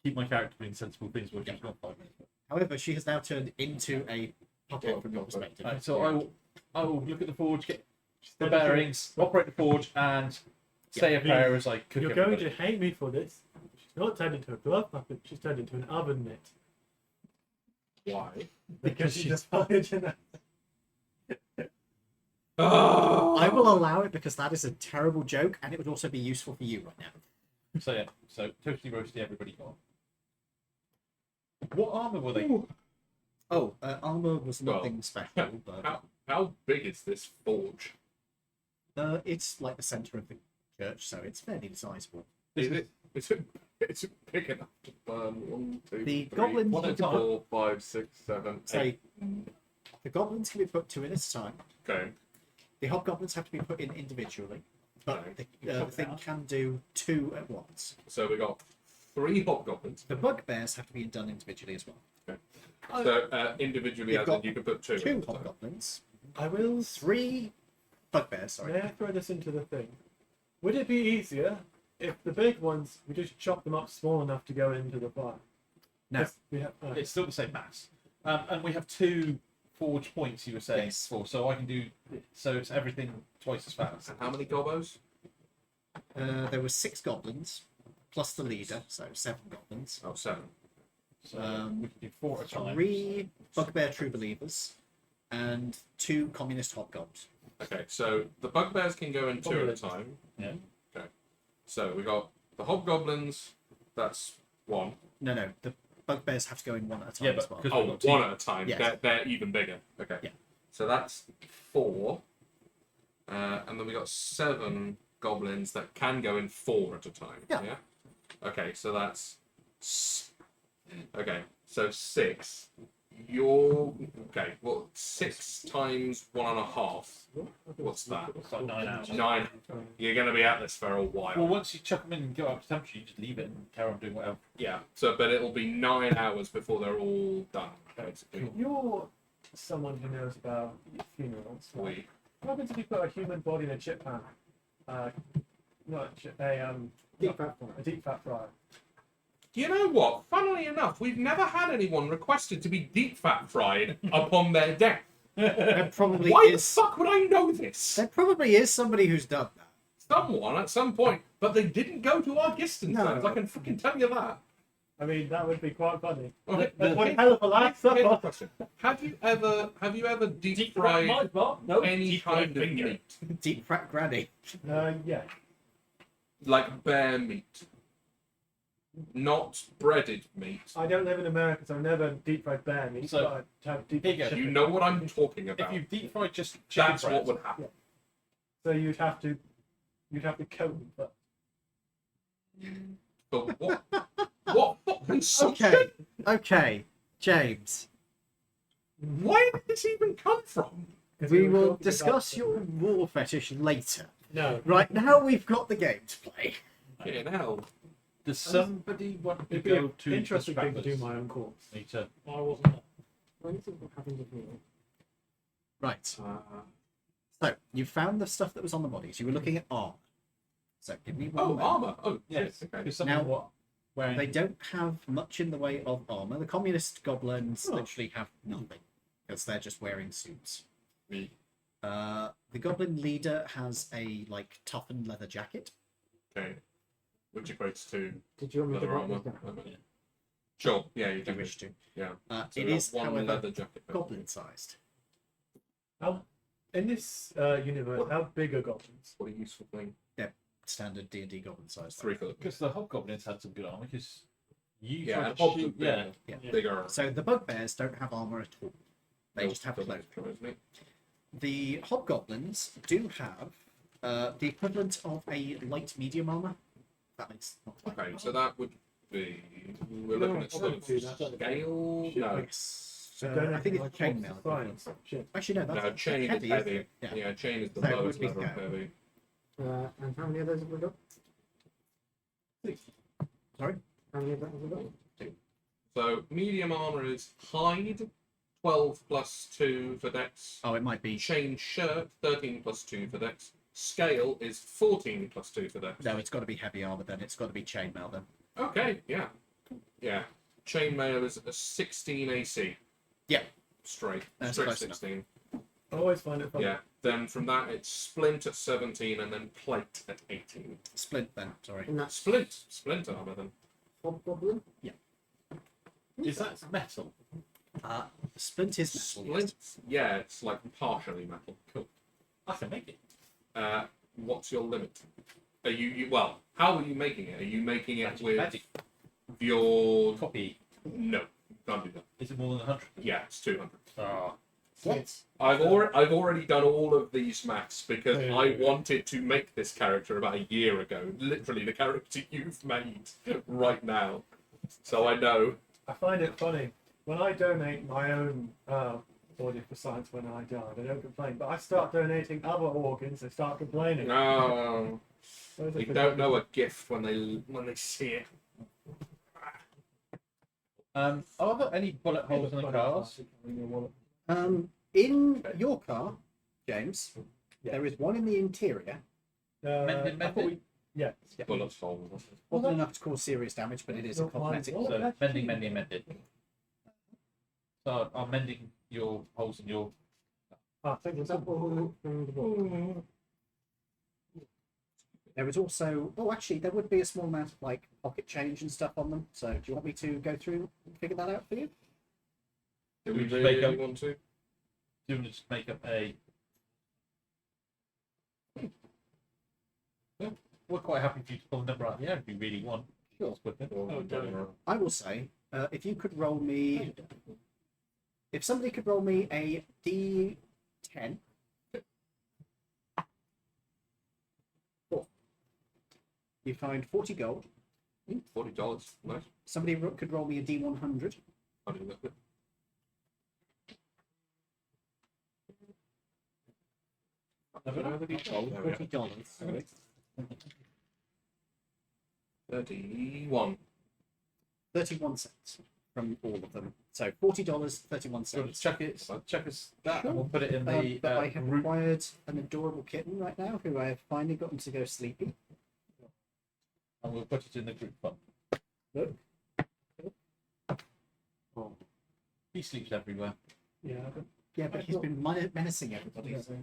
Keep my character doing sensible things, which is not 5 minutes. However, she has now turned into a puppet from your perspective. Right, so I will look at the forge, get the bearings, operate the forge, and say a prayer as I cook You're going everybody. to hate me for this. She's not turned into a glove puppet, she's turned into an oven mitt. Why? Because she's aspired enough. Oh! I will allow it because that is a terrible joke, and it would also be useful for you right now. So yeah, so toasty roasty everybody got. What armor were they? Oh, armor was Well, nothing special, but How big is this forge? it's like the center of the church, so it's fairly sizable. Is it big enough to burn 1, 2, The 3, goblins One at a can time. put, 4, 5, 6, 7, so 8? the goblins can be put 2 in at a time. Okay. The hobgoblins have to be put in individually, but Okay. the thing can do 2 at once. So we got 3 hobgoblins. The bugbears have to be done individually as well. So individually, You've as in got you could put 2. 2 hobgoblins, I will. 3 bugbears. Sorry. May I throw this into the thing? Would it be easier if the big ones we just chop them up small enough to go into the fire? No. Yes, we have. It's still the same mass. And we have 2 forge points you were saying Yes. for, so I can do so it's everything twice as fast. And how many gobos? There were 6 goblins plus the leader, so 7 goblins. Oh, 7. So we can do 4 at a time. 3 bugbear true believers, and 2 communist hobgoblins. Okay, so the bugbears can go in 2 at a time. Yeah. Okay. So we got the hobgoblins. That's 1. No, the bugbears have to go in 1 at a time Yeah, but as well. because- Oh, we've got 2. 1 at a time. Yes. They're even bigger. Okay. Yeah. So that's 4. And then we got 7 goblins that can go in 4 at a time. Yeah. Okay, so that's. Okay, so 6. You're. Okay, well, 6 times 1.5. What's that? It's like 9 hours. 9. You're going to be at this for a Well, while. once you chuck them in and go up to temperature, you just leave it and carry on doing whatever. Yeah, so, but it'll be 9 hours before they're all done, basically. You're someone who knows about funerals. We. What happens if you put a human body in a chip pan? Not a chip, Deep fat fry. a deep fat fryer. You know what? Funnily enough, we've never had anyone requested to be deep fat fried upon their death. There probably Why the is. fuck would I know this? There probably is somebody who's done that. Someone at some point, but they didn't go to our distance No. zones. I can fucking tell you that. I mean, that would be quite funny. Okay, That's one here's- hell of a last here's the supper. question. Have you ever deep fried fried my butt? No, any deep kind fried of finger. meat? Deep fat granny. Yeah. Like bear meat. Not breaded meat. I don't live in America, so I've never deep fried bear meat. So, but I have deep here you go. chicken. You know what I'm talking If about. you deep fry just chicken That's breast, what would happen. So you'd have to coat them. But But what? What fucking Okay, okay, James. Where did this even come from? We were will talking discuss about- your war fetish later. No. Right now, we've got the game to play. Fucking hell. does somebody want to It'd be go an to interesting the thing to do Strappers? my own course. Need to. I wasn't there. When is it having the meal? Right. Uh, So you found the stuff that was on the bodies. You were looking at armor. So give me one. oh, moment. armour. Oh, Yes. shit, okay. Because someone Now- what? Wearing. They don't have much in the way of armor. The communist goblins Oh. literally have nothing because they're just wearing suits. Me. The goblin leader has a toughened leather jacket. Okay. Which equates to Did you want me to leather write armour. this down? Okay. Sure. Yeah, you If you do. wish to. Yeah. So It we got is, one however, leather jacket. goblin sized. How, in this universe, how big are goblins? What a useful thing. Standard D&D goblin size. 3 foot. Because the hobgoblins had some good armor. Because you Yeah, tried and to hobs are shoot. bigger. Yeah. Yeah. Bigger. So the bugbears don't have armor at all. They just have clothing. clothing. The hobgoblins do have the equivalent of a light medium armor. That makes not quite Okay, so that would be. We're No, looking at I sort don't of do that. scale. No, Yes. Don't I think it's like chainmail. science. Shit. Actually, no, that's no, chain is heavy, heavy. isn't it? Yeah. Chain is the So it lowest would be level of fair. heavy. And how many of those have we got? Sorry? How many of that have we got? So medium armor is hide, 12 plus 2 for dex. Oh, it might be. Chain shirt, 13 plus 2 for dex. Scale is 14 plus 2 for dex. No, it's got to be heavy armor then. It's got to be chainmail then. Okay, yeah. Yeah. Chainmail is a 16 AC. Yeah. Straight. That's Straight close enough. 16. I always find it funny. Yeah. Then from that, it's splint at 17 and then plate at 18. Splint then, sorry. And that's Splint armor then. hobgoblin. Is that metal? Splint is metal. Splint? Yeah, it's like partially metal. Cool. I can make it. What's your limit? Are well, how are you making it? Are you making it with Magic. your... Copy. No, can't do that. Is it more than 100? Yeah, it's 200. Oh. Yet. I've already done all of these maths because I wanted to make this character about a year ago. Literally the character you've made right now. So I know. I find it funny when I donate my own body for science when I die. They don't complain, but I start donating other organs. They start complaining. No. Those are They for don't know a donors. gift when they see it. Are there any bullet holes in the cars? In your car, James, there is one in the interior. Mended, I thought mended? yeah. Bullets holes. Wasn't enough to cause serious damage, but it is a Not mine. cosmetic. Oh, So mended. So I'm mending your holes in your. Ah, thank you. There is also, actually, there would be a small amount of like pocket change and stuff on them. So, do you want me to go through and figure that out for you? Do we Just really make up- want to? Do you want to just make up a? Yeah, we're quite happy for you to pull a number out. Yeah, if you really want. Sure. Or I will say, if you could roll me, if somebody could roll me a D10. You find 40 gold. $40. Nice. Somebody could roll me a D100. I'll do that. $40. Sorry. 31. 31 cents from all of them. So $40, 31 So cents. chuck us that, and we'll put it in the But I have root. acquired an adorable kitten right now who I have finally gotten to go sleepy. And we'll put it in the group fund. Look. Oh. He sleeps everywhere. Yeah, Yeah, but he's been menacing everybody. So.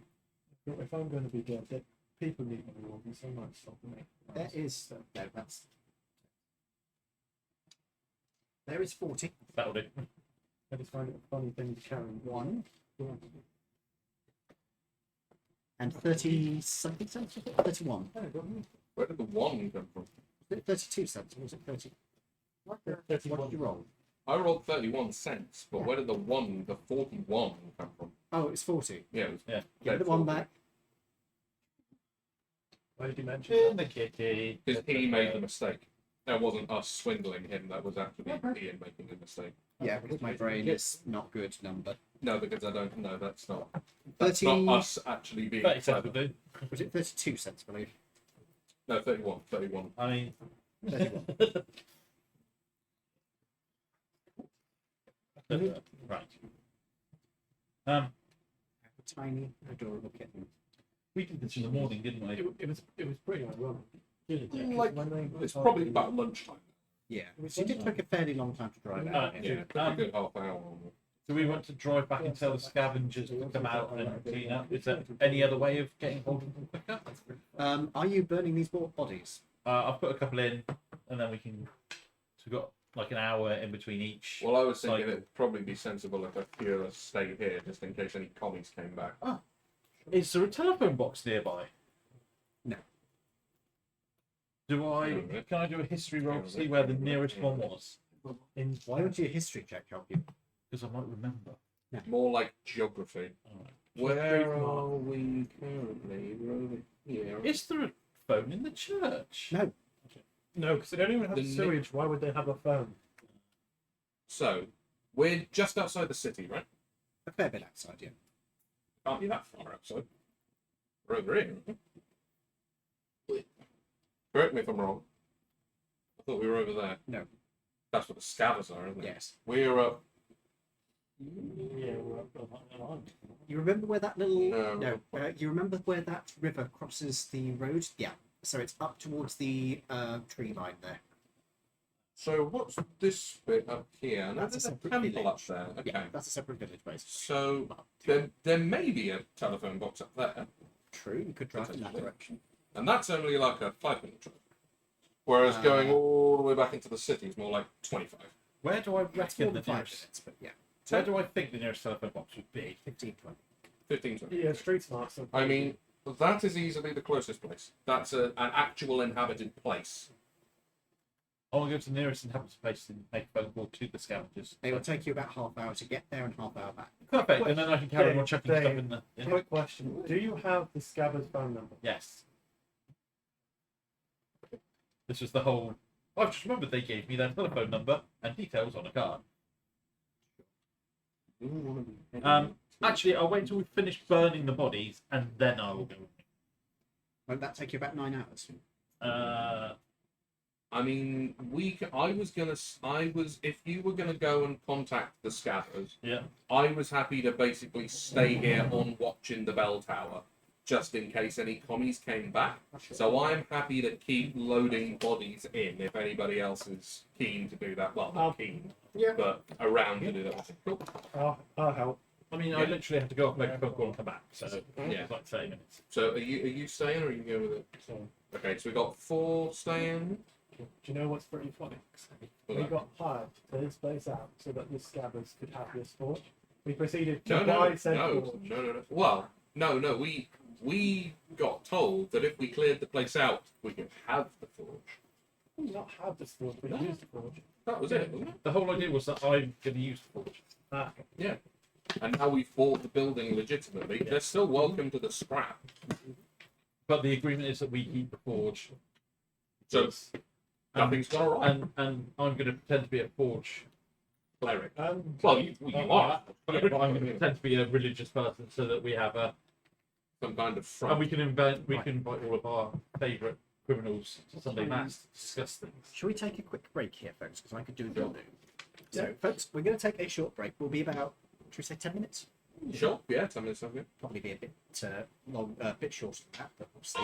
if I'm going to be dead, people need my organs. I might stop me. There is no, that's there is 40. That'll do. I just find it a funny thing to carry. 1 and 30 something cents. Was it? 31. Where did the 1 come from? Was it 32 cents? Or was it 30? What did you roll? I rolled 31 cents, but where did the 41 come from? Oh, it's 40. Yeah, it was Yeah. Give the one back. Why did you mention In that? the kitty. because he made the mistake. That wasn't us swindling him, that was actually Ian making the mistake. Yeah, because my brain is not good number. No, because I don't know, that's not 30. not us actually being 30 cents will clever. do. Was it 32 cents, I believe? No, 31. I mean, 31. right. A tiny, adorable kitten. We did this in the morning, didn't we? It was pretty ironic. Like, it's probably about lunchtime. Yeah, she did take a fairly long time to drive out. Yeah, pretty good half hour. Do we want to drive back and tell the scavengers to come out and clean up? Is there any other way of getting hold of them quicker? Are you burning these bodies? I've put a couple in, and then we can. So we've got like an hour in between each. Well, I was thinking cycle. it'd probably be sensible if a few of us stayed here just in case any commies came back. Is there a telephone box nearby? No. Do I? Can I do a history roll to see where the nearest one was? Why don't you a history check help you? Because I might remember. More like geography. Alright. Where are we currently? We're over here. Is there a phone in the church? No. No, because they don't even have The sewage. Why would they have a phone? So, we're just outside the city, right? A fair bit outside, yeah. Can't be that far outside. We're over here. Correct me if I'm wrong. I thought we were over there. No. That's what the scavers are, isn't it? Yes. We're up. Yeah, we're up on that line. You remember where that little... No. You remember where that river crosses the road? Yeah. So it's up towards the tree line there. So what's this bit up here? And That's a there's a separate temple village. up there. Okay. Yeah, that's a separate village, basically. So there may be a telephone box up there, True, you could drive in that direction. and that's only like a 5-minute trip. Whereas going all the way back into the city is more like 25. Where do I It's more reckon than the 5 nearest? minutes, but yeah. Where do I think the nearest telephone box would be? 15, 20. 15, 20. Yeah, street smart. So I mean, that is easily the closest place. That's an actual inhabited place. I'll go to the nearest inhabited place and make a phone call to the scavengers. It will take you about half hour to get there and half hour back. Perfect, and then I can carry on Dave, chucking stuff Dave, in the. Yeah. Quick question: do you have the scabbard's phone number? Yes. This was the whole. I've just remembered they gave me their telephone number and details on a card. Actually, I'll wait until we finish burning the bodies and then I will go. Won't that take you about 9 hours? I mean, if you were gonna go and contact the scabbers, Yeah. I was happy to basically stay here on watch in the bell tower, just in case any commies came back. So I'm happy to keep loading bodies in if anybody else is keen to do that. Well, not keen, Yeah. but around to do that. Cool. I'll help. I mean, I Yeah. literally have to go off, make a phone call, and come back. So Yeah. it's like 30 minutes. So are you staying or are you going with it? So, Okay, so we got 4 staying. do you know what's pretty funny? We got hired to clear this place out so that the scabbers could have this forge. We proceeded to buy said forge. No. Well, no. We got told that if we cleared the place out, we could have the forge. We did not have this forge, we No. used the forge. That was it, wasn't it? The whole idea was that I'm going to use the forge. Ah, And now we've bought the building legitimately. They're still welcome to the scrap. But the agreement is that we keep the forge. So Yes. nothing's gone wrong. And I'm going to pretend to be a forge cleric. Well, you are. Yeah, but I'm going to pretend to be a religious person so that we have a. Some kind of And front. we can invite all of our favourite criminals to Sunday Mass to discuss things. Shall we take a quick break here, folks? Because I could do a job. So, folks, we're going to take a short break. We'll be about, should we say 10 minutes? Sure. Yeah, 10 minutes sounds good. Probably be a bit long, bit shorter than that, but we'll see.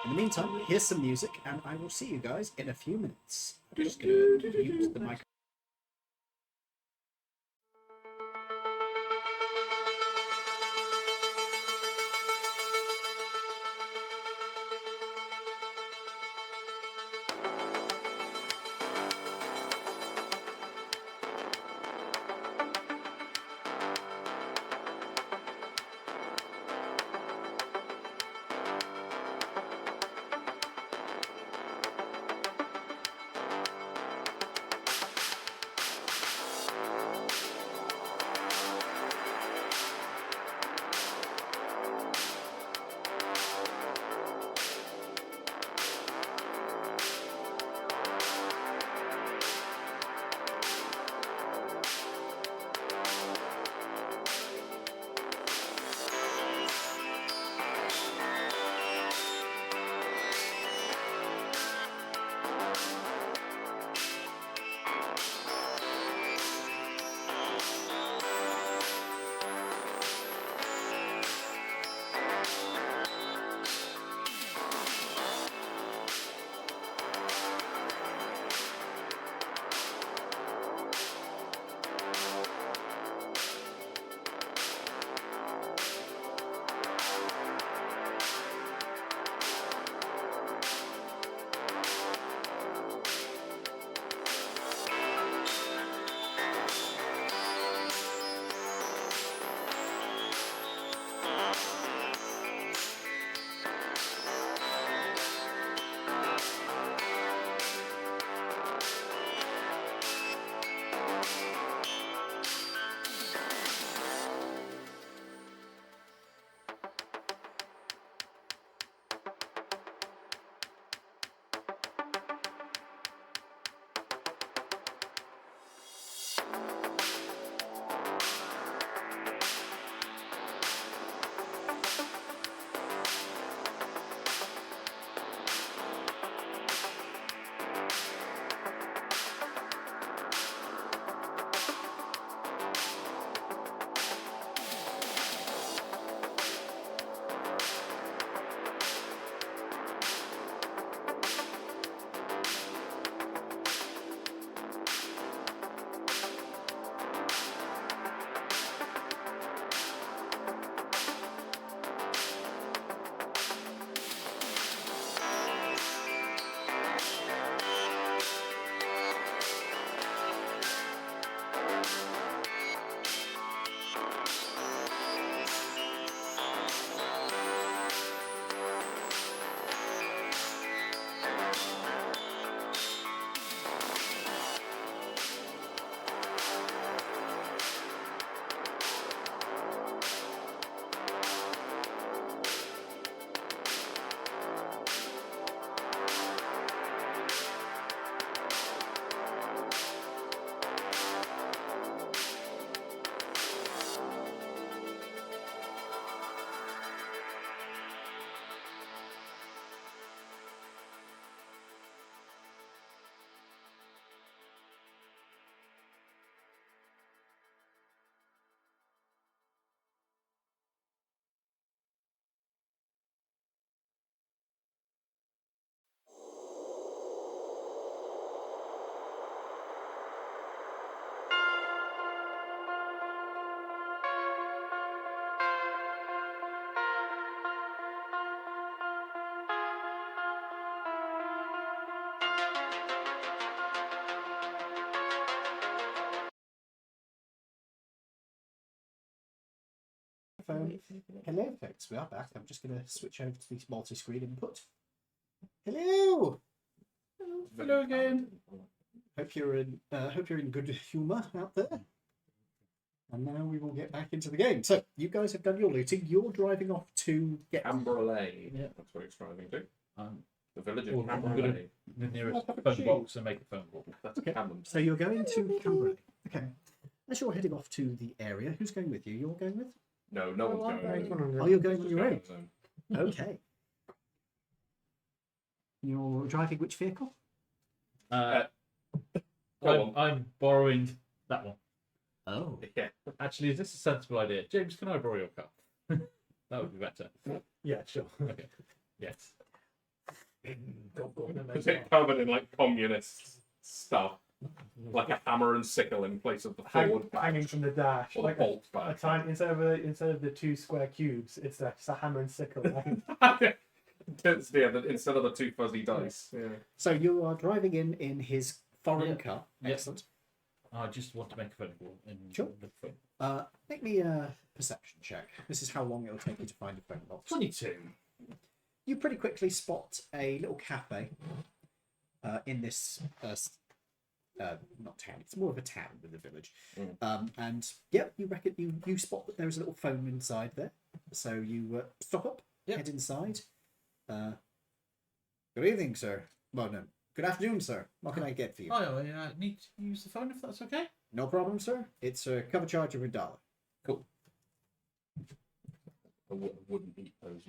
In the meantime, here's some music, and I will see you guys in a few minutes. I'm just going to mute the mic. Hello, folks. We are back. I'm just going to switch over to the multi-screen input. Hello. Hello again. Hope you're in good humour out there. And now we will get back into the game. So you guys have done your looting. You're driving off to get Harbourlight. Yeah. That's what it's driving to. Um, The village Well, of I'm Harbourlight. gonna- the nearest Well, phone box and make a phone call. That's Okay. Cameron. So you're going to Camberley. Okay. As you're heading off to the area, who's going with you? You're going with? No, no one's going. Oh, you're going on Just your going own. on his own. Okay. You're driving which vehicle? Go on. I'm borrowing that one. Oh. Yeah. Actually, is this a sensible idea? James, can I borrow your car? That would be better. Yeah, sure. Okay. Yes. Is it covered in like communist stuff? Like a hammer and sickle in place of the forward Hanging badge from the dash, or the like bolt a badge. time instead of the 2 square cubes, it's just a hammer and sickle. Instead of the 2 fuzzy dice. Yeah. So you are driving in his foreign Yeah. car. Yeah. Excellent. I just want to make a phone call. And Sure. look for Make me a perception check. This is how long it'll take you to find a phone box. 22. You pretty quickly spot a little cafe in this not town. It's more of a town than a village. And yep, you reckon you spot that there is a little phone inside there. So you stop up, head inside. Good evening, sir. Well, no. Good afternoon, sir. What can I get for you? Oh, I need to use the phone if that's okay. No problem, sir. It's a cover charge of $1. Cool. I wouldn't eat those.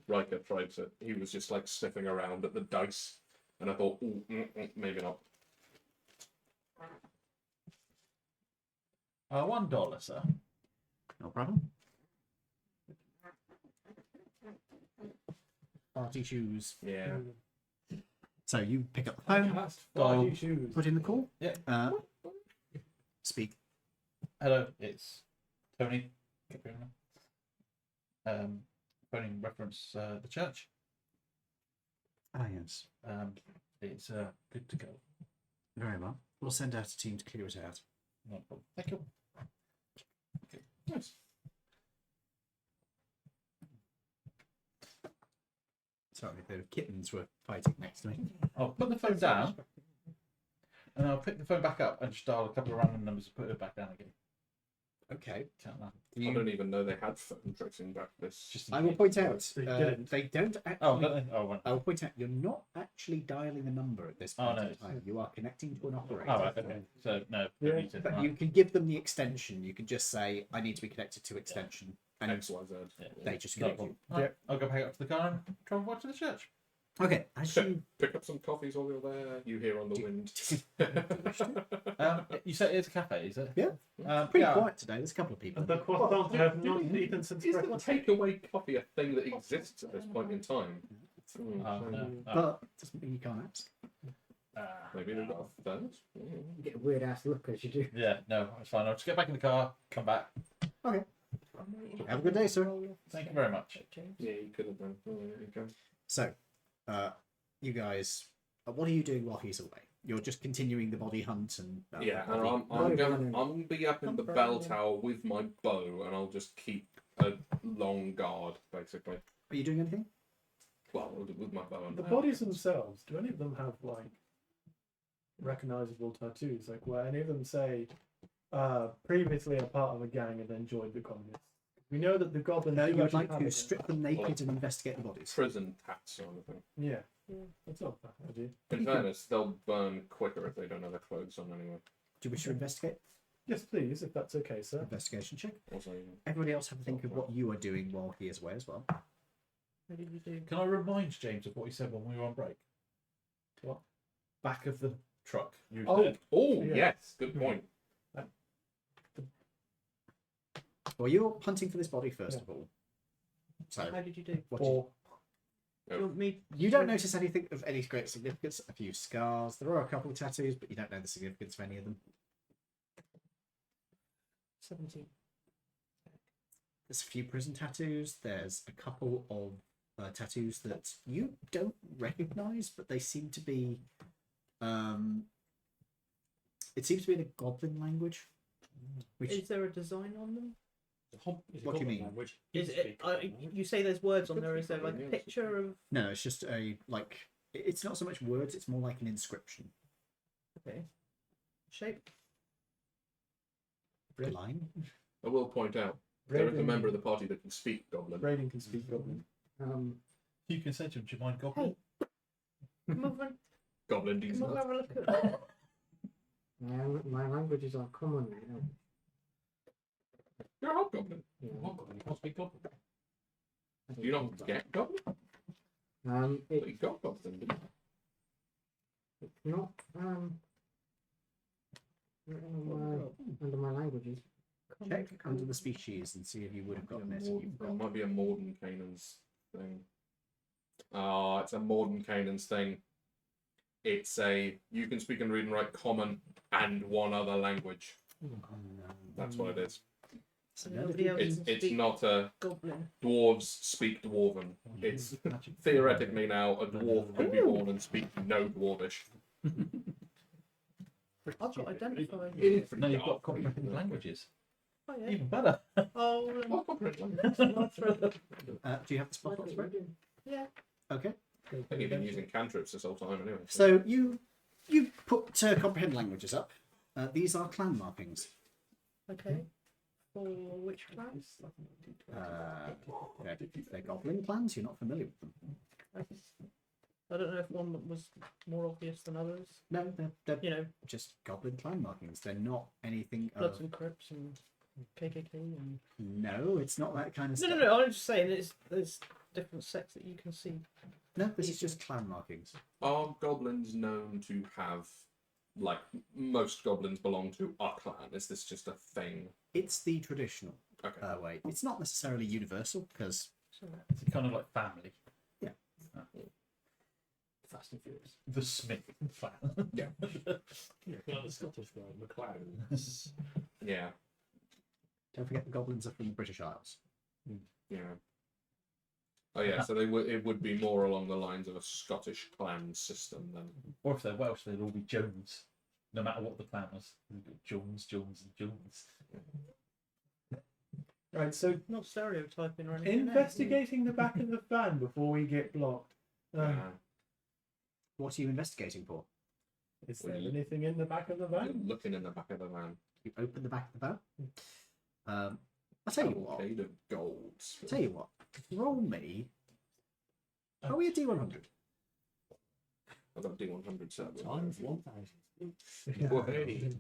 Riker tried to. He was just like sniffing around at the dice, and I thought, ooh, maybe not. $1, sir. No problem. Party shoes. Yeah. So you pick up the phone, Dial. put in the call. Yeah. Speak. Hello, it's Tony. Phoning reference the church. Ah, yes. It's good to go. Very well. We'll send out a team to clear it out. No problem. Thank you. Nice. Sorry, the kittens were fighting next to me. I'll put the phone down, and I'll pick the phone back up and just dial a couple of random numbers and put it back down again. Okay. Count that. I don't even know they had phone tracing back this. Just in I will case. point out They didn't. they don't actually. Oh, don't they? Oh, right. I will point out you're not actually dialing a number at this Oh, point no. in time. You are connecting to an operator. Oh, right, okay. So, no, Yeah. don't need to. But Right. you can give them the extension. You can just say, "I need to be connected to extension," and XYZ. Yeah. they just No connect you. problem. Right, I'll go back up to the car and travel back to the church. Okay. As you Pick up some coffees while you're there. You hear on the wind. You said it's a cafe, is it? Yeah. Pretty yeah. quiet today. There's a couple of people. The croissant have not eaten since Is the breakfast. takeaway coffee a thing that exists at this point in time? Oh, no. But it doesn't mean you can't ask. Maybe they've got a third. You get a weird ass look as you do. Yeah, no, it's fine. I'll just get back in the car, come back. Okay. Have a good day, sir. Thank you very much. Yeah, you could have done. Oh, there you go. So, you guys, what are you doing while he's away? You're just continuing the body hunt and Yeah, body- and I'm gonna be up in the bell tower with my bow, and I'll just keep a long guard, basically. Are you doing anything? Well, with my bow and The bodies themselves, do any of them have like recognizable tattoos? Like where any of them say previously a part of a gang and then joined the communists? We know that the goblins. do You would actually like have to it. strip them naked and investigate the bodies. prison tats sort of thing. Yeah, that's not a bad idea. In fairness, they'll burn quicker if they don't have their clothes on anyway. Do you wish to investigate? Yes, please, if that's okay, sir. Investigation check. Also, Everybody else have a think of what you are doing while he is away as well. What did you do? Can I remind James of what he said when we were on break? What? Back of the truck. You Oh. said. oh Yeah. yes, good point. Well, you're hunting for this body first of all. So, How did you do? what do you, Or Do you want me? you don't notice anything of any great significance. A few scars. There are a couple of tattoos, but you don't know the significance of any of them. 17. There's a few prison tattoos. There's a couple of tattoos that you don't recognize, but they seem to be. It seems to be in a goblin language. Which, Is there a design on them? What do you mean? Language. Is it? You say there's words on there. Is there like a picture of? no, it's just a like. It's not so much words. It's more like an inscription. Okay. Shape. Line. I will point out there is a member of the party that can speak Goblin. Braden can speak Goblin. You can say to him, do you mind goblin? Come over. Goblin does Come over. not. Have a look at it. My languages are common. You know. You're a hobgoblin. What goblin? You can't speak goblin. Do you not get Goblin? But you got Goblin, didn't you? It's not under my languages. Check under the species and see if you would have gotten it. You've It got might be a Morden Canaan's thing. Oh, it's a Morden Canaan's thing. It's a you can speak and read and write common and one other language. That's what it is. So Nobody else can It's speak not a goblin. dwarves speak dwarven. It's theoretically now a dwarf could be born and speak no dwarvish. I've got identified. No, you've got comprehensive languages. Oh yeah. Even better. Oh. What comprehension? do you have the spot on spread? Yeah. Okay. I think you've been using cantrips this whole time anyway. So you put comprehend languages up. These are clan markings. Okay. For which class? They're goblin clans. You're not familiar with them. I don't know if one was more obvious than others. No, they're You know, just goblin clan markings. They're not anything. Bloods and Crips and KKK and. No, it's not that kind of No, stuff. no, no. I'm just saying there's different sects that you can see. No, this is just clan markings. Are goblins known to have, like, most goblins belong to a clan? Is this just a thing? It's the traditional Okay. way. It's not necessarily universal because It's kind of like family. Yeah. Fast and Furious. The Smith clan. Yeah. Yeah, like the Scottish guy, McLeod. Yeah. don't forget the goblins are from the British Isles. Yeah. Oh yeah, so it would be more along the lines of a Scottish clan system then. Or if they're Welsh, they'd all be Jones. No matter what the clan was. Jones, Jones, and Jones. Right, so Not stereotyping or anything. investigating the back of the van before we get blocked. What are you investigating for? Is there anything in the back of the You're van? looking in the back of the van. You open the back of the van. I'll tell you what. Cavalcade of golds. Tell you what. Roll me. Roll me a D100. I've got D100 set. Times 1,000. Whey.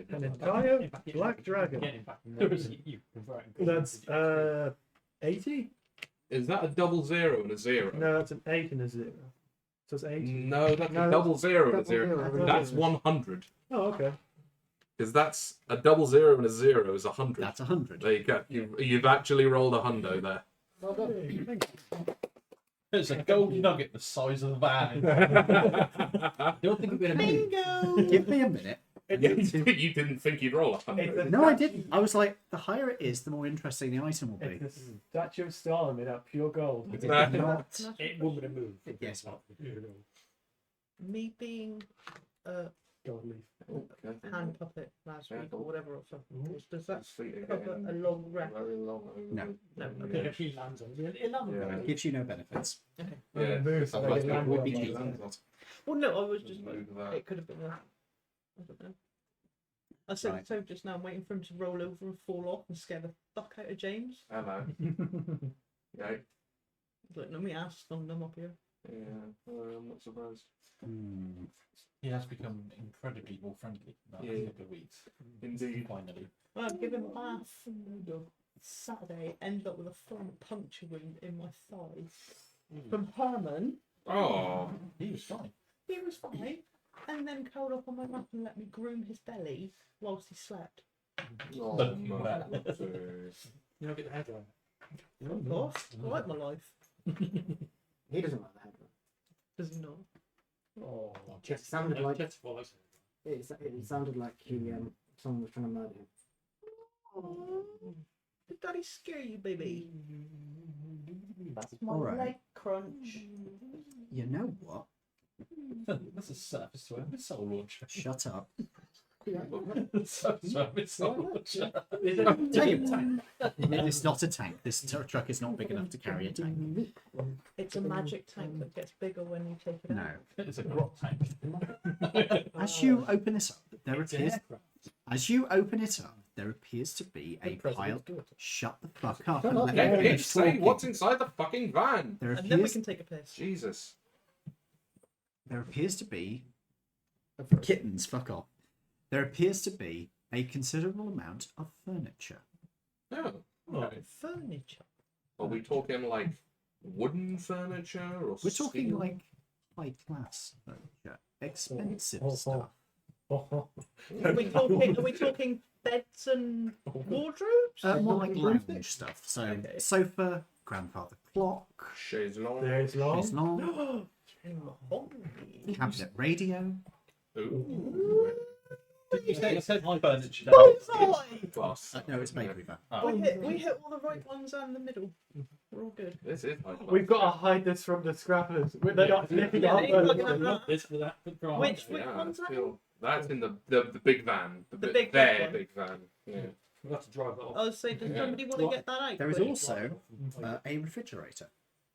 An entire black dragon. Getting back in there, you convert it. That's 80? Is that a double zero and a zero? No, that's an 8 and a 0. So it's 80. No, that's No, a double zero and a double zero. zero. That's 100. Oh, okay. Because that's a double zero and a zero is 100. That's 100. There you go. You've actually rolled a hundo there. Well done. Hey, thank you. It's a gold nugget the size of the van. Don't think we're going to move. Bingo! Give me a minute. You didn't think you'd roll a hundo. No, I didn't. I was like, the higher it is, the more interesting the item will be. It's the Statue of Stalin made out of pure gold. It is not. It wouldn't have moved. Yes. Me being a Gold leaf. hand puppet last week or whatever. Does that His feet are cover getting a long rest? very long. No. No. Yeah, Okay. if she lands on it, it'll have a Yeah. go. It gives you no benefits. Yeah. Move so Otherwise they it land would on be one cheating. side. Well, no, I was just. Move that. It could have been a. I don't know. I said Right. so just now. I'm waiting for him to roll over and fall off and scare the fuck out of James. Hello. Yeah. Look, let me ask on them up here. Yeah. I'm not surprised. Hmm. He has become incredibly more friendly in the last couple of weeks. Indeed. Finally. Well, I'd give him a bath. Saturday, ended up with a full puncture wound in my thigh from Herman. Oh. He was fine. He was fine, and then curled up on my lap and let me groom his belly whilst he slept. Oh, But- man. You know, get the headline. Of course, I like my life. He doesn't like that. Does he not? Oh, It sounded like Chest voice. it sounded like someone was trying to murder him. Oh, did Daddy scare you, baby? That's my Alright. leg crunch. You know what? That's a surface to a missile launcher. Shut up. So it's not- Tell you what, it's not a tank. This truck is not big enough to carry a tank. It's a magic tank that gets bigger when you take it No. out. It's a grot tank. As you open this up, there It's appears. aircraft. As you open it up, there appears to be a pile. Shut the fuck up and Shut let up. me Let finish it say talking. what's inside the fucking van. There And then we appears, can take a piss. Jesus. there appears to be kittens. Fuck off. There appears to be a considerable amount of furniture. Oh. Okay. Furniture. Are we talking like wooden furniture or We're talking steel? like high class furniture, expensive Oh, oh. stuff. Are we talking beds and wardrobes? More like lounge stuff. So Okay. sofa, grandfather clock, Chaise longue. There's long. chaise longue, Mahogany. cabinet radio. Ooh. Did you say it said furniture? Bullseye! Class. No, it's bakery van. Oh. We hit all the right ones and the middle. We're all good. This is high We've got to class. hide this from the scrappers. They're not nipping Yeah, our they ain't furniture. looking at Not this for that, but for Which Yeah, one's that? still- That's in the big van. The big their one. big van. Yeah. We'll have to drive that off. I was saying, does Yeah. somebody want to get that out? There is please? also a refrigerator.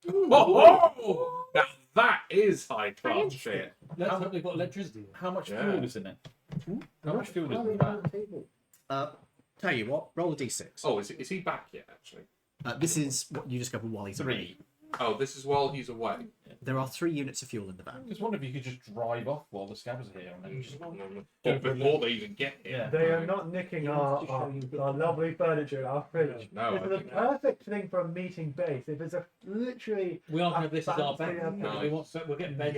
Oh, now that is high class shit. Let's hope they've got electricity. How much Yeah. fuel is in it? How much fuel is How in many the on van? the table? Tell you what, roll a d6. Oh, is he back yet? Actually. This is what you discover while he's away. Oh, this is while he's away. There are 3 units of fuel in the van. Just wonder if you could just drive off while the scabbers are here and then just. Or before they even get here. Yeah. They are not nicking our lovely furniture, our fridge. No, This I is the think not. perfect thing for a meeting base. If it's a literally We aren't going to have this as our fancy bed. No. We want, so we're getting bed.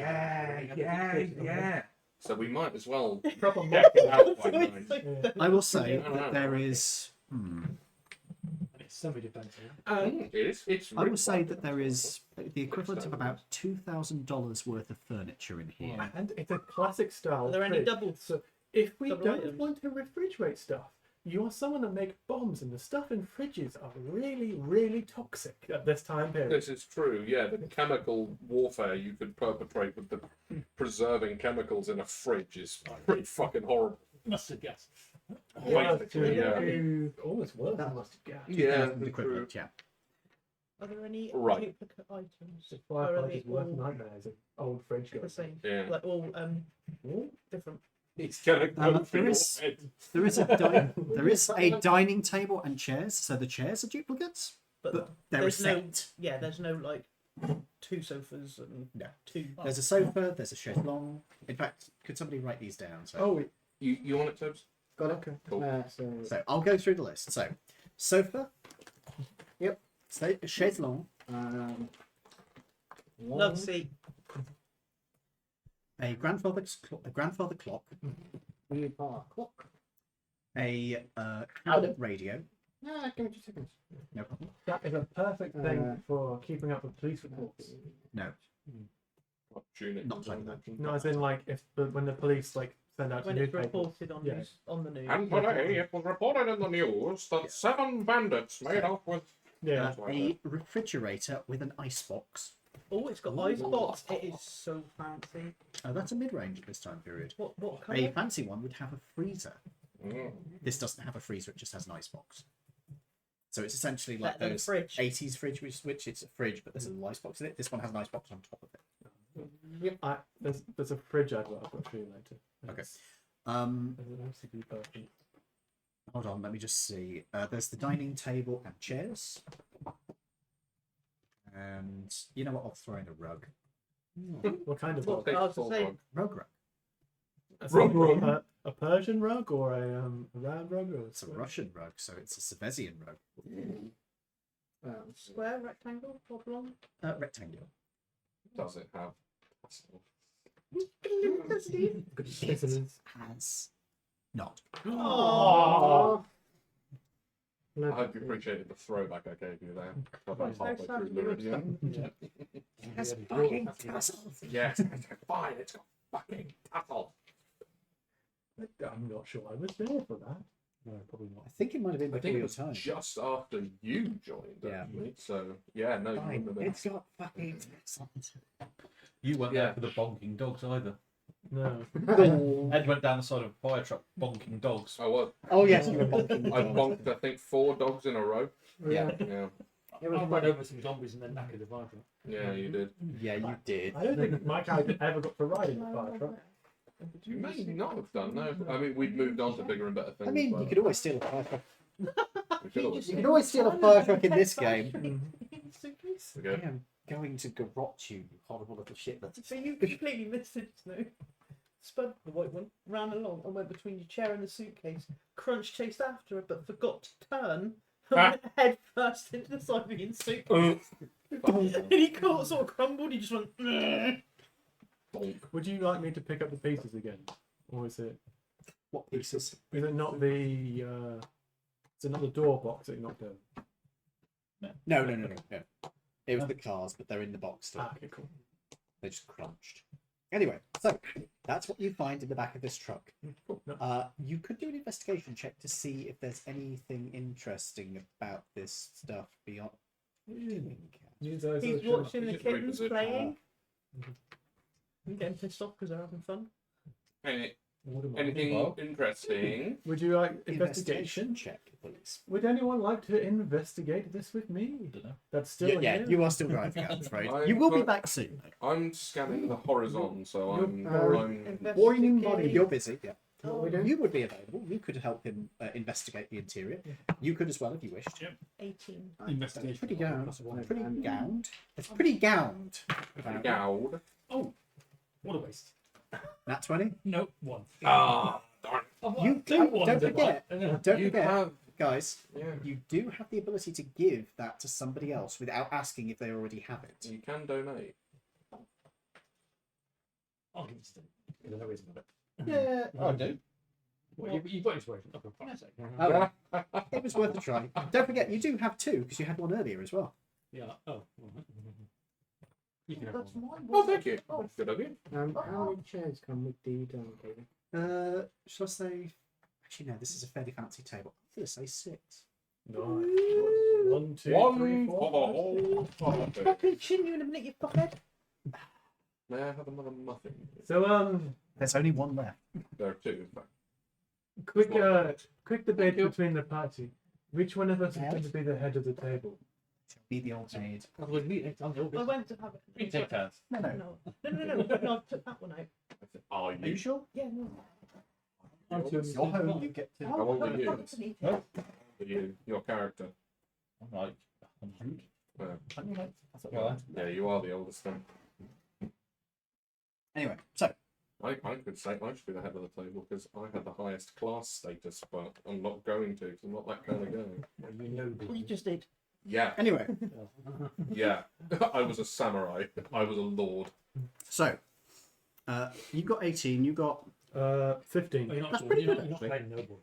Yeah. So we might as well proper get it out quite nice. I will say No, no, that no. there is. It's semi-defensive. It's. I will say that there is the equivalent of about $2,000 worth of furniture in here. And it's a classic style. Are there any fridge. doubles? So if we Double don't items? want to refrigerate stuff, you are someone that make bombs, and the stuff in fridges are really, really toxic at this time period. This is true. Yeah, the chemical warfare you could perpetrate with the preserving chemicals in a fridge is pretty fucking horrible. Mustard gas. Basically, yeah. Almost worse than mustard gas. Yeah, The true. equivalent, yeah. Are there any Right. duplicate items? The Or are they firefighter's worst all nightmare is an old fridge the going. same? Yeah. Like all different. It's gonna go for there your is- head. There is a dining table and chairs, so the chairs are duplicates, But but they're a there's no set. there's no like 2 sofas and No. 2. There's a sofa, there's a chaise longue. In fact, could somebody write these down? So, Oh, wait. You want it, Tobes? Got it. Okay. Cool. so I'll go through the list. So, sofa. Yep. Chaise longue. Love seat. A grandfather clock. Clock. A cabinet radio. Yeah, give me 2 seconds. No problem. That is a perfect thing for keeping up with police reports. No. Tune it. Not like that. No, as in like when the police like send out When to it's newspapers. reported on Yeah. on the news. And today it was reported in the news that 7 bandits made off with. Yeah. A refrigerator with an icebox. Oh, it's got ice box. It is so fancy. That's a mid-range at this time period. What A colour? fancy one would have a freezer. Mm. This doesn't have a freezer; it just has an icebox. So it's essentially like Better than those fridge. 80s fridge, which it's a fridge, but there's a little icebox in it. This one has an icebox on top of it. There's a fridge advert I've got to show you later. Okay. There's an MCB version. Hold on, let me just see. There's the dining table and chairs. And you know what? I'll throw in a rug. What kind of What- rug? I was to say, Rug rug. A Persian rug or a round rug or It's a Russian rug, so it's a Savesian rug. square, rectangle, oblong. Rectangular. Does it have? Scissors. Has not. Oh, I hope you appreciated the throwback I gave you there. About so halfway sad through you were Meridian. It has fucking tassels. Yes, fine. It's got fucking tassel. I'm not sure I was there for that. No, probably not. I think it might have been I before think it your was time. just after you joined, Yeah. actually. So yeah, no, you Fine, wouldn't have been. it's got fucking tassels. You weren't Yeah. there for the bonking dogs either. No. Ed went down the side of a fire truck bonking dogs. I was. Oh yes, you were bonking. I bonked, I think, 4 dogs in a row. Yeah. Yeah. I ran over some zombies and then knackered the fire truck. Yeah, you did. Yeah, you did. I don't think my character ever got to ride in the fire truck. You may not have done, no. I mean, we'd moved on to bigger and better things. I mean, but you could always steal a fire truck. we could always- You can always steal a fire truck in this game. Suitcase. Okay. I am going to garrote you, you horrible little shit. So you completely missed it, Snow. Spud, the white one, ran along and went between your chair and the suitcase. Crunch chased after her, but forgot to turn and went head first into the side of the suitcase. And he caught, sort of crumbled. He just went. "Meh." Bonk. Would you like me to pick up the pieces again, or is it? What pieces? Is it not the? Is it not the door box that you knocked over? No. It was the cars, but they're in the box still. Ah, okay, cool. They just crunched. Anyway, so that's what you find in the back of this truck. Cool. No. You could do an investigation check to see if there's anything interesting about this stuff beyond. Use those He's as a- watching the Just kittens reposition. playing. I'm getting pissed off because they're having fun. Any, What am I- anything interesting? Would you like investigation? check, please. Would anyone like to investigate this with me? Don't know. That's still Yeah, here. you are still driving, I'm afraid. I'm You will be quite- back soon. I'm scanning the horizon, so I'm. Investigate. Boiling body, you're busy. Yeah. Oh, You would be available. You could help him investigate the interior. You could as well if you wished. 18. Investigation. Pretty gowned. Plus one. Pretty gowned. It's pretty gowned. Gowd. What a waste. Nat 20. No, 1. Ah, darn. You don't forget. Don't You forget, have. guys. Yeah. You do have the ability to give that to somebody else without asking if they already have it. You can donate. I'll give it to them. There's no reason for it. Yeah. I do. Well, you've got inspiration. Okay, fine. Oh, it was worth a try. Don't forget, you do have 2 because you had one earlier as well. Yeah. Oh. You can have That's one. mine. Oh, thank you. Oh, Good of you. How many chairs come with the dining table? Shall I say? Actually, no. This is a fairly fancy table. I'm gonna say 6. Nice. 1, 2, 3, 4. One for the whole party. Fucking chin you in a minute, you fuckhead. May I have another muffin? So There's only one left. There are 2, in fact. quick debate between the party. Which one of us is going to be the head of the table? Be the old maid. I went to have it. We can take turns. No. No, I took that one out. Are Are you you? sure? Yeah, no. You're home. You get to. How old are you? company. Your character. I'm like 100. Yeah. Well, Yeah, you are the oldest then. Anyway, so I could say I should be the head of the table because I had the highest class status, but I'm not going to because I'm not that kind of guy. Well, you just did. Yeah, anyway, yeah. I was a samurai. I was a lord. so you got 18. You got 15. Oh, you're not, That's pretty you're good, not, you're not actually. playing noble.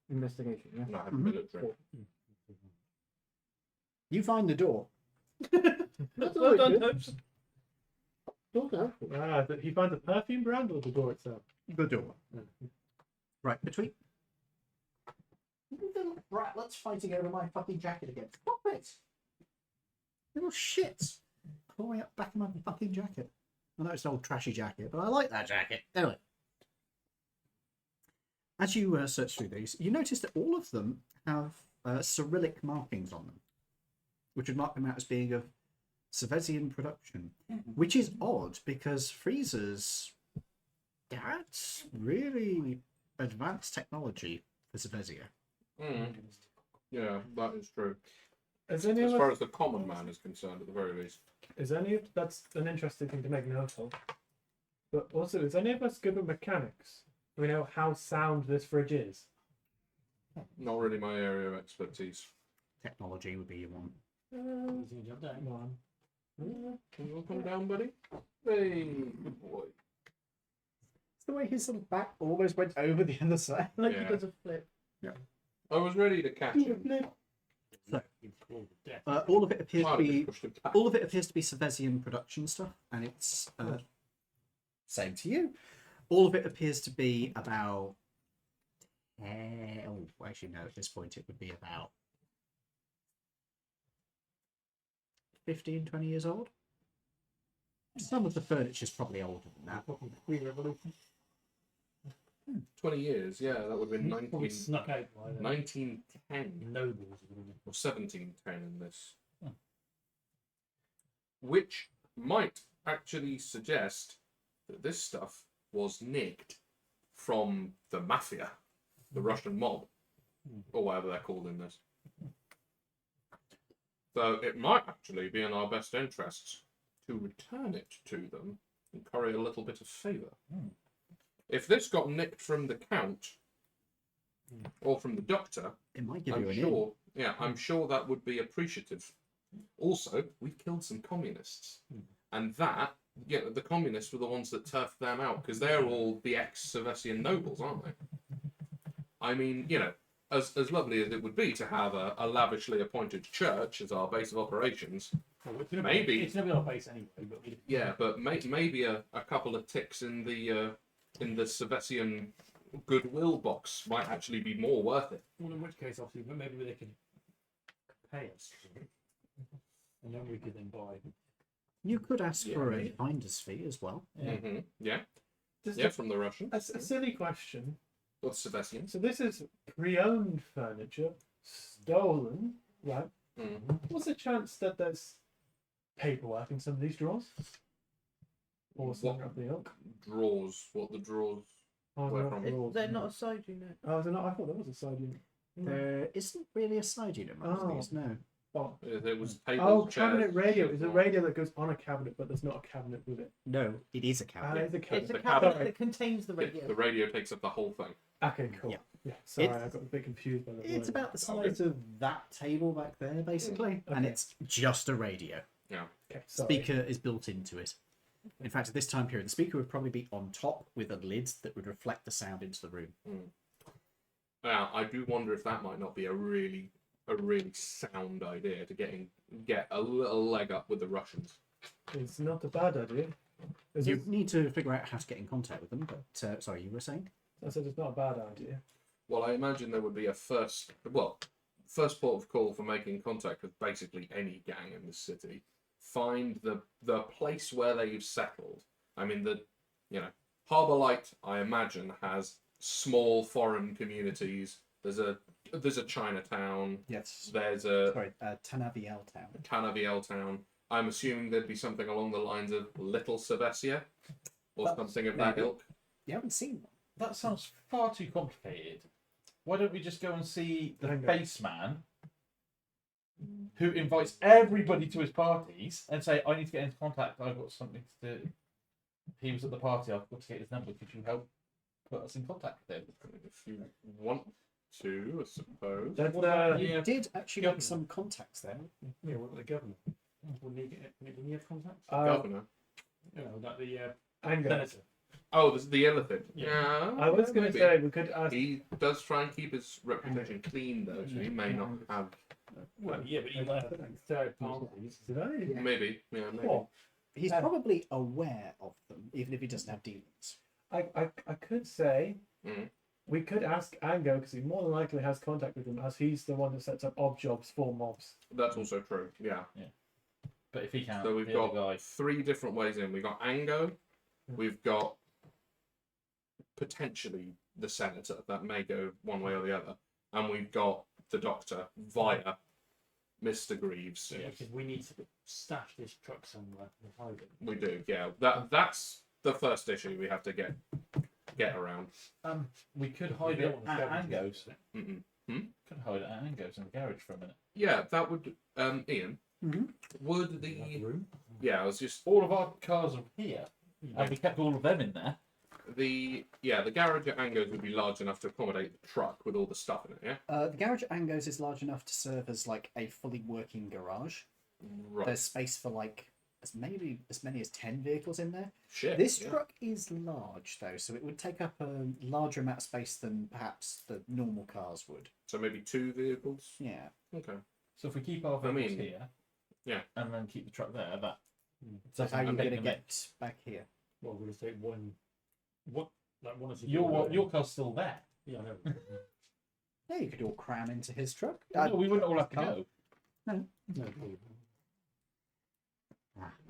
Investigation, yeah. No, I had Mhm. military. you find the door. That's Well always done, good. Hopes. Door's helpful. He finds a perfume brand or the door itself? The door. Right between. You little brat, let's fighting over my fucking jacket again. Stop it! Little shit. Clawing up back of my fucking jacket. I know it's an old trashy jacket, but I like that jacket. Anyway. As you search through these, you notice that all of them have Cyrillic markings on them, which would mark them out as being of Savesian production, which is odd because freezers, that's really advanced technology for Savesia. Yeah, that is true. Is any As of far us, as the common man is concerned, at the very least. is any of that's an interesting thing to make note of. But also, is any of us good at mechanics? Do we know how sound this fridge is? Not really my area of expertise. Technology would be your one. Easy job done. One. Can you all come down, buddy? Hey, good boy. It's the way his little back almost went over the other side. Like Yeah. he does a flip. I was ready to catch him. So, Death. all of it appears to Might have be just pushed him back. all of it appears to be Savesian production stuff, and it's same to you. All of it appears to be about. Oh, actually, no. At this point, it would be about 15, 20 years old. Some of the furniture's probably older than that. Pre-revolution. 20 years, yeah, that would have been Probably snuck out by the 1910 nobles. Would have been. or 1710 in this. Hmm. Which might actually suggest that this stuff was nicked from the mafia, the Russian mob, or whatever they're called in this. So it might actually be in our best interests to return it to them and curry a little bit of favour. If this got nicked from the Count or from the Doctor, It might give you I'm an sure, yeah, I'm sure that would be appreciative. Also, we killed some communists, and that, yeah, the communists were the ones that turfed them out because they're all the ex-Savessian nobles, aren't they? I mean, you know, as lovely as it would be to have a lavishly appointed church as our base of operations, Well, it's gonna Maybe. Be, it's going to be our base anyway. But we, yeah, but maybe a couple of ticks in the Savessian goodwill box might actually be more worth it. well, in which case, obviously, but maybe they could pay us, and then we could then buy. You could ask Yeah, for a maybe. finder's fee as well. Yeah. Yeah, Just yeah, from the Russians. a silly question. Or the Savessians. So this is pre-owned furniture, stolen, right? Mm. What's the chance that there's paperwork in some of these drawers? Or something of the ilk? Drawers. What the drawers? Oh, Where they're from? not drawers. They're not a side unit. Oh, they're not. I thought there was a side unit. There isn't really a side unit, most of Oh. these, no. Oh, There was tables, oh, chairs, cabinet radio. It's a sofas. radio that goes on a cabinet, but there's not a cabinet with it. No, it is a Ah, cabinet. it's a cabinet. It's a The cabinet cabinet. that contains the Yeah, radio. the radio takes up the whole thing. Okay, cool. Yeah. Yeah, sorry, It- I got a bit confused by that. It's word. about the size of that table back there, basically, and Okay. it's just a radio. Okay, sorry. Speaker is built into it. In fact, at this time period, the speaker would probably be on top with a lid that would reflect the sound into the room. Now, I do wonder if that might not be a really sound idea to get a little leg up with the Russians. It's not a bad idea. Is You it- need to figure out how to get in contact with them, but sorry, you were saying? I said it's not a bad idea. Well, I imagine there would be a first port of call for making contact with basically any gang in the city. Find the place where they've settled. I mean, Harbourlight, I imagine, has small foreign communities. There's a Chinatown. Yes. There's a Sorry, Tanaviel town. Tanaviel town. I'm assuming there'd be something along the lines of Little Savessia or That's something of that maybe. ilk. You haven't seen one. That sounds far too complicated. Why don't we just go and see the Hang on. face man who invites everybody to his parties and say, I need to get into contact, I've got something to do. He was at the party, I've got to get his number, could you help put us in contact with him? If you want to, I suppose. That's You did actually make Governor. some contacts there. Yeah, what the governor? Wouldn't he have contacts? Governor. You know, that the anger. senator. Oh, there's the elephant. Yeah. I was going to maybe. say we could ask. He does try and keep his reputation clean, though, so he may not have. Well, yeah, but he left third parties. Did I? Maybe, yeah, maybe. What? He's probably aware of them, even if he doesn't have dealings. I could say Mm. we could ask Ango because he more than likely has contact with them, as he's the one that sets up ob jobs for mobs. That's also true. Yeah. But if he can't, So we've the other got guy. 3 different ways in. We've got Ango. We've got potentially the senator. That may go one way or the other. And we've got the doctor via Mr. Greaves. Yeah, because we need to stash this truck somewhere and hide it. We do, yeah. That's the first issue we have to get around. We could We hide don't it want to at scavenge Ango's. Mm-mm. Could hide it at Ango's in the garage for a minute. Yeah, that would. Ian, Mhm. would the room. yeah? I was just All of our cars are here, and we kept all of them in there. the garage at Ango's would be large enough to accommodate the truck with all the stuff in it. Yeah, The garage at Ango's is large enough to serve as like a fully working garage. right. There's space for like as many as 10 vehicles in there. Shit. This yeah. truck is large though, so it would take up a larger amount of space than perhaps the normal cars would. So maybe 2 vehicles. Yeah. Okay. So if we keep our I vehicles mean, here, yeah. and then keep the truck there, that. So how are you I'm going to making a get mix. back here? Well, we're going to take one. What? Like one of the. Your car's still there. Yeah, I know. Yeah, you could all cram into his truck. No, we wouldn't all have to can't. go. No, probably.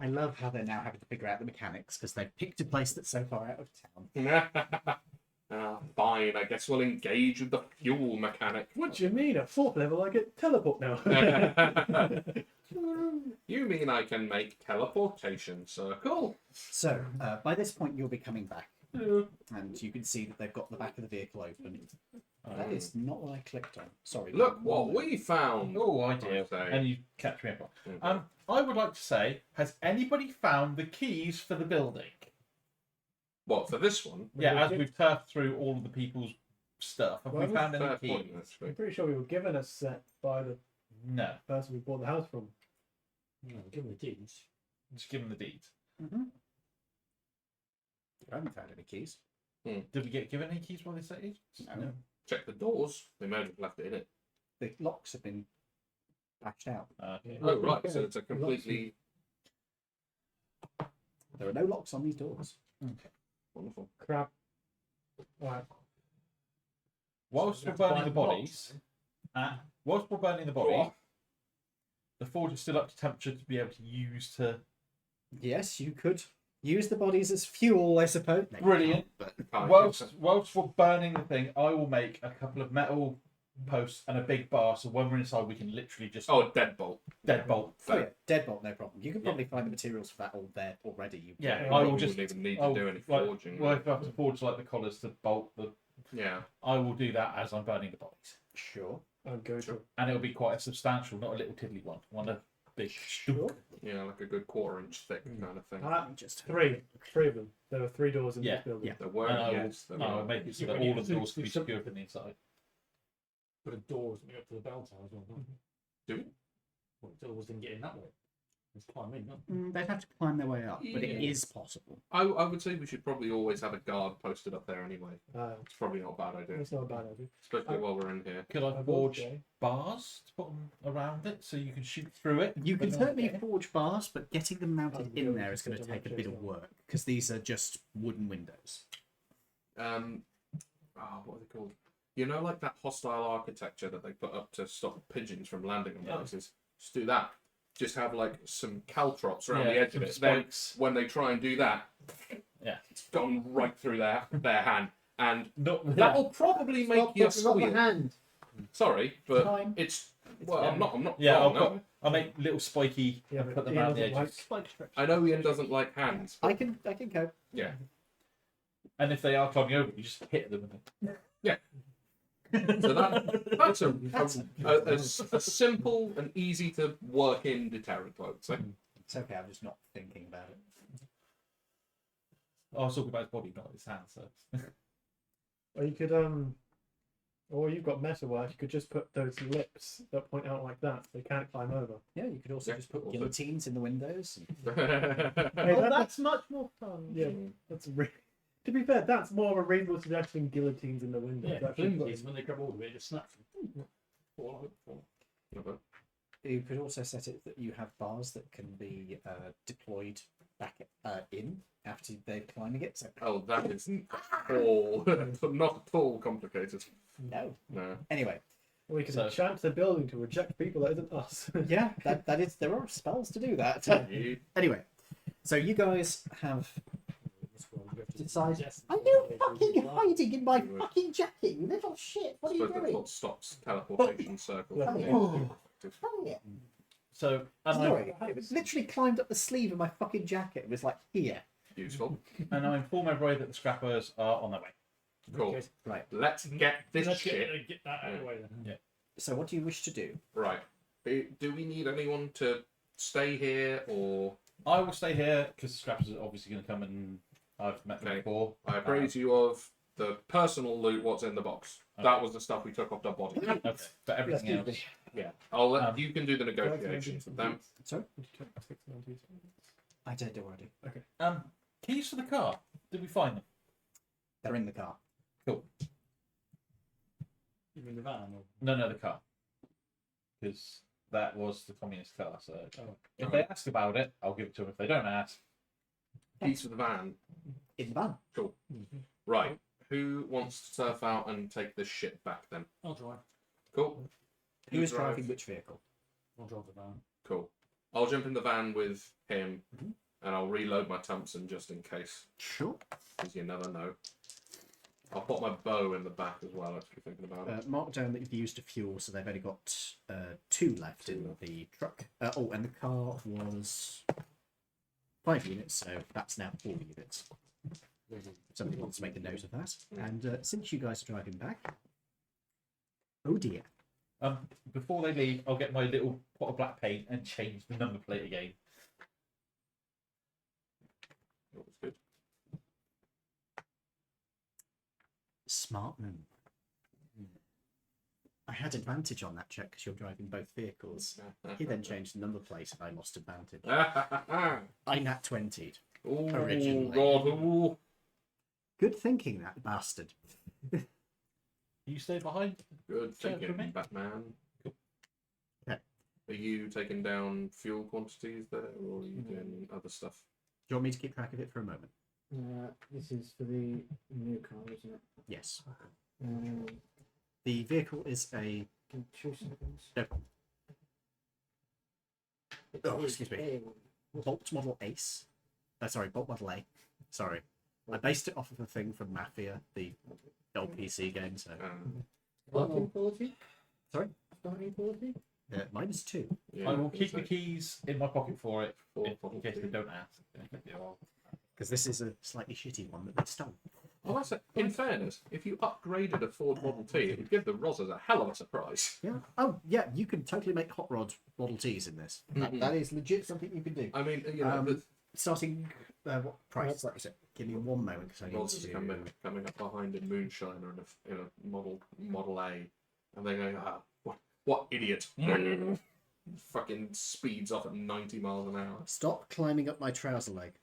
I love how they're now having to figure out the mechanics because they've picked a place that's so far out of town. Fine, I guess we'll engage with the fuel mechanic. What do you mean? At 4th level, I get teleport now. You mean I can make teleportation circle? So, by this point, you'll be coming back. And you can see that they've got the back of the vehicle open. That is not what I clicked on. Sorry. Look what we found. Oh, I do. say. And you catch me up on. Mhm. I would like to say, has anybody found the keys for the building? What, for this one? Yeah, as we've turfed through all of the people's stuff, have Well, we found any Fair keys? point, actually. I'm pretty sure we were given a set by the No. person we bought the house from. No, give them the deeds. Just give them the deeds. Mm-hmm. I haven't found any keys. Did we get given any keys while they stayed? No. Check the doors. They may have left it in it. The locks have been patched out. Okay. Oh, right. So it's a completely There are no locks on these doors. wonderful. Crap. Right. Whilst we're burning the bodies, the forge is still up to temperature to be able to use to. Yes, you could use the bodies as fuel, I suppose. No, you Brilliant. can't, but Can't Whilst use it. we're burning the thing, I will make a couple of metal posts and a big bar, so when we're inside, we can literally just Oh, deadbolt. deadbolt. oh yeah, deadbolt, no problem. You can probably find the materials for that all there already. You Yeah, Yeah, I You will wouldn't just. even need to I'll, do any like, forging. Well, if I have to forge like the collars to bolt the, Yeah. I will do that as I'm burning the bodies, Sure. I'll go to. and it'll be quite a substantial, not a little tiddly one. One a big. Sure. Yeah, like a good 1/4 inch thick kind of thing. Just Three of them. There were 3 doors in Yeah, this building. yeah. There were, And I will, yes. There I will were. make it so Yeah, that but all you of the do- doors can be do some- secured from the inside. Put a door something up to the bell tower as well. don't Do we? Well, doors didn't get in that way. It's climb in, no? they'd have to climb their way up, but it Yeah. is possible. I would say we should probably always have a guard posted up there anyway. It's probably not a bad idea, That's not a bad idea. especially while we're in here. Could I I will forge say- bars to put them around it so you can shoot through it? You can but not certainly get in? forge bars, but getting them mounted Oh, in yeah, there it's is going to such a take a much bit of easier. work because these are just wooden windows. What are they called? You know, like that hostile architecture that they put up to stop pigeons from landing on Yeah. places. Just do that. Just have like some caltrops around Yeah, the edge of some it. Then spikes. when they try and do that, Yeah. it's gone right through their hand, and Not that will probably make Stop you talking about my squeal. hand. Sorry, but Fine. it's well. Yeah. I'm not. Yeah, wrong, I'll no. I'll make little spiky Yeah, and but put them Ian around the doesn't edges. like- Spike stretch. I know Ian doesn't like hands. I But can cope. yeah. And if they are climbing over, you just hit them. So that's a simple and easy to work in deterrent, I would say. It's okay. I'm just not thinking about it. I was talking about his body, not his hands. So. Or you could or you've got metalwork. You could just put those lips that point out like that. So they can't climb over. Yeah, you could also Yeah, just put also. guillotines in the windows. Hey, Oh, that- that's much more fun. Yeah, that's to be fair, that's more of a reasonable suggestion than guillotines in the window. Yeah, That's just flimsies, when they grab hold of it, it just snaps them. Fall out, fall. You could also set it that you have bars that can be deployed back in after they're climbing it. So Oh, that is all not at all complicated. no. No. Anyway, we could So- enchant the building to reject people that isn't us. yeah, that is. There are spells to do that. Anyway, so you guys have decided. Are you fucking hiding in my fucking jacket, you little shit? What are you Suppose that's doing? what stops teleportation circle. Yeah. from being Oh. effective. Hang it. So, and Sorry, it was literally climbed up the sleeve of my fucking jacket. It was like here. Useful. I inform everybody that the scrappers are on their way. Cool. Okay. Right. Let's get this Let's shit. get that out of the way then. Yeah. So what do you wish to do? Right. Do we need anyone to stay here, or I will stay here because the scrappers are obviously going to come and I've met them Okay. before. I appraise you of the personal loot? What's in the box? That was the stuff we took off the body. Okay, but everything Yes, else. Yeah. I'll let Um, you can do the negotiations with them. Sorry, I did already. Keys for the car. Did we find them? They're in the car. Cool. You mean the van? Or... No, the car. Because that was the communist car. So Oh. if Okay. they ask about it, I'll give it to them. If they don't ask, Keys for the van. In the van. Cool. Right. Who wants to surf out and take this shit back then? I'll drive. Cool. Who You is drive. driving which vehicle? I'll drive the van. Cool. I'll jump in the van with him. And I'll reload my Thompson just in case, Sure. because you never know. I'll put my bow in the back as well, actually, thinking about it. Mark down that you've used a fuel, so they've only got 2 left in the truck. And the car was 5 units, so that's now 4 units. Somebody wants to make a note of that. And since you guys are driving back, oh dear. Before they leave, I'll get my little pot of black paint and change the number plate again. That was good. Smart move. I had advantage on that check because you're driving both vehicles. He then changed the number plate and I lost advantage. I nat 20'd. Originally. God, ooh. Good thinking, that bastard. You stay behind? Good Check for me. thinking, Batman. Okay. Are you taking down fuel quantities there, or are you doing other stuff? Do you want me to keep track of it for a moment? This is for the new car, isn't it? Yes. Um, The vehicle is a... in 2 seconds. No. Oh, excuse me. Bolt Model Ace. Bolt Model A. Sorry. I based it off of a thing from Mafia, the old PC game, so... Starting quality? Sorry? Starting quality? -2. Yeah, I will keep the keys in my pocket for it, in case they keys. don't ask. Because this is a slightly shitty one that they stole. Well, that's it. In fairness, if you upgraded a Ford Model T, it would give the Rozzers a hell of a surprise. Yeah. Oh, yeah, you can totally make hot rod Model Ts in this. That is legit something you can do. I mean, you know, Starting... what price is it? Give me one moment, because I need Rozzers to... coming up behind in Moonshiner in a Model A, and they're going, what idiot? Fucking speeds off at 90 miles an hour. Stop climbing up my trouser leg.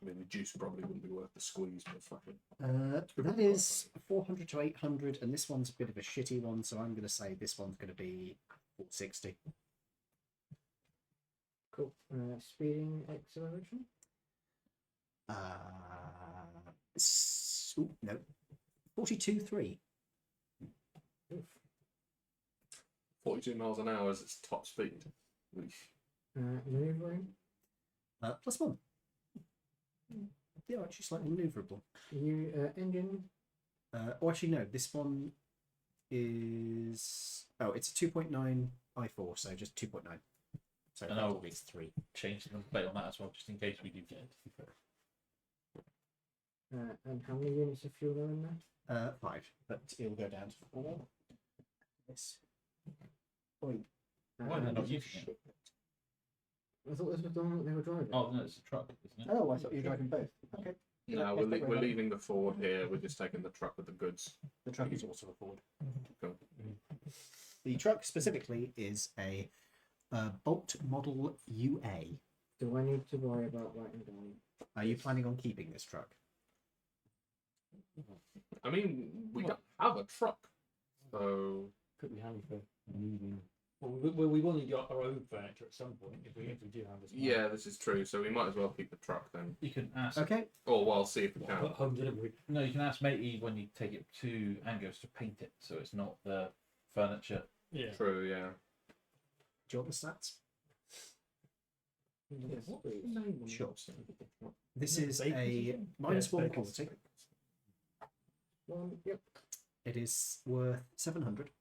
I mean, the juice probably wouldn't be worth the squeeze, but fucking... That is 400 to 800, and this one's a bit of a shitty one, so I'm going to say this one's going to be 460. Cool. Speeding acceleration? No. 42.3. 42 miles an hour is its top speed. Maneuvering? +1. Yeah, actually slightly manoeuvrable. New engine? Actually, no. This one is... Oh, it's a 2.9 i4, so just 2.9. So And I'll probably it's 3. change the number plate on that as well, just in case we do get it. And how many units of fuel are in there? 5, but it'll go down to 4. This point. Why are they not using it? I thought this was the one that they were driving. Oh, no, it's a truck, isn't it? Oh, I thought you were driving both. Okay. No, we're leaving the Ford here. We're just taking the truck with the goods. The truck is also a Ford. Cool. The truck specifically is a Bolt Model UA. Do I need to worry about writing down? Are you planning on keeping this truck? I mean, we don't have a truck, so... Could be handy for moving. Well, we will need our own furniture at some point if we do have this. Yeah, this is true. So we might as well keep the truck then. You can ask. Okay. Or well, see if we can. Home delivery. No, you can ask matey when you take it to Angus to paint it, so it's not the furniture. Yeah. True, yeah. Do you want the stats? Yes, What's please. the name on Sure. it? This is a Bacon. -1 bacon. quality. One, yep. It is worth 700.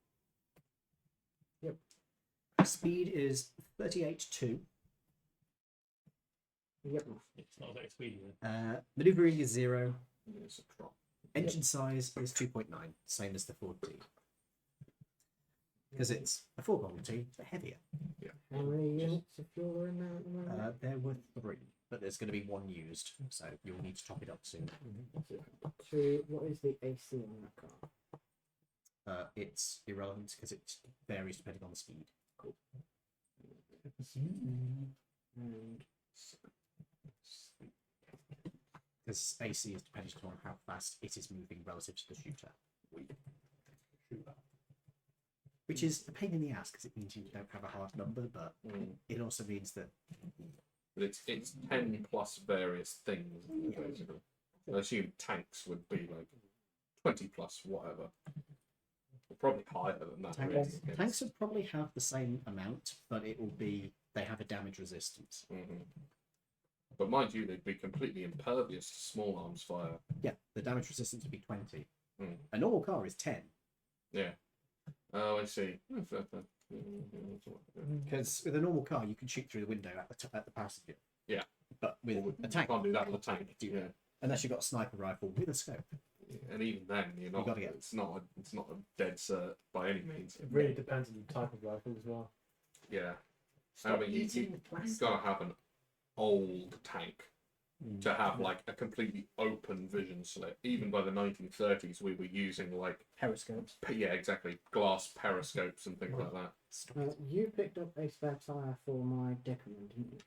Yep. Speed is 38.2. Yep. It's not that speedy then. Maneuvering is 0. It's a truck. Engine size is 2.9, same as the Ford T. Because it's a Ford Model T, but heavier. How many units of fuel are in there at the moment? There were 3, but there's going to be 1 used, so you'll need to top it up soon. What is the AC on that car? It's irrelevant because it varies depending on the speed. Cool. And Because AC is dependent on how fast it is moving relative to the shooter. Which is a pain in the ass because it means you don't have a hard number, but it also means that But it's 10 plus various things, basically. I assume tanks would be like 20 plus whatever. probably higher than that. Tanks would probably have the same amount, but it will be they have a damage resistance. But mind you, they'd be completely impervious to small arms fire. Yeah, the damage resistance would be 20. Mm. A normal car is 10. Yeah. Oh, I see. Because with a normal car, you can shoot through the window at the passenger. Yeah. But with a tank, can't do that with a tank. Yeah. Unless you've got a sniper rifle with a scope. And even then, you're not. gotta get- It's not a dead cert by any means. It really depends on the type of rifle as well. Yeah. Stop I mean, eating the you've plastic. got to have an old tank to have like a completely open vision slit. Even by the 1930s, we were using like Periscopes. yeah, exactly, glass periscopes and things like that. You picked up a spare tire for my deckerman, didn't you?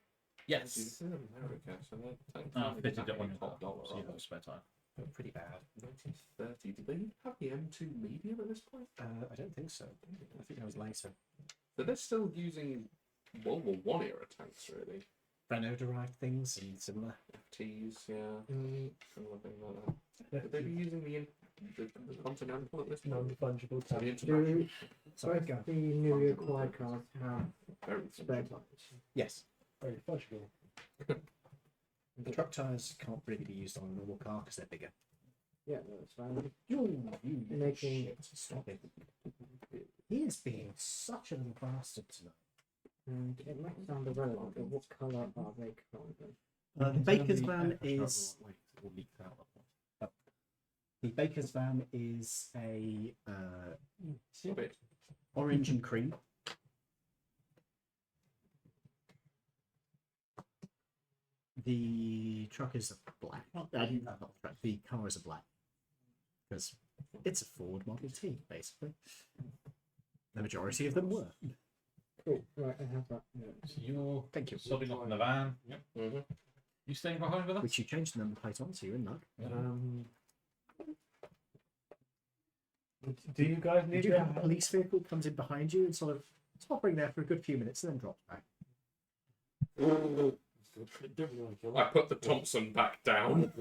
Yes. It's in America, so they're fitted it on your top dollar. so you aren't have they? a spare tire. Pretty bad. 1930. Did they have the M2 medium at this point? I don't think so. I think that was later. So they're still using World War One era tanks, really. Renault-derived things and similar. FTs, yeah, similar thing like that. Would they be using the Continental at this point? Non-fungible So the tank. International? Sorry, Both go. the newly acquired cars have Very spare fungible. tires. Yes. Very fungible. The truck tyres can't really be used on a normal car because they're bigger. Yeah, that's fine. You Making- shit. Stop it. He is being such a little bastard tonight. And it might sound irrelevant, but what colour are they currently? The Baker's van is. The Baker's van is a Bit. orange and cream. The truck is black. Not the truck, the car is a black. Because it's a Ford Model T, basically. The majority of them were. Cool, right, I have that. So you're Thank you. sobbing off in the van. Yep. Mm-hmm. You staying behind with us? Which you changed the number plate on, so you're in luck. Do you guys Did need you to have a police vehicle comes in behind you and sort of it's hovering there for a good few minutes and then drops back? I put the Thompson back down.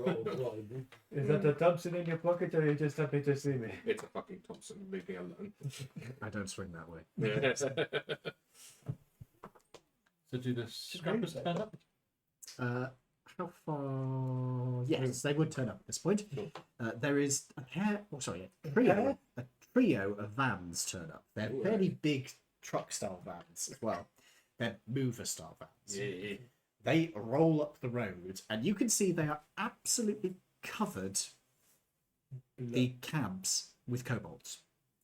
Is that a Thompson in your pocket, or are you just happy to see me? It's a fucking Thompson. Leave me alone. I don't swing that way. So do the scrappers turn up? How far? Yes, they would turn up at this point. There is a trio of vans turn up. They're fairly big truck-style vans as well. They're mover-style vans. Yeah. They roll up the road, and you can see they are absolutely covered. The cabs with kobolds.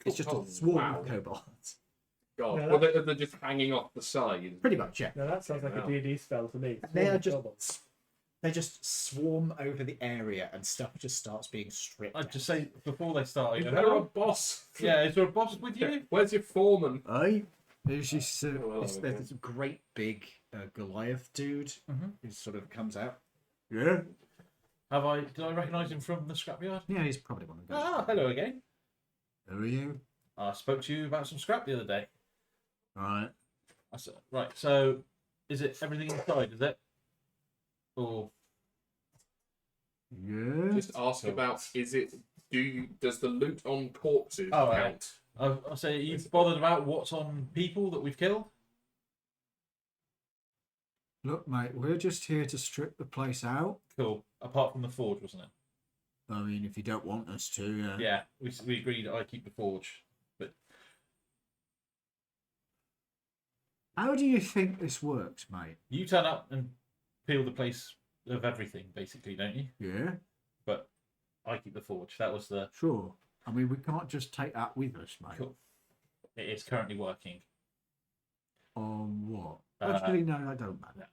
It's just a swarm of kobolds. God, No, well, they're just hanging off the side. Pretty much, yeah. Now that sounds like a D&D spell to me. They are Swarm of just they just swarm over the area, and stuff just starts being stripped. I'd just say before they start, Is you there a know, boss? yeah, is there a boss with you? Where's your foreman? Aye. There's this, okay. there's this great big Goliath dude Mhm. who sort of comes out. Yeah. Did I recognise him from the scrapyard? Yeah, he's probably one of them. Ah, hello again. Who are you? I spoke to you about some scrap the other day. Right. I said, right, so is it everything inside, is it? Or Yeah. Just ask about, does the loot on corpses Oh, count? I say, are you bothered about what's on people that we've killed? Look, mate, we're just here to strip the place out. Cool. Apart from the forge, wasn't it? I mean, if you don't want us to, Yeah, we agreed I keep the forge. But How do you think this works, mate? you turn up and peel the place of everything, basically, don't you? Yeah, But I keep the forge. That was the. sure. I mean, we can't just take that with us, mate. Cool. It is currently working. On what? Uh, Actually, no, that don't matter.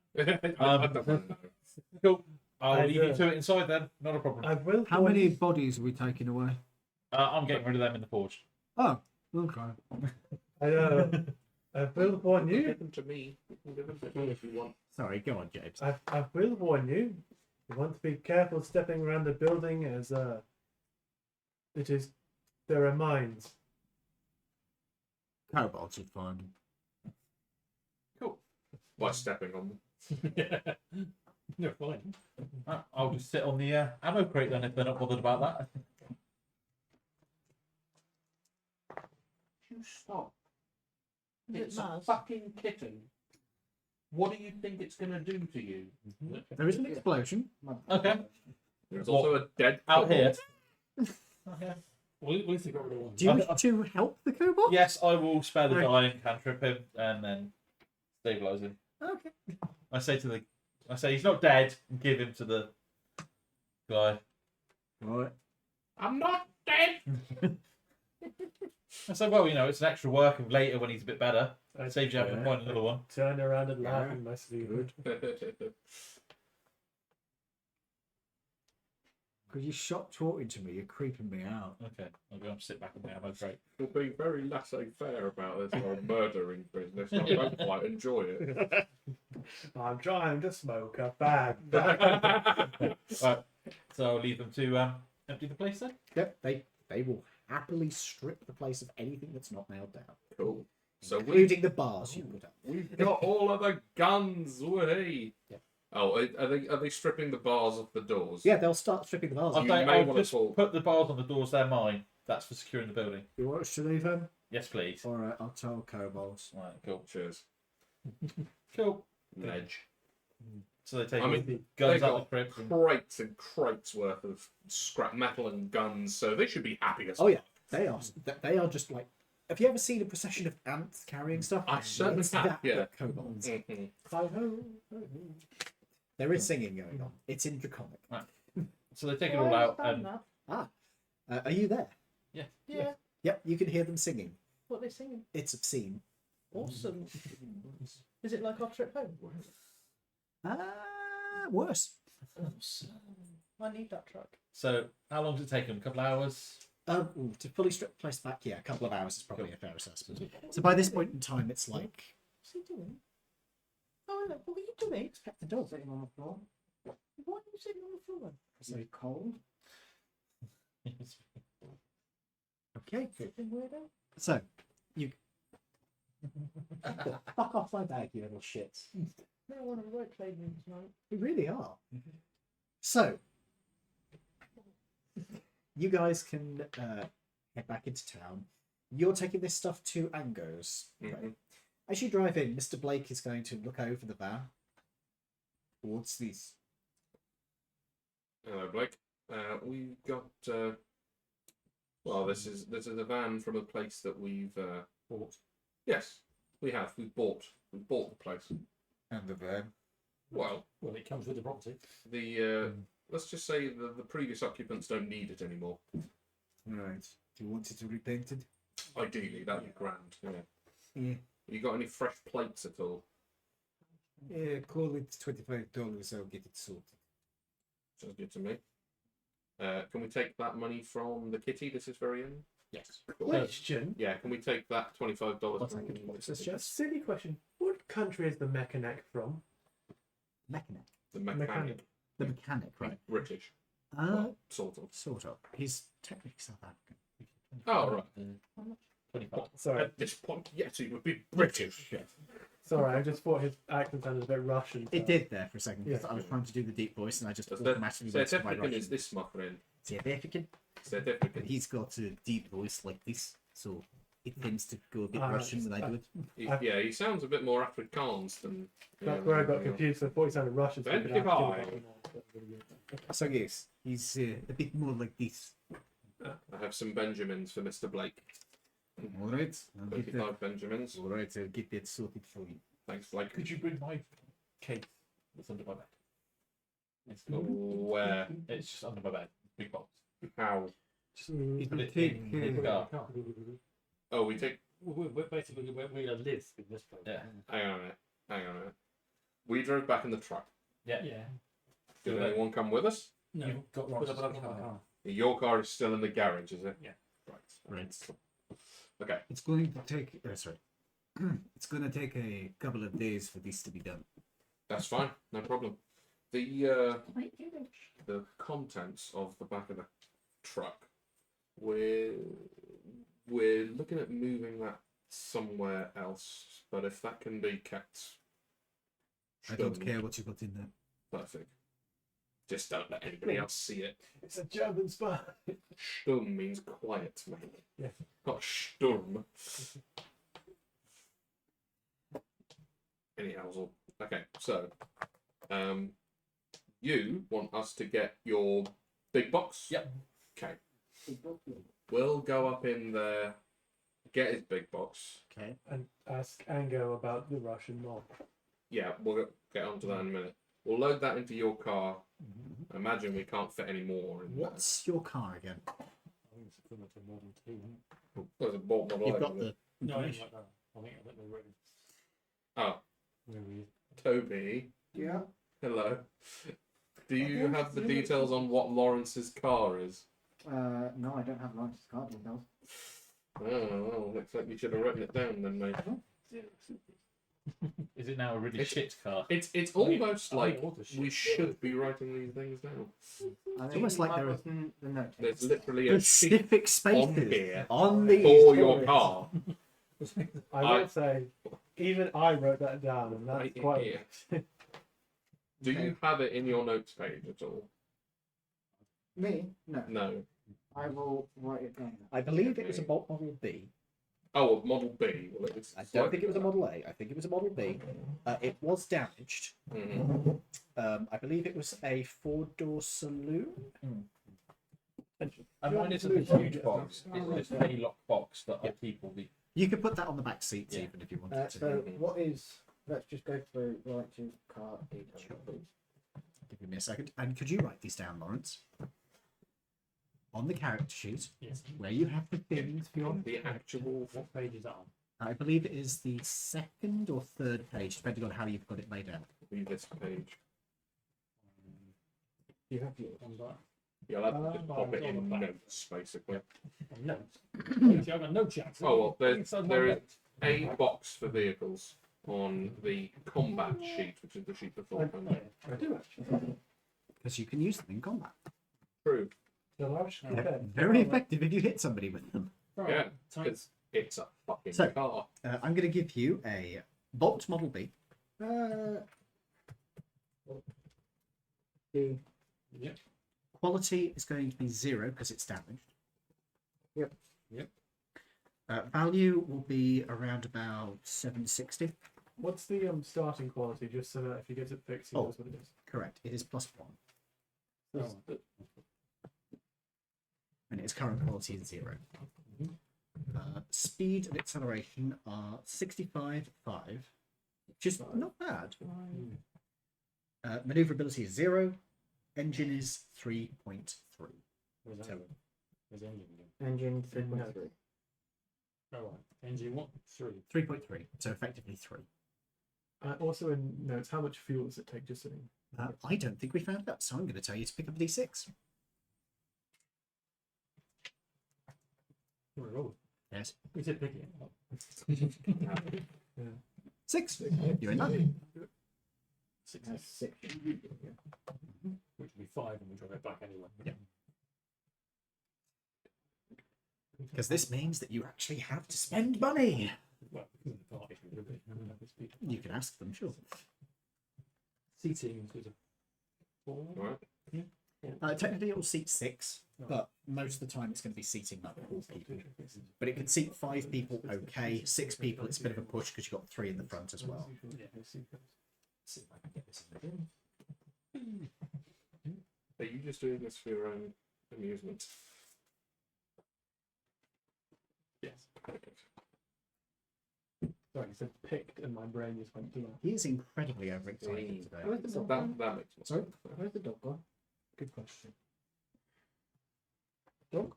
I don't know. Cool. I'll I leave you do. to it inside then. Not a problem. I will. How warn many you- bodies are we taking away? I'm getting rid of them in the forge. Oh, okay. I will warn you. Give them to me. You can give them to me if you want. Sorry, go on, James. I will warn you. You want to be careful stepping around the building, as there are mines. Kobolds would find them. By stepping on them. Yeah. No, fine. I'll just sit on the ammo crate then if they're not bothered about that. stop? Is it It's a Mars? fucking kitten. What do you think it's going to do to you? There is an explosion. Okay. There's What? also a dead Out here. Well, at least they got rid of one. Do you wish to help the kobold? Yes, I will spare the Right. dying, cantrip him, and then stabilise him. Okay. I say he's not dead, and give him to the guy. Right. I'm not dead. I say, well, it's an extra work, and later when he's a bit better, it saves you having to Yeah. find another one. Turn around and laugh Yeah. in my sleeve. Good. Because you shot talking to me, you're creeping me out. Okay, I'll go and sit back in the ammo crate. You're being very laissez-faire about this whole murdering business. I don't quite enjoy it. I'm trying to smoke a bag. Right, so I'll leave them to empty the place then. Yep, they will happily strip the place of anything that's not nailed down, Cool. So including the bars you put up. we've got all of the guns. Whee! Yeah. Oh, are they stripping the bars off the doors? Yeah, they'll start stripping the bars. I'll, You say, may I'll wanna just pull- put the bars on the doors. They're mine. That's for securing the building. You want us to leave him? Yes, please. All right, I'll tell kobolds. Right, cool. Cheers. Cool. Ledge. So they take I all mean, the They guns out got of the crypt. and- crates and crates worth of scrap metal and guns, so they should be happy as Oh yeah, they are just like. Have you ever seen a procession of ants carrying stuff? I certainly It's have, that, yeah. but kobolds. Mhm. Hi-ho. There is singing going on. It's in Draconic. So they take it Oh, all I out understand and that. Are you there? Yeah. Yep, you can hear them singing. What are they singing? It's obscene. Awesome. Is it like our trip home? Worse. I need that truck. so how long does it take them? A couple of hours? To fully strip the place back, yeah, a couple of hours is probably a fair assessment. So by this point in time, it's like What's he doing? Oh, hello. What are you doing? expect the dog. Sitting on the floor. Why are you sitting on the floor? It's very cold. Okay, Flipping weirdo. so you fuck off my bag, you little shit. No one of the right played me tonight. You really are. So you guys can head back into town. You're taking this stuff to Ango's. Right? Mhm. As you drive in, Mr. Blake is going to look over the van. What's this? Hello, Blake. We've got. Well, this is a van from a place that we've bought. Yes, we have. We bought the place. And the van. Well, Well, it comes with the property. the let's just say the previous occupants don't need it anymore. Right. Do you want it repainted? Ideally, that'd be grand. Yeah. Yeah. You got any fresh plates at all? Yeah, call it $25. I'll get it sorted. Sounds good to me. Can we take that money from the kitty? This is very in. Yes. Question. Yeah. Can we take that $25? What's that good? What's this, A Jess? silly question. What country is the Mechanic from? Mechanic. The mechanic. The mechanic, right? British. Sort of. Sort of. He's technically South African. Oh, right. 25. Sorry. At this point, yes, he would be British. Sorry, I just thought his accent sounded a bit Russian. It did there for a second because Yeah. I was trying to do the deep voice and I just South automatically went to my African Russian. is this, my friend. South African. South But African. he's got a deep voice like this, so it tends to go a bit Ah, Russian when I do it. Yeah, he sounds a bit more Afrikaans than. That's where I got confused. I thought he sounded Russian. so I could ask him about 25. it. So yes, he's a bit more like this. I have some Benjamins for Mr. Blake. All right. I'll get that. 25 Benjamins. All right. I'll get that sorted for you. Thanks, Blake. Could you bring my case that's under my bed? It's Where? It's just under my bed. Big box. How? Just It put will it take. in the car. Oh, we take. We're basically where we live in this place. Yeah. Hang on a minute. Hang on a minute. We drove back in the truck. Yeah. Yeah. Did Yeah. anyone come with us? No. You've got Put Ross's up another car. car. Your car is still in the garage, is it? Yeah. Right. Okay. It's going to take. Sorry. It's going to take a couple of days for this to be done. That's fine. No problem. The contents of the back of the truck. We're looking at moving that somewhere else, but if that can be kept. I don't stunned, care what you got in there. Perfect. Just don't let anybody else see it. It's a German spy. Sturm means quiet, mate. Yeah. Not Sturm. Anyhow, okay, so you want us to get your big box? Yep. Okay. We'll go up in there, get his big box. Okay. And ask Ango about the Russian mob. Yeah, we'll get onto that in a minute. We'll load that into your car. I imagine we can't fit any more in What's your car again? I think it's equivalent to Model 2. there. There's a bolt model. You've over got there. the No, I think information. like that. I think we're ready. Oh, Where we Toby. Yeah. Hello. Do you have the details on what Lawrence's car is? No, I don't have Lawrence's card details. Oh, well, looks like you should have written it down then, mate. Is it now a really shit car? It's almost like all the shit. we should be writing these things down. It's almost like there are the note. There's literally a sheet specific on spaces here on these for your toilets. car. I will say, even I wrote that down, and that's Right quite. here. Do you have it in your notes page at all? Me? No. No. I will write it down. I believe it was a Bolt Model B. Oh, a Model B. Well, it's I don't think it was a Model A. I think it was a Model B. It was damaged. Mhm. I believe it was a four-door saloon. And mine isn't a huge box. It's just a lock box that I keep all the. You could put that on the back seats Yeah. even if you wanted to. So, what is... Let's just go through Lawrence's card details, please. Give me a second. And could you write these down, Lawrence? On the character sheet, Yes. where you have the things for your... The actual. What page is that on? I believe it is the second or third page, depending on how you've got it laid out. This page. You have yours. On that. You'll have to just pop it on the in back. notes, basically. On notes. See, I've got no chat. Oh, well, Inside my there is notes. a box for vehicles on the combat sheet, which is the sheet before. I do actually. Because you can use them in combat. True. The Rush. They're Okay. very effective if you hit somebody with them. Right. Yeah, Tight. because it's a fucking So- car. I'm going to give you a Bolt Model B. The... Yep. Quality is going to be 0 because it's damaged. Yep. Yep. Value will be around about 760. What's the starting quality, just so that if he gets it fixed, he Oh. knows what it is? Correct. It is +1. Oh. And its current quality is 0. Speed and acceleration are 65, 5, which is not bad. Maneuverability is 0. Engine is 3.3. Where's that? Where's the engine again? Engine No. 3.3. Oh, right. Engine what? 3. 3.3, so effectively 3. Also in notes, how much fuel does it take just sitting? I don't think we found that, so I'm going to tell you to pick up a D6. Oh, roll. Yes. We said pick it up. 6. You're in luck. 6. That's 6. Which would be 5 and we drop it back anyway. Yeah. Because this means that you actually have to spend money. Well, because of the party, it would be. You can ask them, sure. Seating was a 4. Right. Technically, it will seat 6, but most of the time it's going to be seating like 4 people. But it could seat 5 people, okay. 6 people, it's a bit of a push because you've got 3 in the front as well. Yeah. See if I can get this in Are you just doing this for your own amusement? Yes. Sorry, you said picked, and my brain just went blank. He is incredibly overexcited today. Where's the dog That gone? makes more Sorry? sense. Where's the dog gone? Good question. Dog?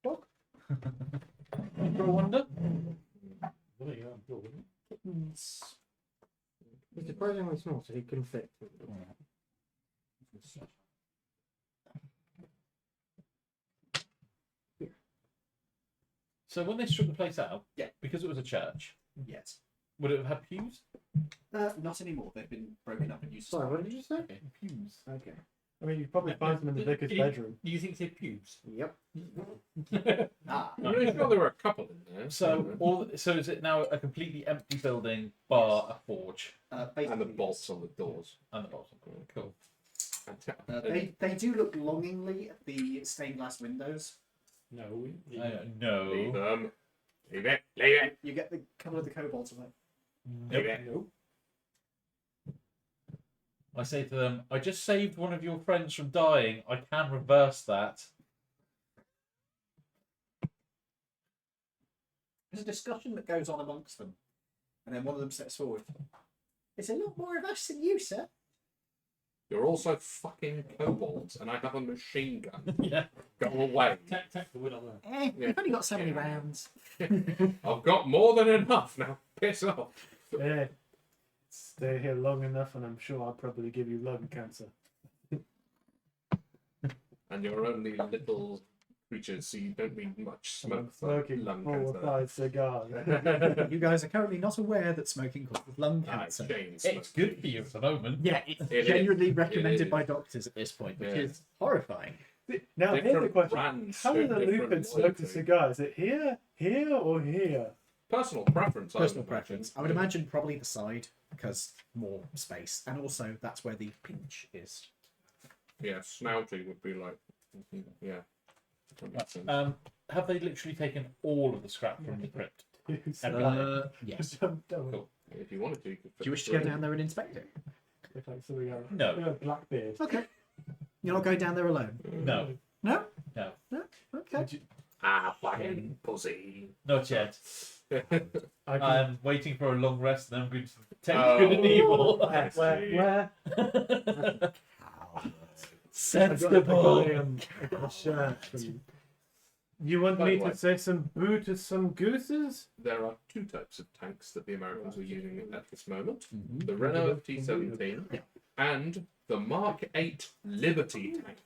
Dog? For a wonder. Well, there you are, door, wouldn't it? Kittens. He's surprisingly small, so he can fit. So when they struck the place out, Yeah. because it was a church, Yes. would it have had pews? Not anymore. They've been broken up and used. Sorry, what did you say? Pews. Okay. I mean, you probably find them in the vicar's bedroom. Do you think they have pews? Yep. Ah. I'm really sure there were a couple in there. So is it now a completely empty building, bar a forge, And the bolts on the doors. and the bottom? Cool. They do look longingly at the stained glass windows. No, No. Leave them. Leave it. Leave it. You get the couple of the kobolds away. Leave it. Nope. I say to them, I just saved one of your friends from dying. I can reverse that. There's a discussion that goes on amongst them, and then one of them steps forward. There's a lot more of us than you, sir. You're also fucking kobolds, and I have a machine gun. Yeah. Go away. Tack the wood on there. We've only got so many rounds. I've got more than enough now. Piss off. Yeah. Stay here long enough, and I'm sure I'll probably give you lung cancer. And you're only little creatures, so you don't need much I'm smoke for smoking lung full cancer. size cigar. You guys are currently not aware that smoking causes lung Ah, cancer. chain smoke. It's good for you at the moment. Yeah, it's It genuinely is. recommended It is. by doctors at this point, which Yeah. is horrifying. Now, here's the Different question. brands How do does a different lupin smoke a quality. cigar? Is it here, here, or here? Personal preference. I would Personal imagine. preference. I would imagine probably the side, because more space. And also, that's where the pinch is. Yeah, snouty would be like. Yeah. That makes sense. Have they literally taken all of the scrap from the crypt? So, Yes. Cool. If you wanted to, you could. Do you wish to go down there and inspect it? Look like something else. No. Look like Blackbeard. Okay. You're not going down there alone? No. No? No. No? Okay. Would you- Ah, fucking pussy. Not yet. I can, I'm waiting for a long rest, and then I'm going to take Oh. good and evil. where? Ow. Sensible. I got a shirt from- You want By me the way. to say some boo to some gooses? There are two types of tanks that the Americans are using at this moment: Mhm. the Renault T-17 Yeah. and the Mark 8 Liberty tank.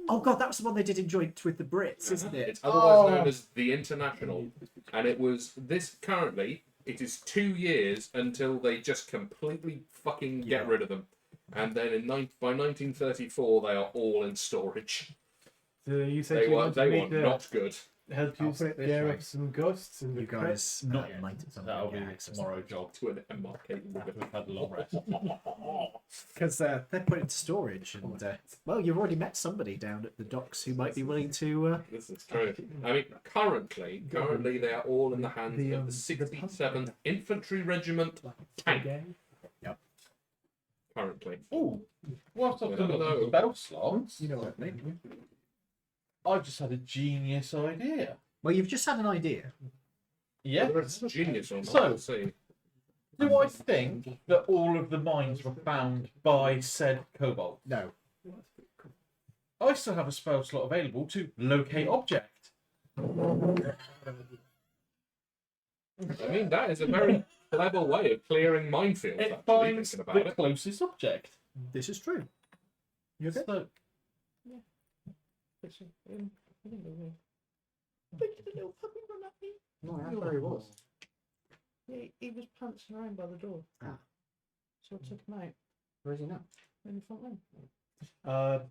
Oh god, that was the one they did in joint with the Brits, isn't it? It's otherwise Oh. known as the International, and it was this currently. It is 2 years until they just completely fucking get Yeah. rid of them, and then by 1934 they are all in storage. So you said They you were wanted me to not good. help you I'll put it this scare way. up some ghosts in the You crypt? guys Not might yet. have something. That'll be yeah, tomorrow's job. To an MRK. We've had a long rest. Because they're put into storage, and well, you've already met somebody down at the docks who might be willing to. This is true. I mean, currently they are all in the hands of the 67th Infantry Regiment tank. Again? Currently, Oh, whilst I've Yeah, got no. the spell slots, You know what I mean? I've just had a genius idea. Well, you've just had an idea. Yeah. whether it's genius or not, So- we'll see. Do I think that all of the mines were found by said kobold? No. I still have a spell slot available to locate object. I mean, that is a very clever way of clearing minefields. It Actually, finds thinking the about it. closest object. This is true. You okay? So, Look at the little puppy run at me. No, that's where he was. Yeah, he was pouncing around by the door. Ah. So I took him out Where is he now? in the front room.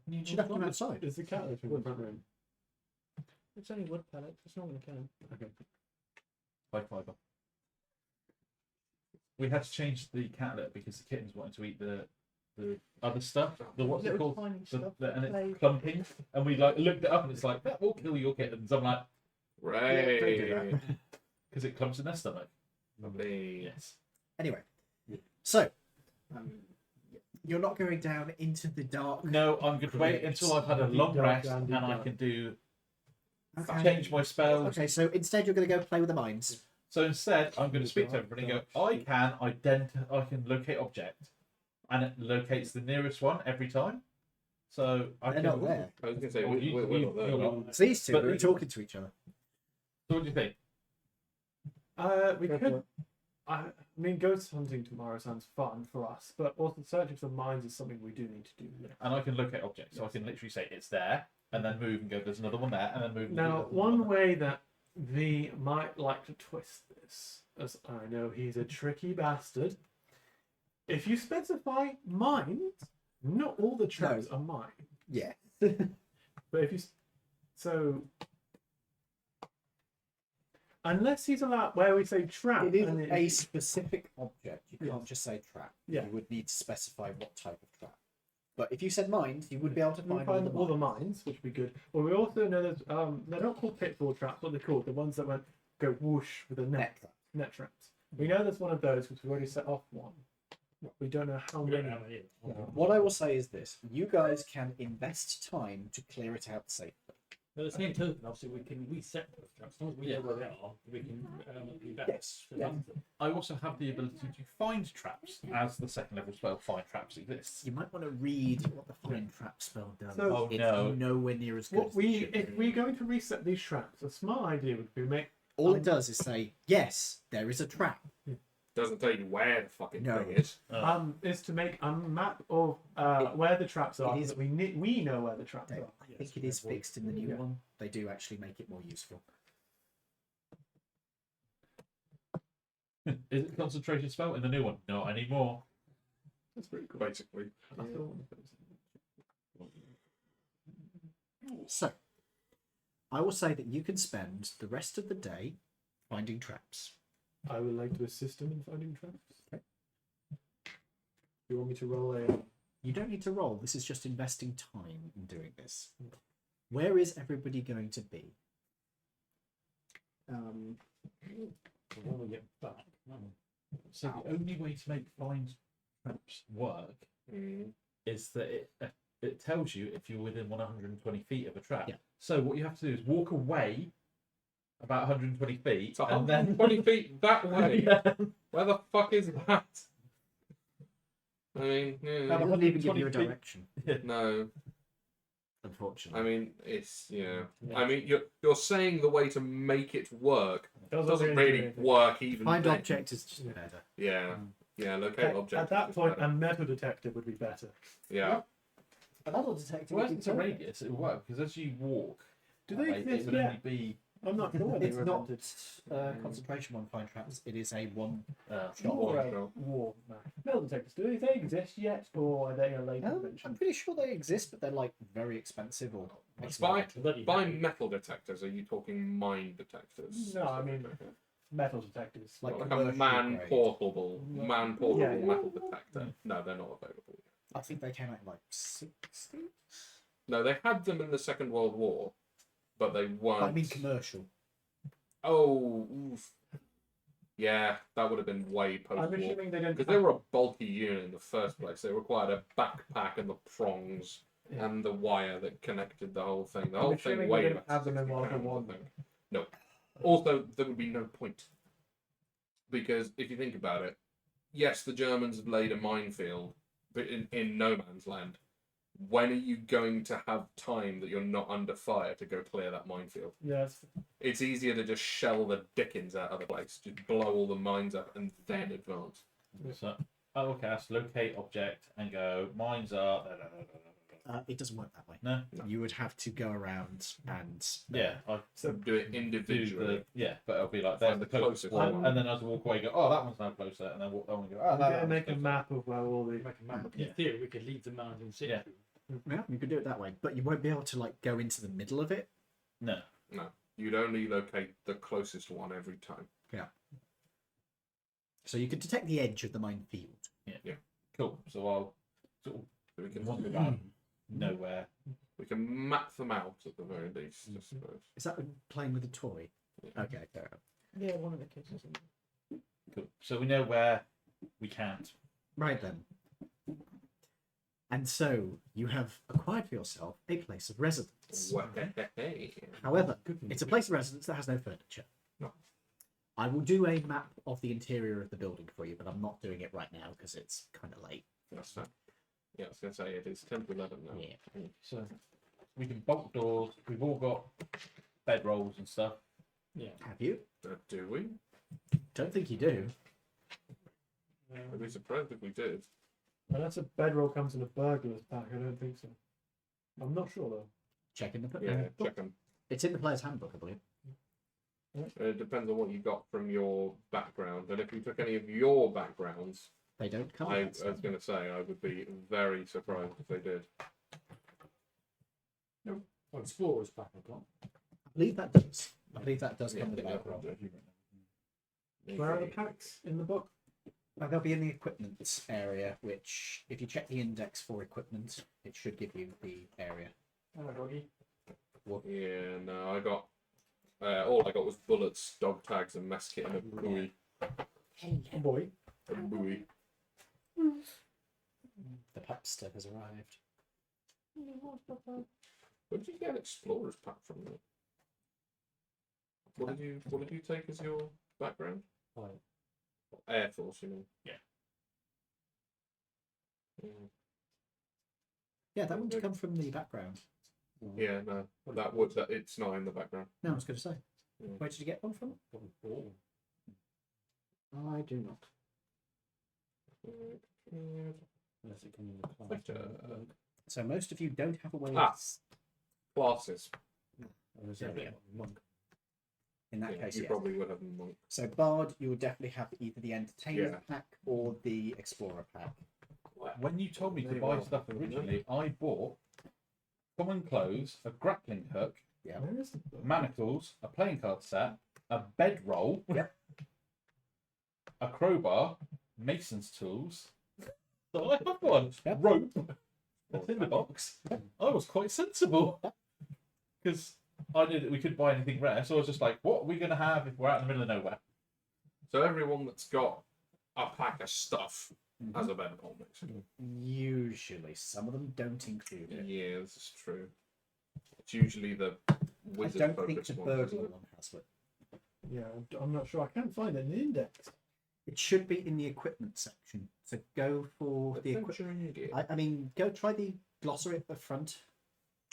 You should have him outside. Is the cat in the front room? It's only wood pellets. It's not going to kill him. white fiber. We had to change the catlet because the kittens wanted to eat the other stuff. The what's it Little called? tiny stuff. And play. it's clumping. And we like looked it up and it's like that will kill your kittens. I'm like, Right. because it clumps in their stomach. Lovely. Yes. Anyway, so you're not going down into the dark. No, I'm going to wait until I've had a Deep long dark, rest down, and deep I dark. can do Okay. change my spells. Okay, so instead you're going to go play with the mines. So instead, I'm going to speak to everybody and go, I can locate object. And it locates the nearest one every time. So I They're can. not there. I was going to say, Oh, we're not there. you're not. It's these two But who are the- talking to each other. So what do you think? We could. I mean, ghost hunting tomorrow sounds fun for us, but also searching for mines is something we do need to do. And I can locate objects. So I can literally say it's there and then move and go, there's another one there, and then move and Now, go, there's one another way that V might like to twist this, as I know he's a tricky bastard, if you specify mines, not all the traps are mine. Yeah. But if you. So. Unless he's allowed where we say trap. It is and a specific object. You can't just say trap. Yeah. You would need to specify what type of trap. But if you said mines, you would be able to We'll find, find all the mines. mines, which would be good. But we also know there's they're not called pitfall traps. What they're called, the ones that go whoosh with a net. Net traps. Net traps. We know there's one of those because we've already set off one. We don't know how We many. don't know how many. What I will say is this: you guys can invest time to clear it out safely. But the same token, obviously, we can reset those traps. As long as we know where they are, we can be back. Yes. So Yeah. that's- I also have the ability to find traps, as the second level spell find traps exists. You might want to read what the find trap spell does. So- Oh, it's no. nowhere near as good. What as we it should if be. we're going to reset these traps, a smart idea would be make All it does is say, yes, there is a trap. Doesn't tell you where the fucking No. thing is. is to make a map of where the traps are. it is- That we know where the traps They- are. I think it is fixed in the new Yeah. one. They do actually make it more useful. Is it a concentration spell in the new one? Not anymore. That's pretty cool. Basically. I still want to So, I will say that you can spend the rest of the day finding traps. I would like to assist him in finding traps. Okay. You want me to roll a? You don't need to roll. This is just investing time in doing this. Where is everybody going to be? When we get back. So the only way to make find traps work is that it tells you if you're within 120 feet of a trap. Yeah. So what you have to do is walk away about 120 feet, It's and then 120 feet that way. Yeah. Where the fuck is that? I mean, It yeah. doesn't even give you a 120 feet. direction, No. unfortunately. I mean, it's yeah. Yeah. I mean, you're saying the way to make it work doesn't do really anything. work even. Find then. object is just better. Yeah. Yeah. Locate object. At that is point, better. a metal detector would be better. Yeah. Another detective. Well, it's a radius. It will work because as you walk, Do that they way, exist it would yet? only be I'm not sure when they It's were not invented. concentration one find traps. It is a one. War, Sure. war map. Metal detectors. Do they exist yet, or are they a later I'm invention? pretty sure they exist, but they're like very expensive or. By Bloody by heavy. metal detectors, are you talking mine detectors? No, I mean metal detectors. Like Like a commercial man grade. portable Yeah. metal detector. No, they're not available. I think they came out in like 60. No, they had them in the Second World War, but they weren't. I mean commercial. Oh, oof. Yeah, that would have been way I'm post-war. assuming they didn't. Because they were a bulky unit in the first place. They required a backpack and the prongs Yeah. and the wire that connected the whole thing. The I'm whole assuming thing they weighed didn't about have them in 60 World War pounds, I One. think. No. Also, there would be no point. Because if you think about it, yes, the Germans have laid a minefield, but in no man's land. When are you going to have time that you're not under fire to go clear that minefield? Yes. It's easier to just shell the dickens out of the place, just blow all the mines up and then advance. so. I will cast locate object and go. Mines are. It doesn't work that way. No. You would have to go around and. Yeah, I Do it do individually. but it'll be like there's Find the the closest closest one, one. and then as I walk away, go, oh, that one's now closer, and then walk that one, and go, oh, We're that gonna one's make a closer. map of where all the. Make a map. Yeah. In theory, we could leave the mountain in situ. Yeah. Yeah, you could do it that way, but you won't be able to like go into the middle of it. No. You'd only locate the closest one every time. So you could detect the edge of the minefield. Cool. So I'll sort of So we can wander about, know where. we can map them out at the very least, I suppose. Is that playing with a toy? Okay, fair enough. Yeah, one of the cases. Cool. So we know where we can't. Right then. And so you have acquired for yourself a place of residence. Hey. However, it's a place of residence that has no furniture. No. I will do a map of the interior of the building for you, but I'm not doing it right now because it's kind of late. That's fine. Yeah, I was going to say it is 10 to 11 now. Yeah. So we can bolt doors. We've all got bed rolls and stuff. Yeah. Have you? Do we? Don't think you do. I'd be surprised if we did. Unless a bedroll comes in a burglar's pack, I don't think so. I'm not sure though. Check in the book. Yeah, check them. It's in the player's handbook, I believe. It depends on what you got from your background. And if you took any of your backgrounds, They don't come. I with that was stuff. going to say I would be very surprised if they did. Well, Explorer's back I've got. I believe that does. I believe that does Yeah, come with I the think that background. would do. Where are the packs in the book? They'll be in the equipment area, which, if you check the index for equipment, it should give you the area. Hello, doggy. Yeah, no, I got all I got was bullets, dog tags, and mess kit and a buoy. Oh boy. A buoy. The pupster has arrived. Where did you get an explorer's pack from? Then? What did you take as your background? Right. Air Force, you mean? Yeah. Yeah, that wouldn't come from the background. Yeah, no, that it's not in the background. No, I was going to say. Yeah. Where did you get one from? I do not. Unless it comes in the class. So most of you don't have a way Ah. of... Classes. In that Yeah, case, you yes. probably would have a monk. So Bard, you will definitely have either the Entertainer Yeah. pack or the Explorer pack. When you told me to Very buy well. stuff originally, I bought common clothes, a grappling hook, Yeah. Where is the book? manacles, a playing card set, a bedroll, Yep. a crowbar, mason's tools. So I have one. Yep. Rope, a tinderbox. I was quite sensible because I knew that we couldn't buy anything rare. So I was just like, "What are we going to have if we're out in the middle of nowhere?" So everyone that's got a pack of stuff has a bedroll, basically. Usually. Some of them don't include it. Yeah, this is true. It's usually the I wizard don't think focused the ones, isn't burglar it? one has it. Yeah, I'm not sure. I can't find it in the index. It should be in the equipment section. So go for the equipment. Adventuring gear. I mean, go try the glossary at the front.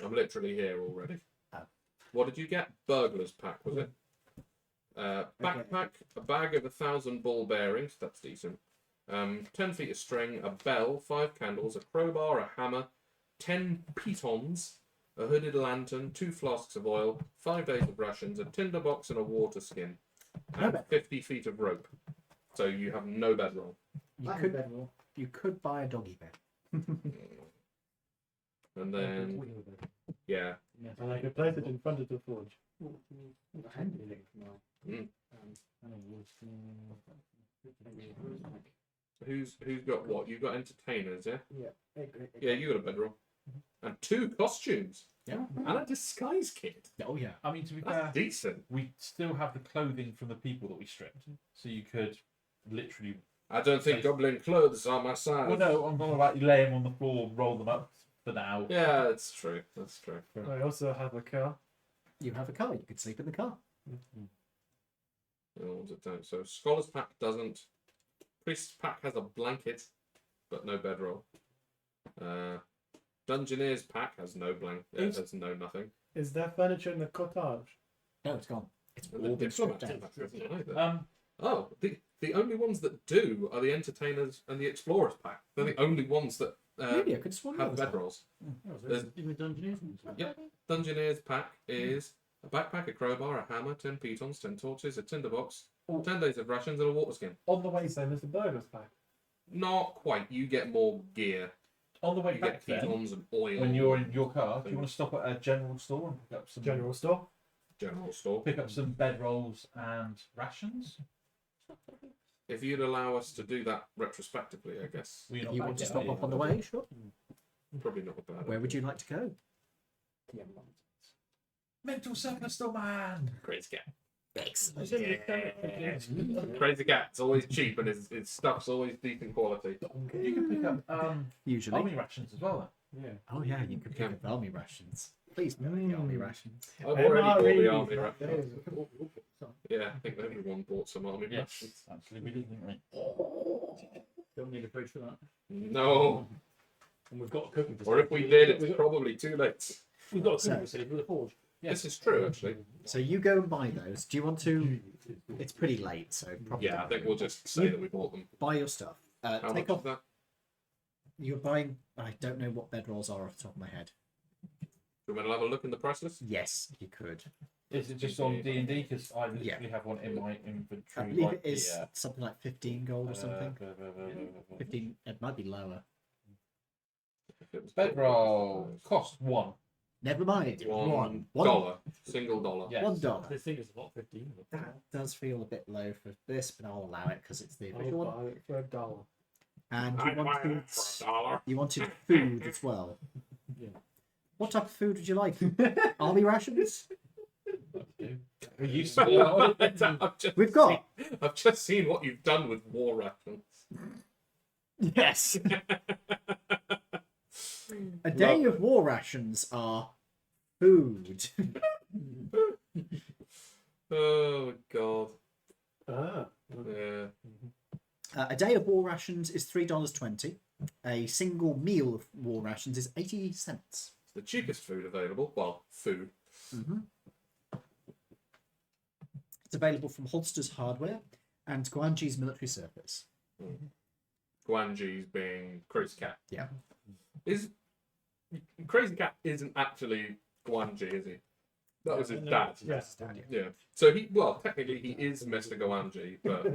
I'm literally here already. Oh. What did you get? Burglar's pack, was it? Backpack, a bag of 1,000 ball bearings, that's decent. 10 feet of string, a bell, 5 candles, a crowbar, a hammer, 10 pitons, a hooded lantern, 2 flasks of oil, 5 days of rations, a tinderbox and a water skin, and 50 feet of rope. So you have no bedroll. You could buy a doggy bed. And then, yeah. And I could place it in front of the forge. Mm. Who's got what? You've got entertainers, yeah? Yeah, you got a bedroll. And 2 costumes. Yeah. And a disguise kit. Oh yeah. I mean, to be That's fair, decent. we still have the clothing from the people that we stripped, so you could literally. I don't think goblin clothes are my size. Well, no, I'm not about you lay them on the floor, roll them up for now. Yeah, that's true. That's true. I also have a car. You have a car. You could sleep in the car. Oh, it don't. So Scholar's Pack doesn't. Priest's Pack has a blanket, but no bedroll. Dungeoneer's Pack has no blanket. There's no nothing. Is there furniture in the cottage? No, it's gone. It's And all the been stripped Diplomat out. Pack doesn't either. Um, The only ones that do are the Entertainers and the Explorers Pack. They're the only ones that Really, I could swan have the other bedrolls. There's even Dungeoneers ones. Yep. Dungeoneer's Pack is a backpack, a crowbar, a hammer, 10 pitons, 10 torches, a tinderbox, 10 days of rations, and a water skin. on the way, Same as the burger's pack. Not quite. You get more gear. on the way You back get then, pitons and oil. when you're in your car, do you want to stop at a general store and pick up some General store. general store. pick up some bedrolls and rations? If you'd allow us to do that retrospectively, I guess. Well, you're not You back want to yet, stop are you? off on the way? Sure. Probably not a bad Where idea. would you like to go? Mental Circus Store Man. Crazy Cat. Excellent. Crazy Cat's always cheap and his stuff's always decent quality. You can pick up Usually. army rations as well. Yeah. Oh yeah, you could pick up army rations. Please pick up the army rations. I've already bought the MRE. army rations. Yeah, I think everyone bought some army Yes, rations. actually, we did, didn't we? Don't need a fridge for that. No. And we've got a cooking Or if we did, it's probably too late. we've got a cooking facility with a forge. This is true, actually. So you go and buy those. Do you want to? It's pretty late, so probably Yeah, I think we'll just say that we bought them. buy your stuff. How Take much off. is that? You're buying. I don't know what bedrolls are off the top of my head. Do you want to have a look in the price list? Yes, you could. Is it just on D&D? Because I literally Yeah. have one in my inventory. I believe right it is here. something like 15 gold or something. 15. It might be lower. If it was Bedroll cost 1. Never mind. $1. One. Single dollar. Yeah. $1. This thing is what, 15? That does feel a bit low for this, but I'll allow it because it's the official I'll one. buy it for $1. I'd And buy it for $1. you wanted food as well. Yeah. What type of food would you like? Army rations? You smell. We've got. I've just seen what you've done with war rations. Yes. A day of war rations are food. Oh god. Ah. Yeah. A day of war rations is $3.20. A single meal of war rations is 80 cents. It's the cheapest food available. Well, food. It's available from Holster's Hardware and Guanji's Military Surface. Guanji's being Crazy Cat. Yeah. Is Crazy Cat isn't actually Guanji, is he? That was his dad. Yes. Yeah. So technically he is Mr. Guanji, but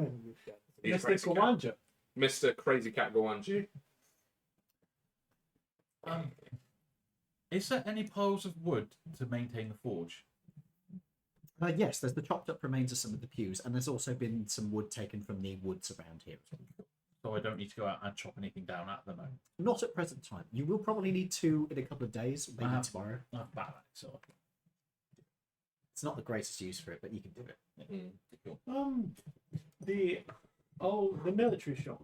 he's Mr. Crazy Cat. Kawanja. Mr. Crazy Cat Guanji. Is there any piles of wood to maintain the forge? Yes, there's the chopped up remains of some of the pews, and there's also been some wood taken from the woods around here. So I don't need to go out and chop anything down at the moment. Not at present time. You will probably need to in a couple of days, maybe tomorrow. Not bad, so It's not the greatest use for it, but you can do it. The military shop.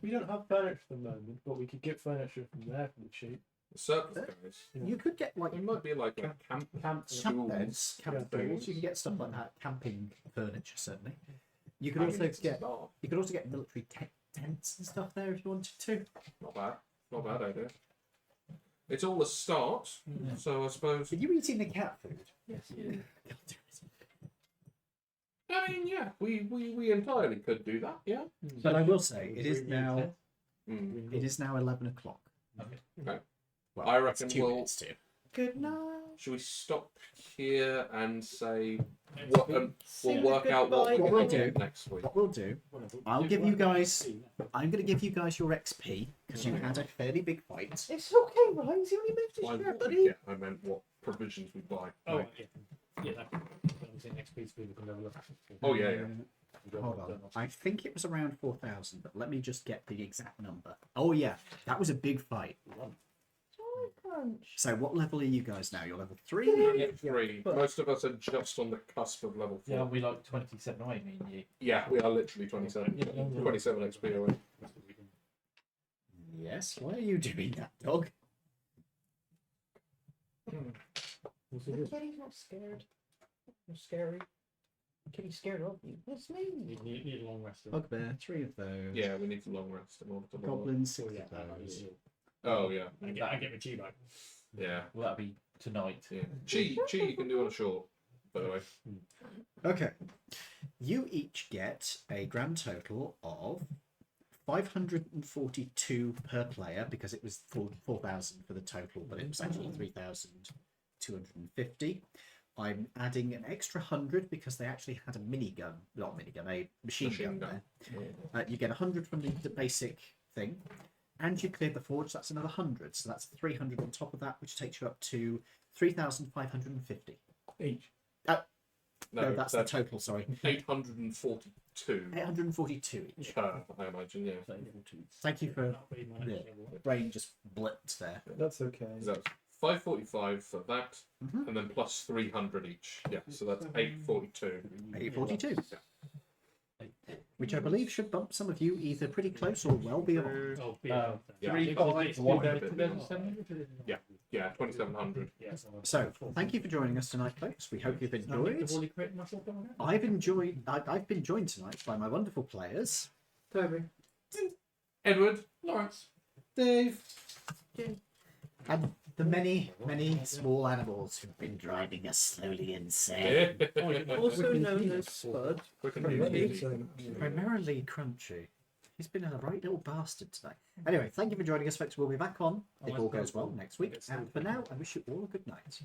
We don't have furniture at the moment, but we could get furniture from there for the cheap. The surplus guys. You could get like It might be like a camp. Camp. Stools. beds, camp Yeah. stools. You can get stuff like that. Camping furniture, certainly. You could also get military tents and stuff there if you wanted to. Not bad. Not bad idea. It's all a start, so I suppose. Are you eating the cat food? Yes. I mean, yeah, we entirely could do that. Yeah. But I will say it is now Mm. it is now 11 o'clock. Okay. Well, I it's reckon 2 we'll- minutes to. Good night. Should we stop here and say what? We'll Sing work out what goodbye. we're What we'll going to do- do next week. What we'll do, I'll give you guys. I'm going to give you guys your XP because you had a fairly big fight. It's okay, Ryan. He only moved his Why chair, what we buddy. get? I meant what provisions we buy. Oh, Right. yeah. That was the next piece we can have a look at. Oh yeah, yeah. Hold on. I think it was around 4,000, but let me just get the exact number. Oh yeah, that was a big fight. Joy Crunch. So what level are you guys now? You're level 3? Yeah, 3. Most of us are just on the cusp of level 4. yeah, we like 27. I mean, you. Yeah, we are literally 27. 27 XP away. Yes. Why are you doing that, dog? Kitty's not scared. Not scary. Kitty's scared of you. That's me. You need a long rest. Bugbear, 3 of those. Yeah, we need a long rest in order to level up. Goblins, 6 Oh, yeah. of those. Oh yeah, I get my tea back. yeah, Will that be tonight? yeah. Chi you can do on a short, by the way. Okay. You each get a grand total of 542 per player because it was 4,000 for the total, but it was actually 3,250. I'm adding an extra 100 because they actually had a minigun, not minigun, a machine gun there. You get 100 from the basic thing, and you cleared the forge, that's another 100. So that's 300 on top of that, which takes you up to 3,550. Each. No, that's the total, sorry. 842 842 each. per, I imagine. Yeah. Thank you for That'll be my next Yeah. level. brain just blipped there. That's okay. So that's 545 for that, Mhm. and then plus 300 each. Yeah, so that's 842. 842. Which I believe should bump some of you either pretty close or well beyond. Oh, Yeah. Yeah. 3,500. Yeah, 2700. So, thank you for joining us tonight, folks. We hope you've enjoyed. I've been joined tonight by my wonderful players. Toby. Edward. Lawrence. Dave. And the many, many small animals who've been driving us slowly insane. Also known as Spud. Quick and easy. Primarily Crunchy. He's been a right little bastard tonight. Anyway, thank you for joining us, folks. We'll be back on, if all goes well, next week. And for now, I wish you all a good night.